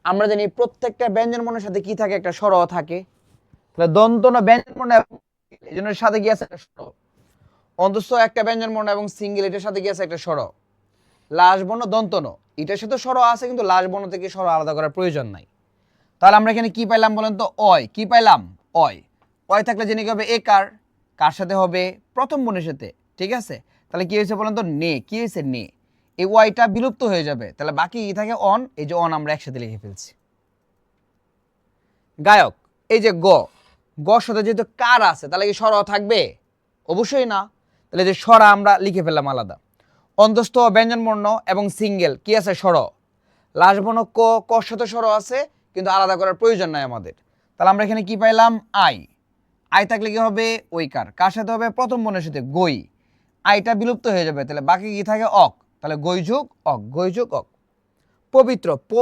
আমরা জানি প্রত্যেকটা ব্যঞ্জন বর্ণের সাথে কি থাকে, একটা স্বর থাকে। তাহলে দন্তন ব্যঞ্জন বর্ণ, এই জন্য সাথে কি আছে একটা স্বর। অন্তস্থ একটা ব্যঞ্জন বর্ণ এবং সিঙ্গেল, এটার সাথে কি আছে একটা স্বর। লাস্ট বর্ণ দন্তন, এটার সাথে স্বর আছে, কিন্তু লাস্ট বর্ণ থেকে স্বর আলাদা করার প্রয়োজন নাই। তাহলে আমরা এখানে কি পাইলাম বলেন তো? অয়। কি পাইলাম? অয়। অয় থাকলে জেনে কি হবে একার, কার সাথে হবে প্রথম বর্ণের সাথে। ঠিক আছে, তাহলে কি হয়েছে বলেন তো? নে। কি হয়েছে? নে। এই ওয়াইটা বিলুপ্ত হয়ে যাবে, তাহলে বাকি কি থাকে অন। এই যে অন আমরা একসাথে লিখে ফেলছি। গায়ক, এই যে গ, গর সাথে যেহেতু কার আছে, তাহলে কি স্বর থাকবে? অবশ্যই না। তাহলে যে স্বরা আমরা লিখে ফেললাম আলাদা। অন্তস্থ ব্যঞ্জন বর্ণ এবং সিঙ্গেল কি আছে? স্বর। লাস্ট বর্ণ ক, কর সাথে স্বর আছে, কিন্তু আলাদা করার প্রয়োজন নাই আমাদের। তাহলে আমরা এখানে কি পাইলাম? আই। আই থাকলে কি হবে? ওইকার, কার সাথে হবে? প্রথম বর্ণের সাথে, গই। আইটা বিলুপ্ত হয়ে যাবে, তাহলে বাকি কি থাকে? অক। তাহলে গই যোগ অক, গই যোগ অক। পবিত্র, প,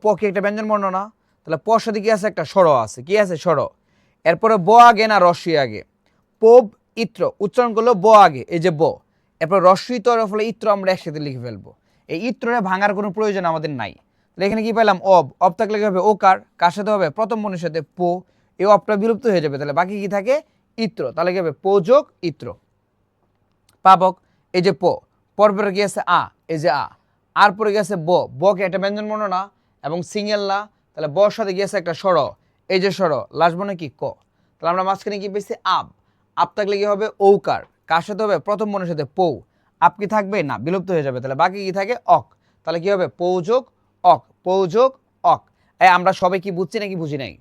প কি একটা ব্যঞ্জন বর্ণ না? তাহলে পর সাথে কি আছে? একটা স্বর আছে। কি আছে? স্বর। এরপরে ব আগে না রস্বই আগে? পব ইত্র, উচ্চারণ করলো ব আগে, এই যে ব। এরপর রস্বই তর ফলে ইত্র আমরা একসাথে লিখে ফেলবো। এই ইত্ররে ভাঙার কোনো প্রয়োজন আমাদের নাই। তাহলে এখানে কি পেলাম? অব। অব থাকলে কি হবে? ওকার, কার সাথে হবে? প্রথম বর্ণের সাথে, পো। এই অবটা বিলুপ্ত হয়ে যাবে, তাহলে বাকি কি থাকে? ইত্র। তাহলে কি হবে? পো যোগ ইত্র। পাবক, এই যে প, পরপরে কি আছে? আ, এই যে আ। আর পরে গেছে ব, ব কে একটা ব্যঞ্জন বর্ণ না এবং সিঙ্গেল না, তাহলে বর সাথে গিয়েছে একটা স্বর, এই যে স্বর। লাস্ট বর্ণ কি? ক। তাহলে আমরা মাঝখানে কি পেয়েছি? আব। আপ থাকলে কি হবে? ঔকার, কার সাথে হবে? প্রথম বর্ণের সাথে পৌ। আপ কি থাকবে? না, বিলুপ্ত হয়ে যাবে। তাহলে বাকি কি থাকে? অক। তাহলে কি হবে? পৌ যোগ অক, পৌ যোগ অক। এই আমরা সবাই কি বুঝছি নাকি বুঝি নাই?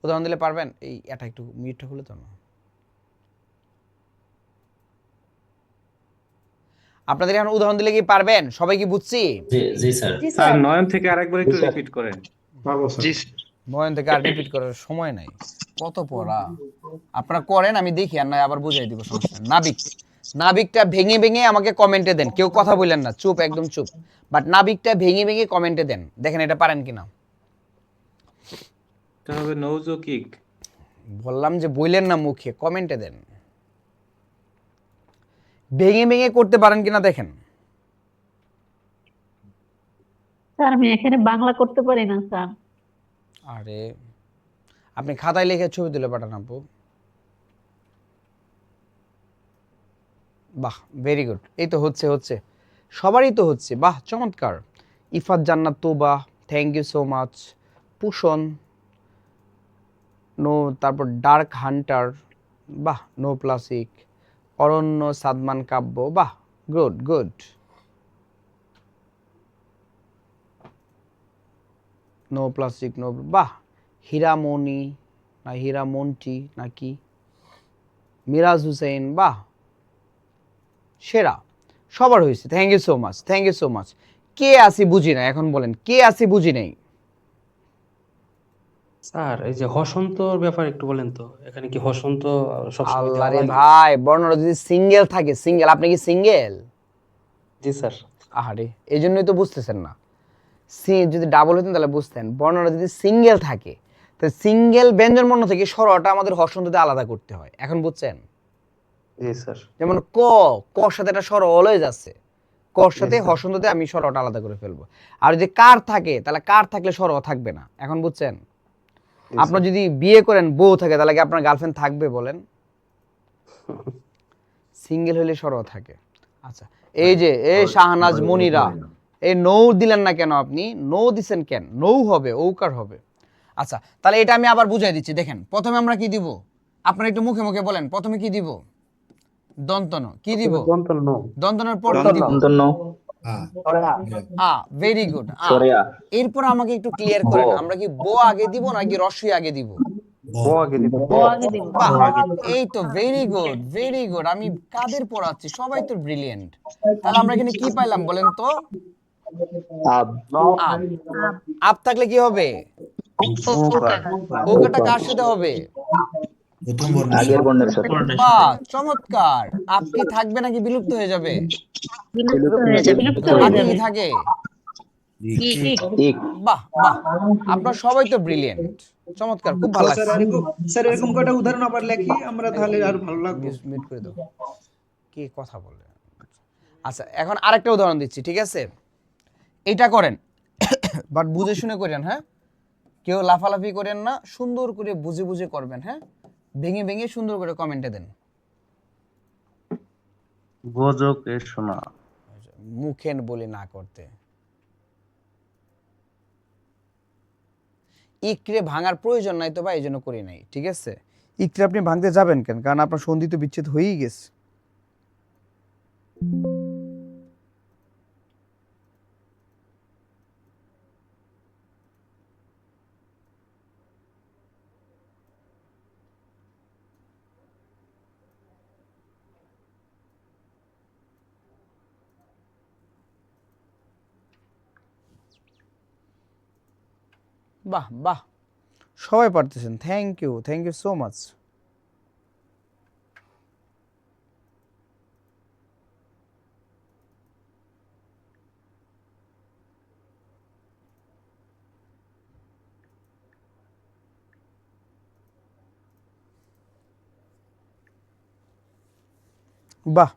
উদাহরণ দিলে পারবেন? এটা একটু মিউটটা খুলে তো না। আপনাদের এখন উদাহরণ দিলে কি পারবেন? সবাই কি বুঝছি? জি স্যার। স্যার নয়ন থেকে আরেকবার একটু রিপিট করেন। নয়ন থেকে আর রিপিট করার সময় নাই, কত পড়া। আপনারা করেন, আমি দেখি, আর নয় আবার বুঝাই দিব, সমস্যা নেই। নাবিক, নাবিকটা ভেঙে ভেঙে আমাকে কমেন্টে দেন, কেউ কথা বললেন না, চুপ, একদম চুপ। বাট নাবিকটা ভেঙে ভেঙে কমেন্টে দেন, দেখেন এটা পারেন কিনা। এটা হবে নৌজকিক। বললাম যে বললেন না মুখে, কমেন্টে দেন, ভেঙে ভেঙে করতে পারেন কিনা দেখেন। স্যার আমি এখানে বাংলা করতে পারি না স্যার। আরে আপনি খাতায় লিখে ছবি তুলে পাঠান আপু। বাহ, ভেরি গুড। এই তো হচ্ছে, হচ্ছে সবারই তো হচ্ছে। বাহ, চমৎকার। Ifat Jannat Tuba, thank you so much. Pushan, no, তারপর ডার্ক হান্টার, বাহ, নো প্লাসিক। অরণ্য সাদমান কাব্য, বাহ, good good. No plastic, no, বাহ। হীরামণি না হীরামন্টি নাকি, মিরাজ হুসেন, বাহ, সেরা। সবার হয়েছে, thank you so much, thank you so much. কে আসি বুঝি না, এখন বলেন কে আসি বুঝি নাই। স্যার এই যে হসন্তর ব্যাপার একটু বলেন তো, এখানে কি হসন্ত সবসময় আল্লাহ দেওয়া রে লাগে? ভাই, বর্ণনা যদি সিঙ্গেল থাকে, সিঙ্গেল, আপনি কি সিঙ্গেল? জি স্যার। আহারে, এই জন্যই তো বুঝতেছেন না। যদি ডাবল হতেন তাহলে বুঝতেন। বর্ণনা যদি সিঙ্গেল থাকে, তো সিঙ্গেল ব্যঞ্জন বর্ণ থেকে স্বরটা আমাদের হসন্ততে আলাদা করতে হয়। এখন বুঝছেন? জি স্যার। যেমন ক, কর সাথে একটা স্বর অলওয়েজ আছে, কর সাথে হসন্ততে আমি স্বরটা আলাদা করে ফেলবো। আর যদি কার থাকে, তাহলে কার থাকলে স্বর থাকবে না। এখন বুঝছেন? আপনার যদি বিয়ে করেন, বউ থাকে, তাহলে কি আপনার গার্লফ্রেন্ড থাকবে বলেন? সিঙ্গেল হলে স্বর থাকে। আচ্ছা, এই যে এই শাহনাজ মনিরা, এই নৌ দিলেন না কেন আপনি? নৌ দিছেন কেন? নৌ হবে, ঔকার হবে। আচ্ছা, তাহলে এটা আমি আবার বুঝাই দিচ্ছি, দেখেন। প্রথমে আমরা কি দিব? আপনারা একটু মুখে মুখে বলেন, প্রথমে কি দিব? দন্তন। কি দিব? দন্তনের পর কি দিব? Very good. এরপর আমাকে একটু ক্লিয়ার করেন, আমরা কি ব আগে দিব নাকি রস্বই আগে দিব? বাহ, এই তো ভেরি গুড, ভেরি গুড। আমি কাদের পড়াচ্ছি? সবাই তো ব্রিলিয়েন্ট। তাহলে আমরা এখানে কি পাইলাম বলেন তো? আব। আব থাকলে কি হবে? ওকাটা কার সাথে হবে? আগের বর্ণের সাথে। বাহ, চমৎকার। আপ কি থাকবে নাকি বিলুপ্ত হয়ে যাবে? আগে কি থাকে? বাহ বাহ, আপনারা সবাই তো ব্রিলিয়েন্ট, চমৎকার, খুব ভালো লাগছে। স্যার এরকম কয়টা উদাহরণ আবার লেখি আমরা, তাহলে আরো ভালো লাগবে। মিউট করে দাও, কি কথা বলে। আচ্ছা, এখন আরেকটা উদাহরণ দিচ্ছি, ঠিক আছে? এটা করেন, বাট বুঝে শুনে করেন, হ্যাঁ? কেউ লাফালাফি করেন না, সুন্দর করে বুঝে বুঝে করবেন, হ্যাঁ? ভেঙে ভেঙে সুন্দর করে কমেন্টে দেন। গোজক এর শোনা, মুখেন বলে না করতে। ইকরে ভাঙার প্রয়োজন নাই তো ভাই, এই জন্য করি নাই, ঠিক আছে? ইকরে আপনি ভাঙতে যাবেন কেন? কারণ আপনার সন্ধি তো বিচ্ছেদ হয়েই গেছে। বাহ বাহ, সবাই পারতেছেন, থ্যাংক ইউ সো মাচ। বাহ,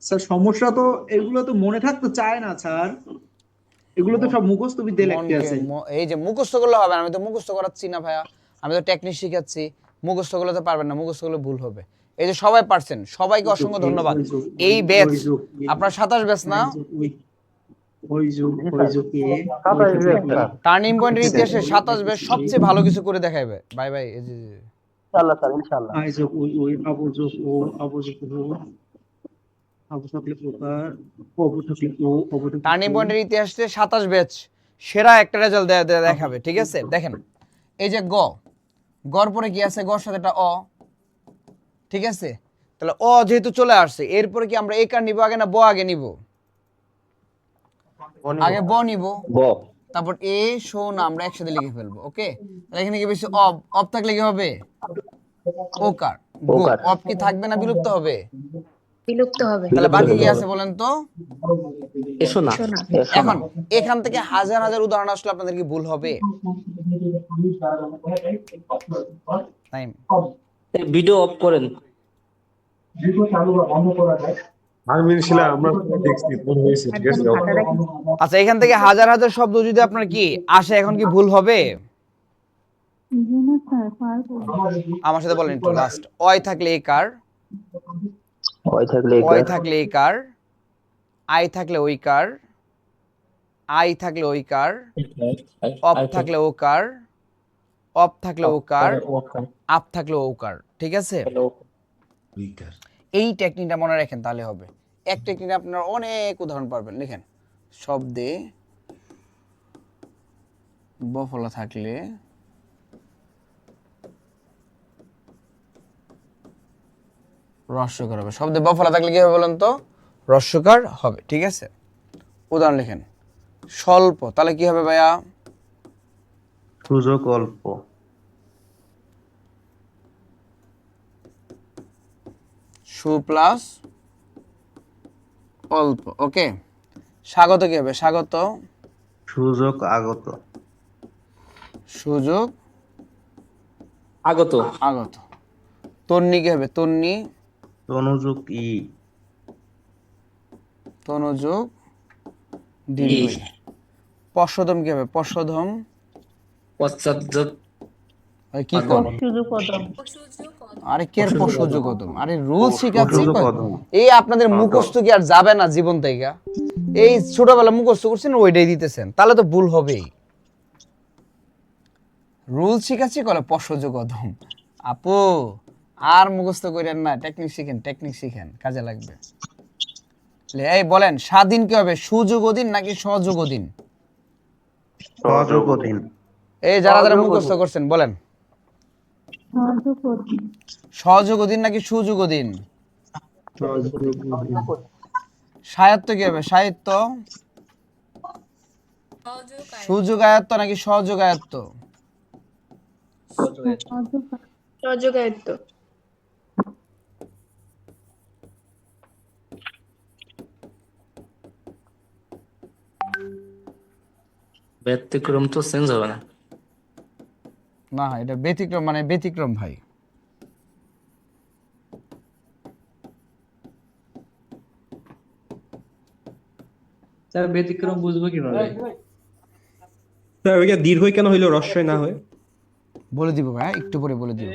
স্যার সমস্যা তো এগুলো তো মনে থাকতে চায় না স্যার, এগুলো তো সব মুখস্থ বিদ্যায় লিখতে আছে। এই যে মুখস্থ করলে হবে না, আমি তো মুখস্থ করাচ্ছি না ভাইয়া, আমি তো টেকনিক শিখাচ্ছি। মুখস্থ করলে তো পারবেন না, মুখস্থ করলে ভুল হবে। এই যে সবাই পারছেন, সবাইকে অসংখ্য ধন্যবাদ। এই ব্যাচ আপনার 27 ব্যাচ না? টার্নিং পয়েন্টের ইতিহাসে 27 ব্যাচ সবচেয়ে ভালো কিছু করে দেখাইবে। Bye bye. এই যে ইনশাআল্লাহ স্যার, ইনশাআল্লাহ। আই যোগ ওই ওই আবু যোগ ও আবু যোগ ও আবু থাকলে ওকার অবু থাকলে ও অবু থাকলে টার্নিং পয়েন্টের ইতিহাসে 27 ব্যাচ সেরা একটা রেজাল্ট দেখাবে, ঠিক আছে? দেখেন এই যে গর পরে কি আছে, গর সাথে একটা অ, ঠিক আছে? তাহলে অ যেহেতু চলে আসছে, এরপরে কি আমরা একার নিব আগে না ব আগে নিব? আগে ব নিব, তারপর এ শো না আমরা একসাথে লিখে ফেলবো। ওকে, তাহলে এখানে কি বেশি অব থাকলে কি হবে? ওকার। অব কি থাকবে না বিলুপ্ত হবে? বিলুপ্ত হবে। তাহলে বাকি কি আছে বলেন তো? এসো না। এখন এখান থেকে হাজার হাজার উদাহরণ আসলে আপনাদের কি ভুল হবে? টাইম ভিডিও অফ করেন। আচ্ছা, এখান থেকে হাজার হাজার শব্দ যদি আপনার কি আসে, এখন কি ভুল হবে? আমার সাথে বলেন একটু লাস্ট। অয় থাকলে একার, অয় থাকলে একার, আই থাকলে ওইকার, আই থাকলে ওইকার, অপ থাকলে ওকার, অপ থাকলে ওকার, আপ থাকলে ওকার, ঠিক আছে? এই টেকনিকটা মনে রাখেন, তাহলে হবে। এক টেকনিকে আপনারা অনেক উদাহরণ পাবেন। লিখেন শব্দে বফলা থাকলে রস্যকার হবে। শব্দে বফলা থাকলে কি হবে বলেন তো? রস্যকার হবে, ঠিক আছে? উদাহরণ লিখেন স্বল্প, তাহলে কি হবে ভাইয়া? সুযোগ অল্প। সু প্লাস অল্প। ওকে, স্বাগত কি হবে? স্বাগত সুযোগ আগত। সুযোগ আগত। আগত। তন্নি কি হবে? তন্নি তনুযোগ ই। তনযোগ দীর্ঘ ই। পশ্চদম কি হবে? পশ্চদম পশ্চাৎযোগ। কি কোন? সুযোগপদম। আরে কে পশ্চযোগদম? আরে রুল শিখাচ্ছি। এই আপনাদের মুখস্থ কি আর যাবে না জীবন থেকে? এই ছোটবেলা মুখস্থ করছেন, ওইটাই দিতেছেন, তাহলে তো ভুল হবেই। রুল শিখাচ্ছি কলে পশ্চযোগদম। আপু আর মুখস্থ করেন না, টেকনিক শিখেন, টেকনিক শিখেন, কাজে লাগবে। এই বলেন স্বাধীন কি হবে? সুযোগদিন নাকি সহযোগদিন? সহযোগদিন। এই যারা যারা মুখস্থ করছেন বলেন সহযোগদিন নাকি সুযোগদিন? সাহিত্য কি হবে? সাহিত্য সুযোগায়ত্ত নাকি সহযোগায়ত্ত? সহযোগায়ত্ত। ব্যতিক্রম তো চেঞ্জ হবে না। না, এটা ব্যতিক্রম, মানে ব্যতিক্রম ভাই। স্যার ব্যতিক্রম বুঝবো কিভাবে? স্যার ওইটা দীর্ঘ কেন হইলো, রস্যই না হয়? বলে দিব ভাই, একটু পরে বলে দিব।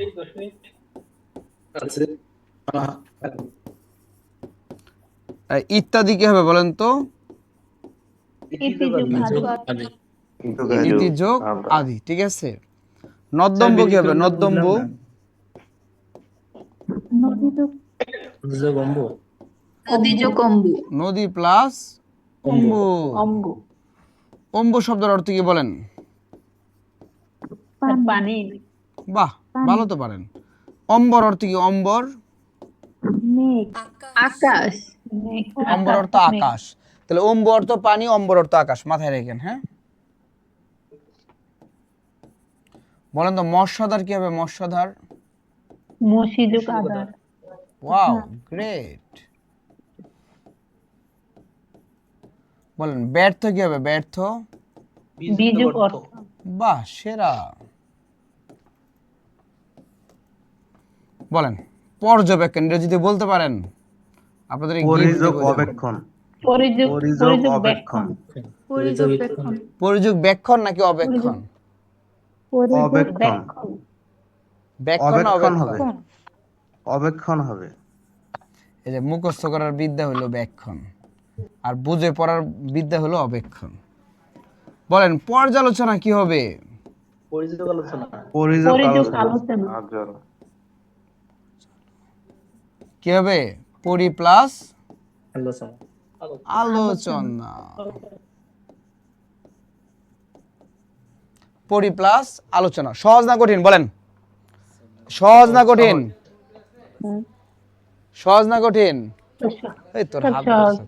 ইত্যাদি কি হবে বলেন তো? ইতি যোগ আদি, ঠিক আছে? নদ্যম্ব কি হবে? নদ্যম্ব নদী প্লাস অম্বু। অম্বু শব্দের অর্থ কি বলেন? পানি। বাহ, ভালো তো পারেন। অম্বর অর্থ কি? অম্বর আকাশ। অম্বর অর্থ আকাশ। তাহলে অম্বু অর্থ পানি, অম্বর অর্থ আকাশ, মাথায় রাখেন। হ্যাঁ, বলেন তো মৎস্যধার কি হবে? মৎস্যধার মসিযুগ আধার। Wow, great. বলেন ব্যর্থ কি হবে? ব্যর্থ বিযুগ অর্থ। বাহ, সেরা। বলেন পর্যবেক্ষণ, এটা যদি বলতে পারেন আপনাদের পরিযোগ অবেক্ষণ। পরিযোগ অবেক্ষণ। পরিযোগ বেক্ষণ নাকি অবেক্ষণ? অবেক্ষণ। বেক্ষণ না অবেক্ষণ? অবেক্ষণ হবে। এই যে মুখস্থ করার বিদ্যা হলো ব্যাখ্যান, আর বুঝে পড়ার বিদ্যা হলো অবেক্ষণ। বলেন পর্যালোচনা কি হবে? পরিযোগ আলোচনা। পরিযোগ আলোচনা। কি হবে? পরি প্লাস আলোচনা। আলোচনা। পরি প্লাস আলোচনা। সহজ না কঠিন বলেন? সহজ না কঠিন? সহজ না কঠিন? এই তোর হাত ধরছে।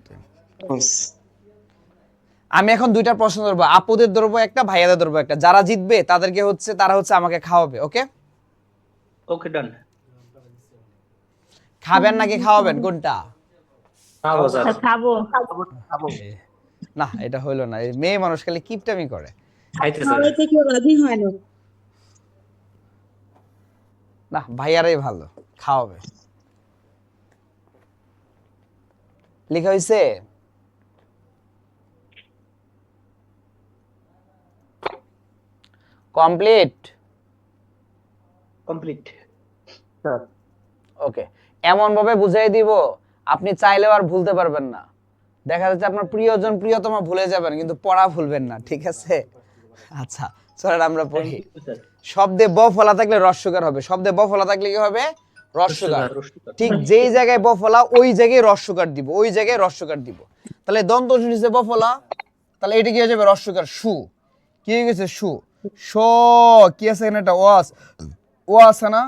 আমি এখন দুইটা প্রশ্ন ধরবো, আপুদের ধরবো একটা, ভাইয়াদের ধরবো একটা। যারা জিতবে তাদেরকে হচ্ছে তারা হচ্ছে আমাকে খাওয়াবে। ওকে? ওকে ডান। খাবেন নাকি খাওয়াবেন কোনটা? খাবো। না এটা হইলো না, এই মেয়ে মানুষ খালি কিপটামি করে। না ভাইয়ারাই ভালো, খাওয়াবে। লেখা হইছে? কমপ্লিট? কমপ্লিট। ওকে, এমন ভাবে বুঝাই দিব আপনি চাইলেও আর ভুলতে পারবেন না। দেখা যাচ্ছে আপনার প্রিয়জন প্রিয়তমা ভুলে যাবেন, কিন্তু পড়া ভুলবেন না। ঠিক আছে? আচ্ছা চলেন আমরা পড়ি। শব্দে ব ফলা থাকলে রস্যকার হবে। শব্দে ব ফলা থাকলে কি হবে? রস্যকার। ঠিক যেই জায়গায় ব ফলা ওই জায়গায় রস্যকার দিব, ওই জায়গায় রস্যকার দিব। তাহলে দন্ত শুনিছে ব ফলা, তাহলে এটা কি হয়ে যাবে? রস্যকার। সু কি হয়ে গেছে? সু। স কি আছে এখানে? একটা ও আছে না?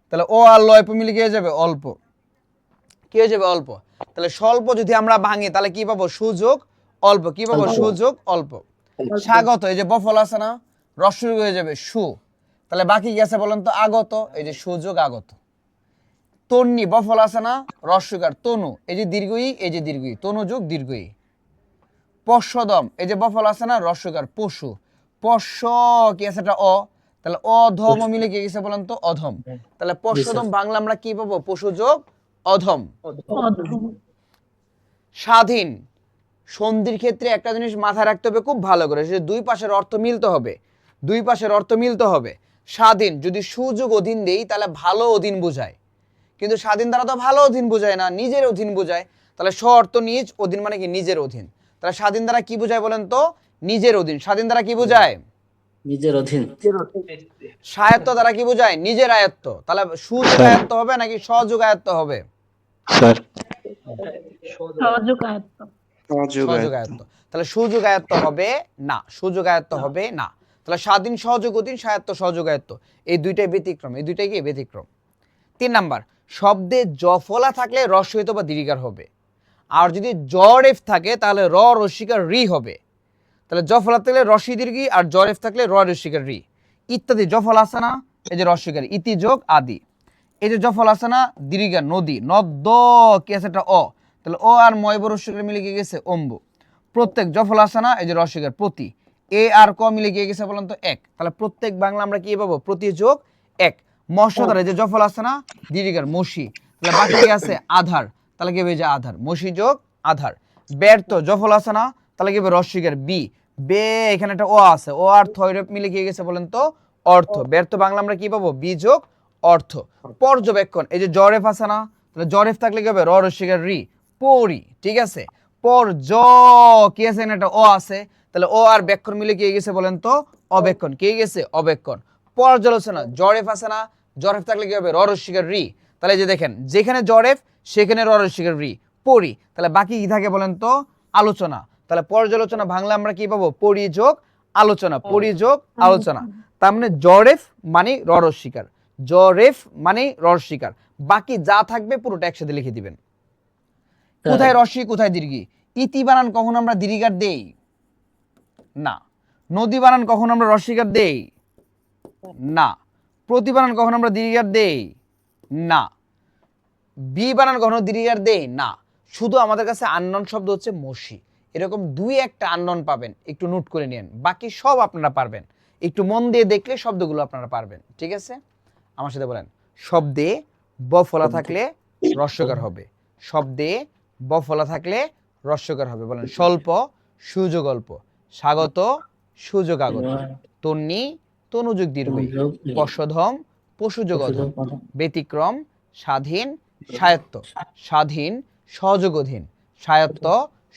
তাহলে ও আর লয় মিলে কি হয়ে যাবে? অল্প। কি হয়ে যাবে? অল্প। তাহলে স্বল্প যদি আমরা ভাঙি তাহলে কি পাবো? সুযোগ অল্প। কি পাবো? সুযোগ অল্প। স্বাগত, এই যে বফল আছে না, রস্য হয়ে যাবে সু। তাহলে বাকি কি আছে বলেন তো? আগত, এই যে সুযোগ আগত। তন্নি বফল আছে না, রস্যকার তনু, এই যে দীর্ঘই, এই যে দীর্ঘই, তনু যোগ দীর্ঘই। পশ্বদম, এই যে বফল আছে না, রস্যকার পশু। পশ্য কি আছে? এটা অ, তাহলে অধম মিলে কি গেছে বলেন তো? অধম। তাহলে পশ্বদম বাংলা আমরা কি পাবো? পশু যোগ অধম। স্বাধীন, সন্ধির ক্ষেত্রে একটা জিনিস মাথায় রাখতে হবে খুব ভালো করে, যে দুই পাশের অর্থ মিলতে হবে। দুই পাশের অর্থ মিলতে হবে। স্বাধীন যদি সুযোগ অধীন দেই তাহলে ভালো অধীন বোঝায়, কিন্তু স্বাধীন দ্বারা তো ভালো অধীন বোঝায় না, নিজের অধীন বোঝায়। তাহলে স্ব অর্থ নিজ, অধীন মানে কি? নিজের অধীন। তাহলে স্বাধীন দ্বারা কি বোঝায় বলেন তো? নিজের অধীন। স্বাধীন দ্বারা কি বোঝায়? নিজের অধীন। স্বায়ত্ত দ্বারা কি বোঝায়? নিজের আয়ত্ত। তাহলে সুযোগ আয়ত্ত হবে নাকি সহযোগ আয়ত্ত হবে? সহযোগ আয়ত্ত। সহযোগ আয়ত্ত। তাহলে সুযোগ আয়ত্ত হবে না, সুযোগ আয়ত্ত হবে না। তাহলে স্বাধীন সহযোগ অধীন, স্বায়ত্ত সহযোগ আয়ত্ত, এই দুইটাই ব্যতিক্রম। এই দুইটাই কি? ব্যতিক্রম। 3 নাম্বার, শব্দে জফলা থাকলে রস্য হইতো বা দীর্ঘার হবে। আর যদি জরেফ থাকে তাহলে র রস্যিকার রি হবে। তাহলে জফলা থাকলে রস্যি দীর্ঘি, আর জরেফ থাকলে র রস্যিকার রি। ইত্যাদি জফল আছে না, এই যে রস্যিকার ইতি যোগ আদি। এই যে জফল আছে না, দীর্ঘা নদী, নদ কি আছে? এটা অ, তাহলে ও আর ময় রস্যিকার মিলে গিয়ে গেছে অম্বু। প্রত্যেক জফল আছে না, এই যে রস্যিকার প্রতি, এ আর ক মিলে গিয়ে গেছে বলেন তো? এক। তাহলে প্রত্যেক বাংলা আমরা কি পাবো? প্রতি যোগ এক। মৎস্যধারে যে জফল আছে না, দীর্ঘার মসি, তাহলে বাকি কি আছে? আধার, তাহলে কি হবে? যে আধার, মসি যোগ আধার। ব্যর্থ জফল আছে না, তাহলে কি হবে? রস্যিকার বি, বে এখানে একটা ও আছে, ও আর থয়রপ মিলে গিয়ে গেছে বলেন তো? অর্থ। ব্যর্থ বাংলা আমরা কি পাবো? বি যোগ অর্থ। পর্যবেক্ষণ, এই যে জরেফ আছে না, তাহলে জরেফ থাকলে কি হবে? র রস্যিকার রি, পরি। ঠিক আছে? পর জ কি আছে? একটা ও আছে, তাহলে ও আর বেক্ষণ মিলে কি গেছে বলেন তো? অবেক্ষণ। কি গেছে? অবেক্ষণ। পর্যালোচনা, জরেফ আছে না, জরেফ থাকলে কি হবে? র রস্যিকার রি। তাহলে যে দেখেন যেখানে জরেফ সেখানে র রস্যিকার রি, পরি। তাহলে বাকি কি থাকে বলেন তো? আলোচনা। তাহলে পর্যালোচনা বাংলা আমরা কি পাবো? পরিযোগ আলোচনা, পরিযোগ আলোচনা। তার মানে জরেফ মানে র রস্যিকার, জরেফ মানে র রস্যিকার। বাকি যা থাকবে পুরোটা একসাথে লিখে দিবেন। কোথায় রস্যি কোথায় দীর্ঘি? ইতি বানান কখন আমরা দীর্ঘিকার দেই না। নদী বানান কখন আমরা রস্যিকার দেই না। প্রতি বানান কখন আমরা দীর্ঘিকার দেই না। বি বানান কখনো দীর্ঘিকার দেই না। শুধু আমাদের কাছে আননন শব্দ হচ্ছে মসি, এরকম দুই একটা আননন পাবেন, একটু নোট করে নিন। বাকি সব আপনারা পারবেন, একটু মন দিয়ে দেখলে শব্দগুলো আপনারা পারবেন। ঠিক আছে? আমার সাথে বলেন, শব্দে ব ফলা থাকলে রস্যকার হবে। শব্দে ব ফলা থাকলে রস্যকার হবে। বলেন, স্বল্প সুযোগ অল্প, স্বাগত সুযোগ আগত, তন্নি তনুযোগ দীর্ঘই, পশ্বধম পশুযোগ অধম, ব্যতিক্রম স্বাধীন স্বায়ত্ত, স্বাধীন সহযোগাধীন, স্বায়ত্ত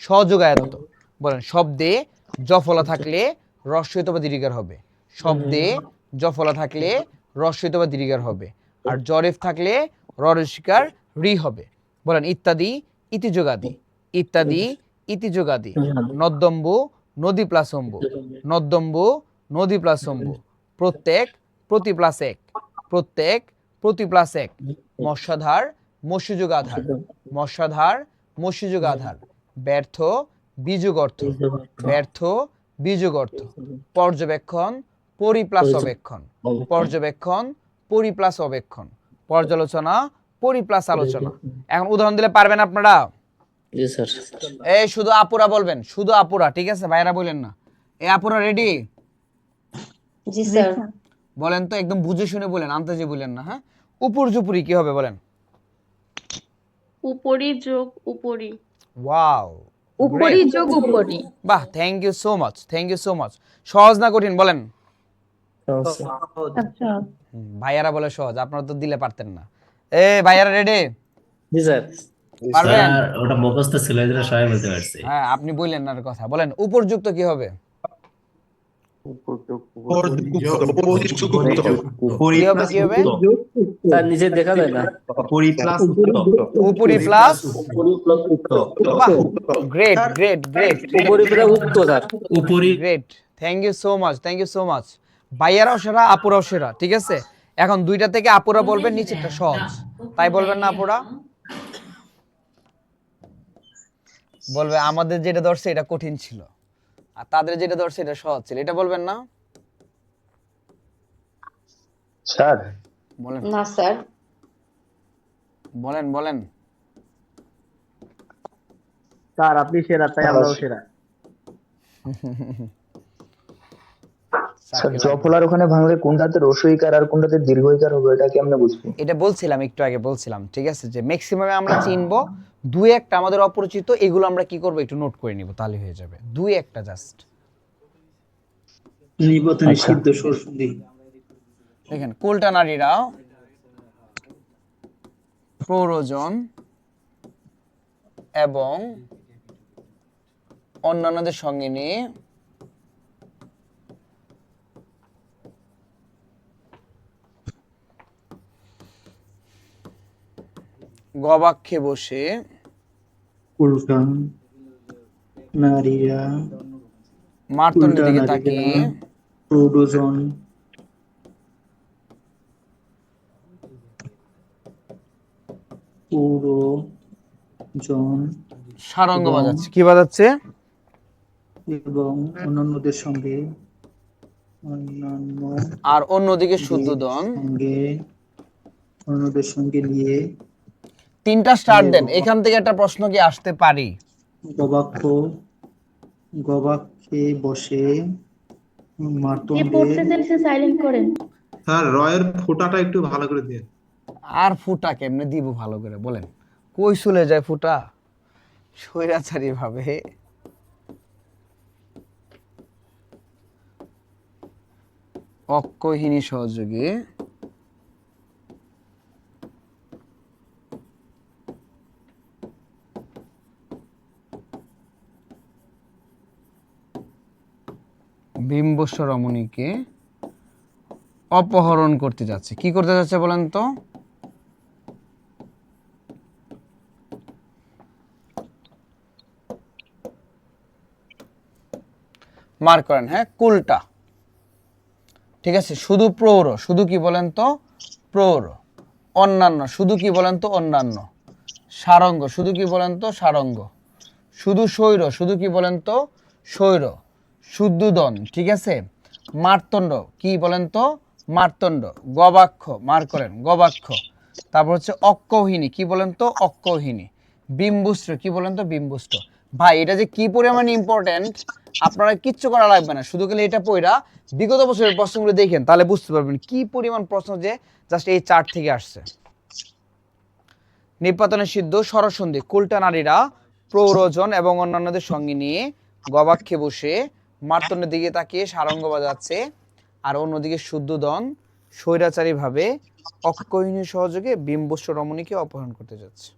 সহযোগায়ত্ত। বলেন শব্দে জফলা থাকলে হ্রস্বইত বা দীর্ঘার হবে, শব্দে জফলা থাকলে হ্রস্বইত বা দীর্ঘার হবে, আর জরেফ থাকলে ররস্বীকার রি হবে। বলেন ইত্যাদি ইতিযোগাদি, ইত্যাদি ইতিযোগাদি, নদ্যম্বু নদী প্লাস অম্বু, নদ্যম্বু নদী প্লাস অম্বু, প্রত্যেক প্রতি প্লাস এক, প্রত্যেক প্রতি প্লাস এক, মৎস্যাধার মৎস্যযুগ আধার, মৎস্যাধার মৎস্যযুগ আধার, ব্যর্থ বিযোগ অর্থ, ব্যর্থ বিযোগ অর্থ, পর্যবেক্ষণ পরি প্লাস অবেক্ষণ, পর্যবেক্ষণ পরি প্লাস অবেক্ষণ, পর্যালোচনা পরি প্লাস আলোচনা। এখন উদাহরণ দিলে পারবেন আপনারা? জি স্যার। এই শুধু আপুরা বলবেন, শুধু আপুরা, ঠিক আছে? ভাইরা বলেন না। এই আপুরা রেডি? জি স্যার। বলেন তো, একদম বুঝে শুনে বলেন, আন্তাজে বলেন না। হ্যাঁ, উপর্যুপরি কি হবে বলেন? উপরি যোগ উপরি। ওয়াও, উপরি যোগ উপরি। বাহ, thank you so much, thank you so much. সহজ না কঠিন বলেন? আচ্ছা ভাইয়ারা বলে সহজ, আপনারা তো দিলে পারতেন না। এ ভাইয়ারা রেডি? জি স্যার। পারবেন? ওটা মুখস্থ ছিল, এই জন্য সবাই বলতে পারছি। হ্যাঁ, আপনি বললেন না কথা। বলেন উপর্যুক্ত কি হবে? কি হবে, কি হবে? স্যার নিচে দেখা যায় না। উপরি প্লাস, বাহ, গ্রেট গ্রেট গ্রেট, উপরি প্লাস উক্ত স্যার। উপরি। Great, thank you so much, thank you so much. ভাইয়ারাও সেরা, আপুরাও সেরা, ঠিক আছে? এখন দুইটা থেকে আপুরা বলবেন নিচেরটা সহজ, তাই বলবেন না আপুরা? বলবে আমাদের যেটা ধরছে এটা কঠিন ছিল, আর তাদের যেটা ধরছে এটা সহজ ছিল, এটা বলবেন না? স্যার বলেন, না স্যার। বলেন বলেন। স্যার আপনি সেরা, তাই আমরাও সেরা। স্যার, জফলার ওখানে ভাঙলে কোনটাতে রস্বইকার আর কোনটাতে দীর্ঘইকার হবে, এটা কি আমরা বুঝবো? এটা বলছিলাম, একটু আগে বলছিলাম, ঠিক আছে? যে ম্যাক্সিমামে আমরা চিনবো, দুই একটা আমাদের অপরিচিত, এগুলো আমরা কি করবো একটু নোট করে নিব, তাহলে হয়ে যাবে। দুই একটা জাস্ট নির্বাচনী সিদ্ধ সরসন্ধি। দেখেন, কোলটা নারীরা, প্রয়োজন এবং অন্যান্যদের সঙ্গে নিয়ে গবাক্ষে বসে উল্টা নারীরা, মার্তন্ডের দিকে তাকিয়ে প্রয়োজন পুরোজন সারঙ্গ বাজাচ্ছে। কি বাজাচ্ছে? এবং অন্যান্যদের সঙ্গে, অন্যান্য আর অন্যদিকে শুদ্ধোদন। সঙ্গে, অন্যদের সঙ্গে নিয়ে তিনটা স্টার দেন, এখান থেকে একটা প্রশ্ন কি আসতে পারি? গবাক্ষ, গবাক্ষে বসে কে মার্তণ্ডের। পড়তেছেন সে সাইলেন্ট করেন। স্যার রয়ের ফোঁটাটা একটু ভালো করে দিন। আর ফুটা কেমনে দিব ভালো করে বলেন? কই চলে যায় ফুটা স্বৈরাচারী ভাবে? অক্ষহিনী সহযোগী বিম্বস্ব রমণীকে অপহরণ করতে যাচ্ছে। কি করতে যাচ্ছে বলেন তো? মার্ক করেন। হ্যাঁ, কুলটা, ঠিক আছে? শুধু প্রৌঢ়, শুধু কি বলেন তো? প্রৌঢ়। অন্যান্য, শুধু কি বলেন তো? অন্যান্য। সারঙ্গ, শুধু কি বলেন তো? সারঙ্গ। শুধু স্বৈর, শুধু কি বলেন তো? স্বৈর। শুদ্ধোদন, ঠিক আছে? মার্তণ্ড, কি বলেন তো? মার্তণ্ড। গবাক্ষ, মার করেন, গবাক্ষ। তারপর হচ্ছে অক্ষৌহিনী, কি বলেন তো? অক্ষৌহিনী। বিম্বুষ্ট, কি বলেন তো? বিম্বুষ্ট। ভাই এটা যে কি পরিমাণ ইম্পর্টেন্ট, আপনারা কিচ্ছু করা লাগবে না, শুধু খালি এটা পড়া বিগত বছরের প্রশ্নগুলো দেখেন, তাহলে বুঝতে পারবেন কি পরিমাণ প্রশ্ন যে জাস্ট এই চার্ট থেকে আসছে। নিপাতনের সিদ্ধ সরসন্ধি, কুলটা নারীরা প্রয়োজন এবং অন্যান্যদের সঙ্গে নিয়ে গবাক্ষে বসে মার্তণ্ডের দিকে তাকিয়ে সারঙ্গ বাজাচ্ছে, আর অন্যদিকে শুদ্ধোদন স্বৈরাচারী ভাবে অক্ষৌহিণী সহযোগে বিম্বস্ব রমণীকে অপহরণ করতে যাচ্ছে।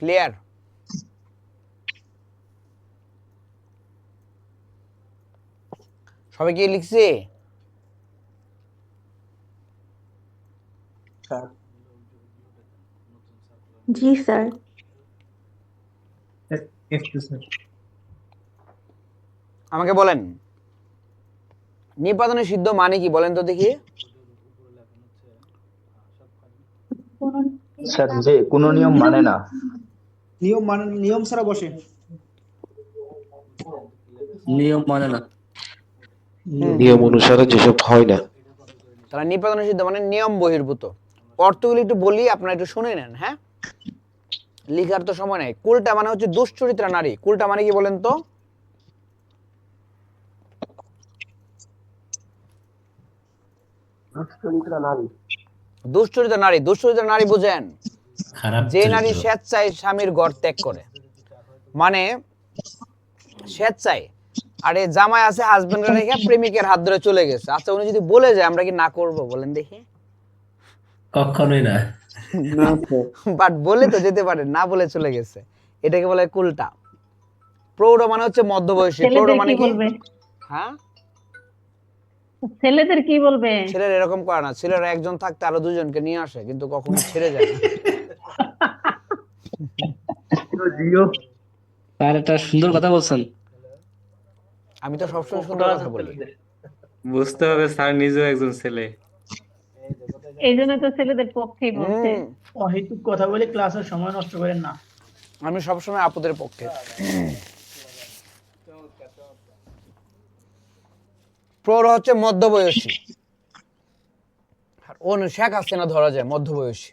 ক্লিয়ার? সবাই কি লিখছে? জি স্যার। একটু স্যার। আমাকে বলেন নিপাতনে সিদ্ধ মানে কি বলেন তো দেখি। স্যার যে কোনো নিয়ম মানে না, নিয়ম ছাড়া বসে, নিয়ম মানে না। নিয়ম অনুসারে যেসব হয় না। তাহলে নিপাতনে সিদ্ধ মানে নিয়ম বহির্ভূত। অর্থগুলি একটু বলি, আপনারা একটু শুনে নেন। হ্যাঁ, লিখার তো সময় নেই। কুলটা মানে হচ্ছে দুশ্চরিত্রা নারী। কুলটা মানে কি বলেন তো? দুশ্চরিত্রা নারী। দুশ্চরিত্রা নারী বুঝেন যে নারী স্বেচ্ছায় স্বামীর ঘর ত্যাগ করে, মানে স্বেচ্ছায়। আরে জামাই আছে হাজবেন্ডরা রেখে প্রেমিকের হাত ধরে চলে গেছে, আচ্ছা উনি যদি বলে যায় আমরা কি না করব বলেন দেখি? কখনোই না। বাট বলে তো যেতে পারে, না বলে চলে গেছে, এটাকে বলে কুলটা। প্রৌঢ় মানে হচ্ছে মধ্যবয়সী। প্রৌঢ় ছেলেদের মানে কি কি? বলবে? হ্যাঁ, ছেলেদের কি বলবে? ছেলেরা এরকম করে না, ছেলেরা একজন থাকতে আরো দুজনকে নিয়ে আসে, কিন্তু কখনো ছেড়ে যায় না। আর একটা সুন্দর কথা বলছেন। আমি তো সবসময় সুন্দর কথা বলি। বুঝতে হবে স্যার নিজেও একজন ছেলে। এই জন্য তো ছেলেদের পক্ষেই বলছে। অহেতুক কথা বলে ক্লাসের সময় নষ্ট করেন না। আমি সবসময় আপুদের পক্ষে। প্রৌঢ় হচ্ছে মধ্যবয়সী, আর ওন শেখ হাসিনা ধরা যায় মধ্যবয়সী।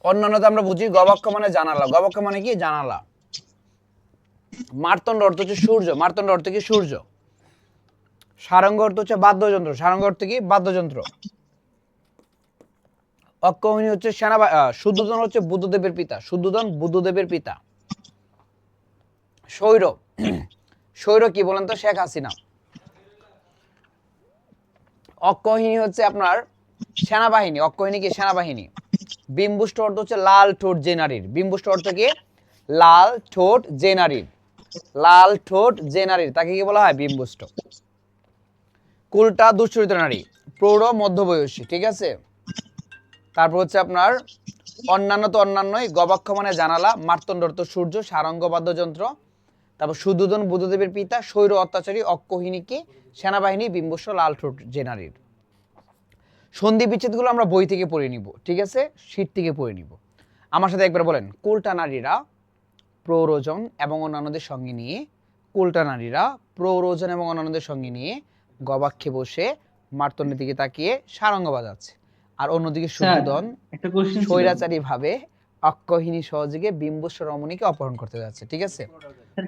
অন্যান্য আমরা বুঝি গবাক্ষ মানে জানালা। গবাক্ষ মানে কি? জানালা। মার্তণ্ড অর্থ হচ্ছে সূর্য। মার্তণ্ড অর্থ কি? সূর্য। সারঙ্গ অর্থ হচ্ছে বাদ্যযন্ত্র। সারঙ্গ অর্থ কি? বাদ্যযন্ত্র। অক্ষৌহিণী হচ্ছে শুদ্ধোধন হচ্ছে বুদ্ধদেবের পিতা। শুদ্ধোধন বুদ্ধদেবের পিতা। স্বৈর। স্বৈর কি বলেন তো? শেখ হাসিনা। অক্ষৌহিণী হচ্ছে আপনার সেনাবাহিনী। অক্ষৌহিণী কি? সেনাবাহিনী। বিম্বুষ্ট অর্থ হচ্ছে লাল ঠোঁট যে নারীর। বিম্বুষ্ট অর্থ কি? লাল ঠোঁট যে নারীর। লাল ঠোঁট যে নারীর তাকে কি বলা হয়? বিম্বুষ্ট। কুলটা দুশ্চরিত্রা নারী, প্রৌঢ় মধ্যবয়সী। ঠিক আছে, তারপর হচ্ছে আপনার অন্যান্য তো অন্যান্যই। গবাক্ষ মানে জানালা। মার্তণ্ড অর্থ সূর্য। সারঙ্গ বাদ্যযন্ত্র। তারপর শুদ্ধোধন বুদ্ধদেবের পিতা। স্বৈর অত্যাচারী। অক্ষৌহিণী কি? সেনাবাহিনী। বিম্বুষ্ট লাল ঠোঁট যে নারীর। সন্ধি বিচ্ছেদগুলো আমরা বই থেকে পড়ে নিব, ঠিক আছে, শীট থেকে পড়ে নিব। আমার সাথে একবার বলেন, কুলটা নারীরা প্রৌরজন এবং অন্যান্যদের সঙ্গে নিয়ে, কুলটা নারীরা প্রৌরজন এবং অন্যান্যদের সঙ্গে নিয়ে গবাক্ষে বসে মার্তণ্ডের দিকে তাকিয়ে সারঙ্গ বাজাচ্ছে, আর অন্যদিকে শুদ্ধোধন একটা কোশ্চেন ছিল, স্বৈরাচারী ভাবে অক্ষৌহিণী সহযোগে বিম্বস্ব রমণীকে অপহরণ করতে যাচ্ছে। ঠিক আছে,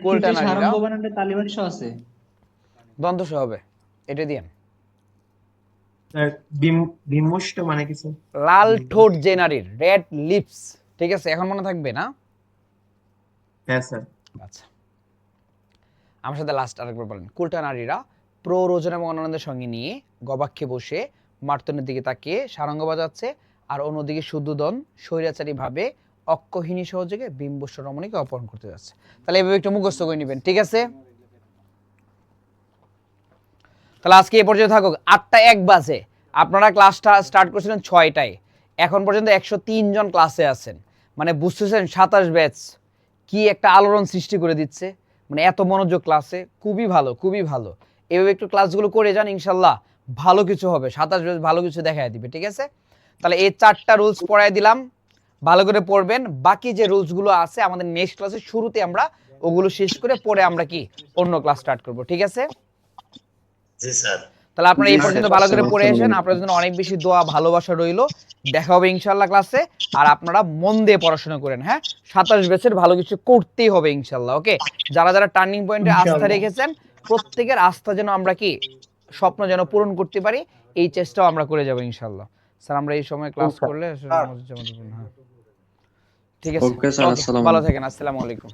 কুলটা নারীরা সারঙ্গ বানানটা তালিবান সহ আছে, দ্বন্দ্ব সহ হবে, এটা দিয়ে। স্যার বিমুষ্ট মানে কি স্যার? লাল ঠোঁট যে নারীর, রেড লিপস। ঠিক আছে, এখন মনে থাকবে না? হ্যাঁ স্যার। আচ্ছা, আমার সাথে লাস্ট আরেকবার বলেন। কুলটা নারীরা প্রৌরজন এবং অন্যান্যদের সঙ্গে নিয়ে গবাক্ষে বসে মার্তণ্ডের দিকে তাকিয়ে সারঙ্গ বাজাচ্ছে, আর অন্যদিকে শুদ্ধোধন স্বৈরাচারী ভাবে অক্ষৌহিণী সহযোগে বিম্বস্ব রমণীকে অপহরণ করতে যাচ্ছে। তাহলে এভাবে একটু মুখস্থ করে নেবেন, ঠিক আছে? তাহলে আজকে এ পর্যন্ত থাকুক। 8টা 1 বাজে, আপনারা ক্লাসটা স্টার্ট করেছিলেন 6টায়, এখন পর্যন্ত 103 জন ক্লাসে আছেন। মানে বুঝতেছেন 27 ব্যাচ কি একটা আলোড়ন সৃষ্টি করে দিচ্ছে, মানে এত মনোযোগ ক্লাসে। খুবই ভালো, খুবই ভালো। এভাবে একটু ক্লাসগুলো করে যান, ইনশাল্লাহ ভালো কিছু হবে। 27 ব্যাচ ভালো কিছু দেখায় দিবে, ঠিক আছে? তাহলে এই 4টা রুলস পড়ায় দিলাম, ভালো করে পড়বেন। বাকি যে রুলসগুলো আছে আমাদের নেক্সট ক্লাসে শুরুতে আমরা ওগুলো শেষ করে পরে আমরা কি অন্য ক্লাস স্টার্ট করব, ঠিক আছে? জি স্যার। তাহলে আপনারা এই পর্যন্ত ভালো করে পড়ে আসেন। আপনাদের জন্য অনেক বেশি দোয়া ভালোবাসা রইলো। দেখা হবে ইনশাল্লাহ ক্লাসে। আর আপনারা মন দিয়ে পড়াশোনা করেন, হ্যাঁ? 27 ব্যাচের ভালো কিছু করতেই হবে ইনশাল্লাহ, ওকে? যারা যারা টার্নিং পয়েন্টে আস্থা রেখেছেন, প্রত্যেকের আস্থা যেন আমরা কি স্বপ্ন যেন পূরণ করতে পারি, এই চেষ্টাও আমরা করে যাবো ইনশাল্লাহ। স্যার আমরা এই সময় ক্লাস করলে আসলে আমাদের জমা দেব না। হ্যাঁ ঠিক আছে, ওকে স্যার, Okay, আসসালামু ভালো আলাইকুম। থাকেন, আসসালামু আলাইকুম।